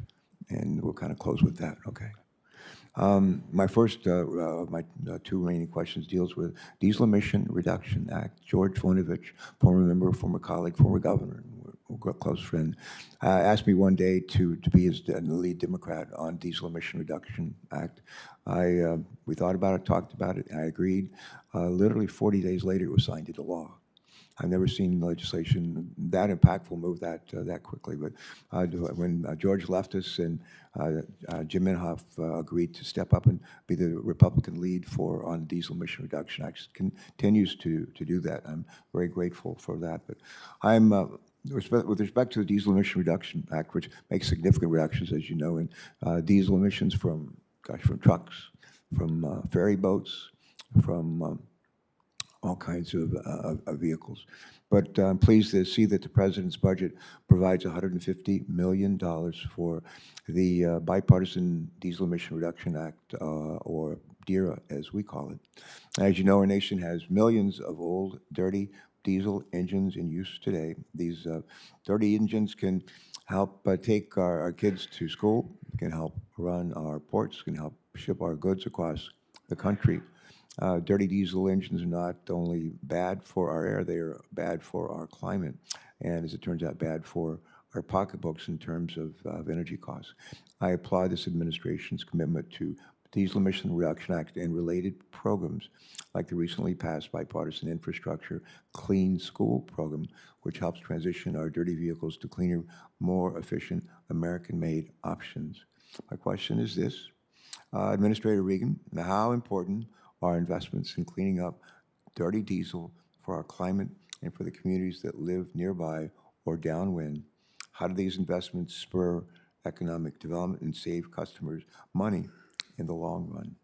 And we'll kind of close with that, okay? My first, my two remaining questions deals with Diesel Emission Reduction Act. George Voinovich, former member, former colleague, former governor, a close friend, asked me one day to be his lead Democrat on Diesel Emission Reduction Act. We thought about it, talked about it, and I agreed. Literally 40 days later, it was signed into law. I've never seen legislation that impactful move that quickly. But when George left us and Jim Inhofe agreed to step up and be the Republican lead on the Diesel Emission Reduction Act, continues to do that. I'm very grateful for that. But I'm with respect to the Diesel Emission Reduction Act, which makes significant reductions, as you know, in diesel emissions from trucks, from ferry boats, from all kinds of vehicles. But I'm pleased to see that the president's budget provides $150 million for the Bipartisan Diesel Emission Reduction Act, or DERA, as we call it. As you know, our nation has millions of old, dirty diesel engines in use today. These dirty engines can help take our kids to school, can help run our ports, can help ship our goods across the country. Dirty diesel engines are not only bad for our air, they are bad for our climate, and as it turns out, bad for our pocketbooks in terms of energy costs. I applaud this administration's commitment to Diesel Emission Reduction Act and related programs, like the recently passed Bipartisan Infrastructure Clean School program, which helps transition our dirty vehicles to cleaner, more efficient, American-made options. My question is this, Administrator Regan, how important are investments in cleaning up dirty diesel for our climate and for the communities that live nearby or downwind? How do these investments spur economic development and save customers money in the long run?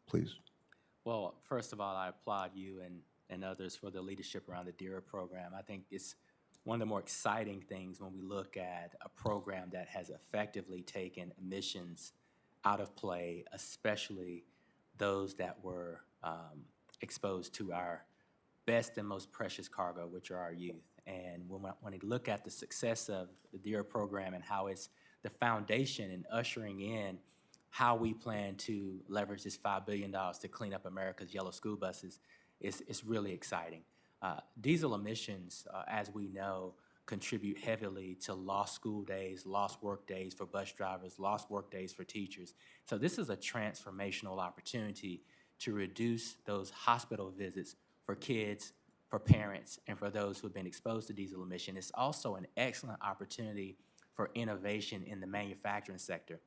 Please. Well, first of all, I applaud you and others for the leadership around the DERA program. I think it's one of the more exciting things when we look at a program that has effectively taken emissions out of play, especially those that were exposed to our best and most precious cargo, which are our youth. And when we look at the success of the DERA program and how it's the foundation in ushering in how we plan to leverage this $5 billion to clean up America's yellow school buses, it's really exciting. Diesel emissions, as we know, contribute heavily to lost school days, lost work days for bus drivers, lost work days for teachers. So this is a transformational opportunity to reduce those hospital visits for kids, for parents, and for those who have been exposed to diesel emission. It's also an excellent opportunity for innovation in the manufacturing sector.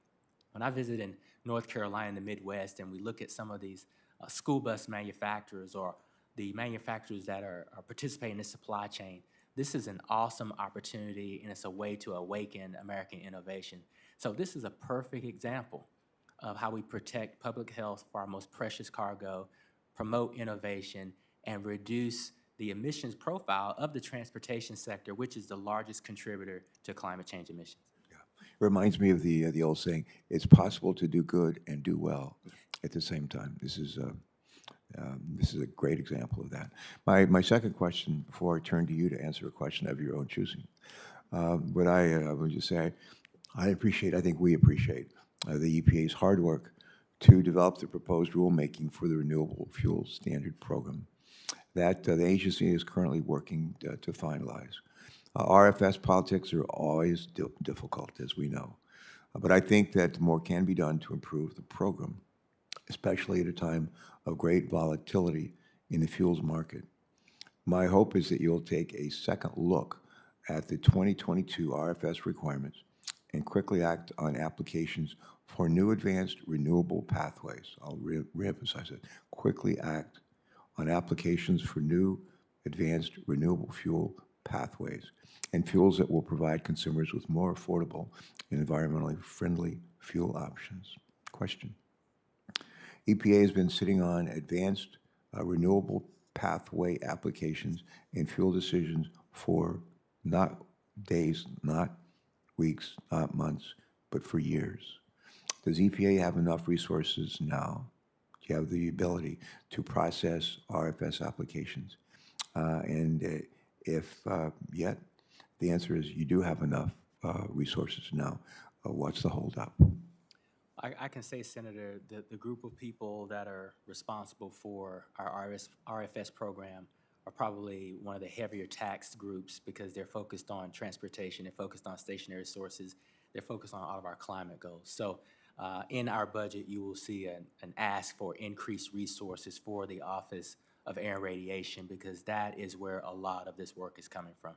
When I visit in North Carolina, in the Midwest, and we look at some of these school bus manufacturers or the manufacturers that are participating in the supply chain, this is an awesome opportunity, and it's a way to awaken American innovation. So this is a perfect example of how we protect public health for our most precious cargo, promote innovation, and reduce the emissions profile of the transportation sector, which is the largest contributor to climate change emissions. Yeah. It reminds me of the old saying, it's possible to do good and do well at the same time. This is a great example of that. My second question, before I turn to you to answer a question of your own choosing, what I would just say, I think we appreciate the EPA's hard work to develop the proposed rulemaking for the Renewable Fuel Standard Program that the agency is currently working to finalize. RFS politics are always difficult, as we know, but I think that more can be done to improve the program, especially at a time of great volatility in the fuels market. My hope is that you'll take a second look at the 2022 RFS requirements and quickly act on applications for new advanced renewable pathways. I'll reemphasize it. Quickly act on applications for new advanced renewable fuel pathways and fuels that will provide consumers with more affordable and environmentally friendly fuel options. Question. EPA has been sitting on advanced renewable pathway applications and fuel decisions for not days, not weeks, not months, but for years. Does EPA have enough resources now? Do you have the ability to process RFS applications? If yet, the answer is you do have enough resources now. What's the holdup? I can say, Senator, that the group of people that are responsible for our RFS program are probably one of the heavier taxed groups because they're focused on transportation, they're focused on stationary sources, they're focused on all of our climate goals. So in our budget, you will see an ask for increased resources for the Office of Air and Radiation because that is where a lot of this work is coming from.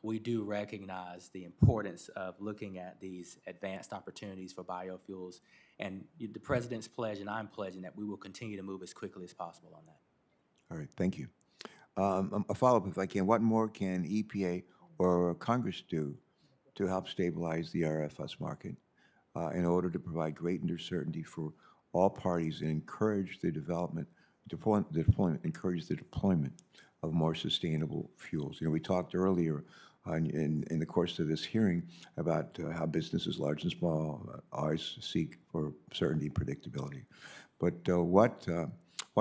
We do recognize the importance of looking at these advanced opportunities for biofuels, and the President's pledge and I'm pledging that we will continue to move as quickly as possible on that. All right, thank you. A follow-up, if I can. What more can EPA or Congress do to help stabilize the RFS market in order to provide greater certainty for all parties and encourage the encourage the deployment of more sustainable fuels? You know, we talked earlier in the course of this hearing about how businesses, large and small, always seek for certainty and predictability. But what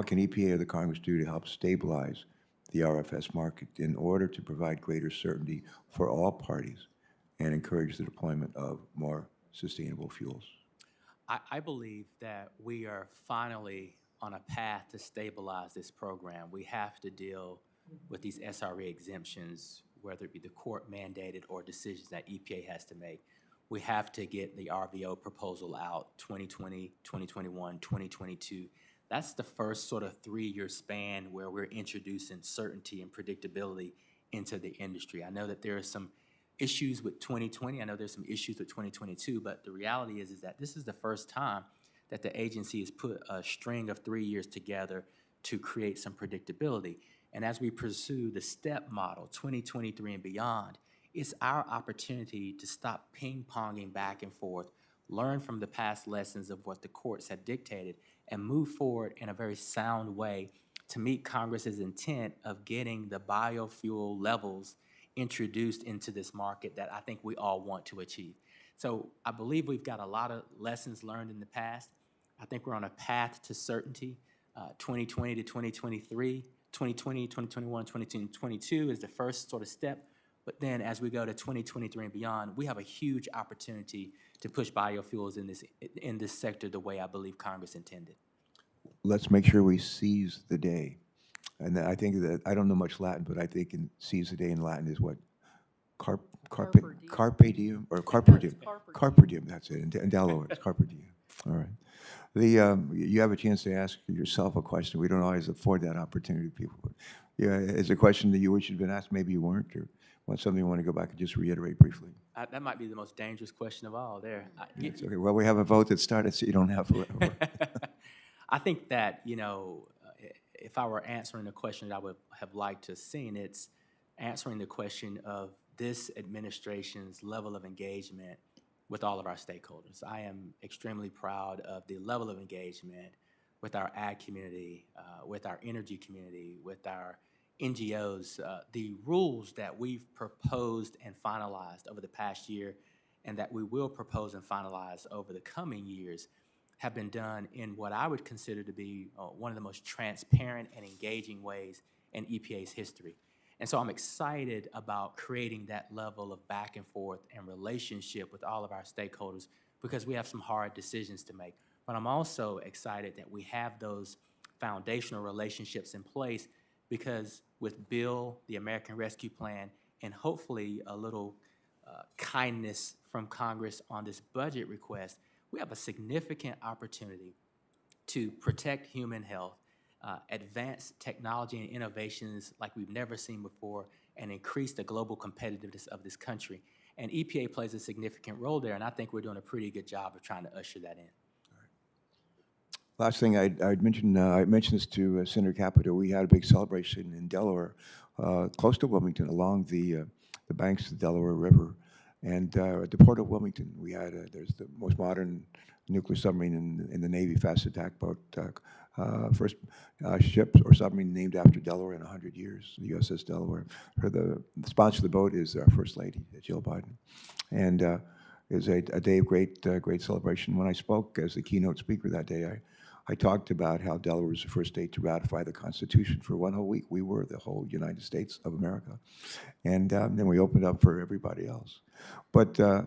can EPA or the Congress do to help stabilize the RFS market in order to provide greater certainty for all parties and encourage the deployment of more sustainable fuels? I believe that we are finally on a path to stabilize this program. We have to deal with these SRE exemptions, whether it be the court mandated or decisions that EPA has to make. We have to get the RVO proposal out 2020, 2021, 2022. That's the first sort of 3-year span where we're introducing certainty and predictability into the industry. I know that there are some issues with 2020. I know there's some issues with 2022, but the reality is that this is the first time that the agency has put a string of 3 years together to create some predictability. And as we pursue the STEP model, 2023 and beyond, it's our opportunity to stop ping-ponging back and forth, learn from the past lessons of what the courts have dictated, and move forward in a very sound way to meet Congress's intent of getting the biofuel levels introduced into this market that I think we all want to achieve. So I believe we've got a lot of lessons learned in the past. I think we're on a path to certainty. 2020 to 2023, 2020, 2021, 2022 is the first sort of step. But then as we go to 2023 and beyond, we have a huge opportunity to push biofuels in this sector the way I believe Congress intended. Let's make sure we seize the day. And I think that, I don't know much Latin, but I think seize the day in Latin is what? Carpe diem, or carpe diem. Carpe diem, that's it. In Delaware, it's carpe diem. All right. You have a chance to ask yourself a question. We don't always afford that opportunity to people. But, yeah, is a question that you wish you'd been asked, maybe you weren't, or something you want to go back and just reiterate briefly? That might be the most dangerous question of all there. It's okay. Well, we have a vote that started, so you don't have to. I think that, you know, if I were answering the question that I would have liked to have seen, it's answering the question of this administration's level of engagement with all of our stakeholders. I am extremely proud of the level of engagement with our ag community, with our energy community, with our NGOs. The rules that we've proposed and finalized over the past year and that we will propose and finalize over the coming years have been done in what I would consider to be one of the most transparent and engaging ways in EPA's history. And so I'm excited about creating that level of back and forth and relationship with all of our stakeholders because we have some hard decisions to make. But I'm also excited that we have those foundational relationships in place because with Bill, the American Rescue Plan, and hopefully a little kindness from Congress on this budget request, we have a significant opportunity to protect human health, advance technology and innovations like we've never seen before, and increase the global competitiveness of this country. And EPA plays a significant role there, and I think we're doing a pretty good job of trying to usher that in. Last thing I mentioned this to Senator Capito. We had a big celebration in Delaware, close to Wilmington, along the banks of the Delaware River. And at the Port of Wilmington, we had there's the most modern nuclear submarine in the Navy, fast attack boat, first ship or submarine named after Delaware in 100 years, the USS Delaware. The sponsor of the boat is our First Lady, Jill Biden. And it was a day of great celebration. When I spoke as the keynote speaker that day, I talked about how Delaware was the first state to ratify the Constitution for one whole week. We were the whole United States of America. And then we opened up for everybody else. But I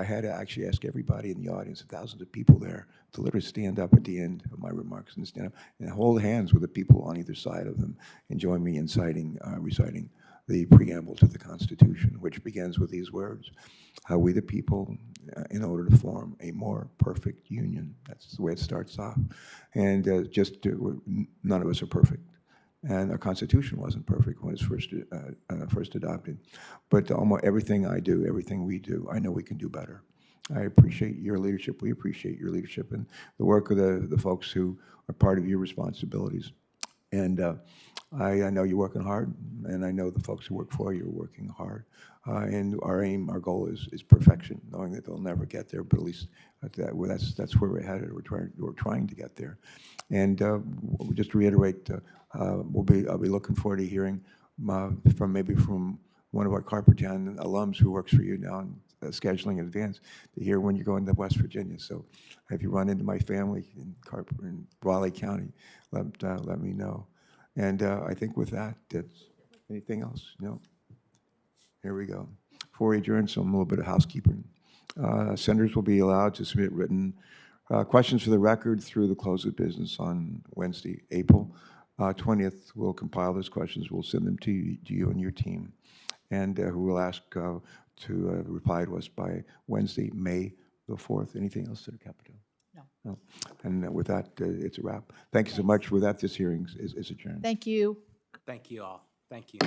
had to actually ask everybody in the audience, thousands of people there, to literally stand up at the end of my remarks and stand up and hold hands with the people on either side of them and join me in reciting the preamble to the Constitution, which begins with these words: we the people, in order to form a more perfect union. That's the way it starts off. And none of us are perfect. And our Constitution wasn't perfect when it was first adopted. But almost everything I do, everything we do, I know we can do better. I appreciate your leadership. We appreciate your leadership and the work of the folks who are part of your responsibilities. And I know you're working hard, and I know the folks who work for you are working hard. And our goal is perfection, knowing that they'll never get there, but at least that's where we're headed. We're trying to get there. And just to reiterate, I'll be looking forward to hearing from one of our Carpertown alums who works for you now in scheduling in advance to hear when you're going to West Virginia. So if you run into my family in Raleigh County, let me know. And I think with that, anything else? No? Here we go. Before we adjourn, a little bit of housekeeping. Senators will be allowed to submit written questions for the record through the close of business on Wednesday, April 20th. We'll compile those questions. We'll send them to you and your team, and who will ask to reply to us by Wednesday, May the 4th. Anything else, Senator Capito? No. And with that, it's a wrap. Thank you so much. With that, this hearing is adjourned. Thank you. Thank you all. Thank you.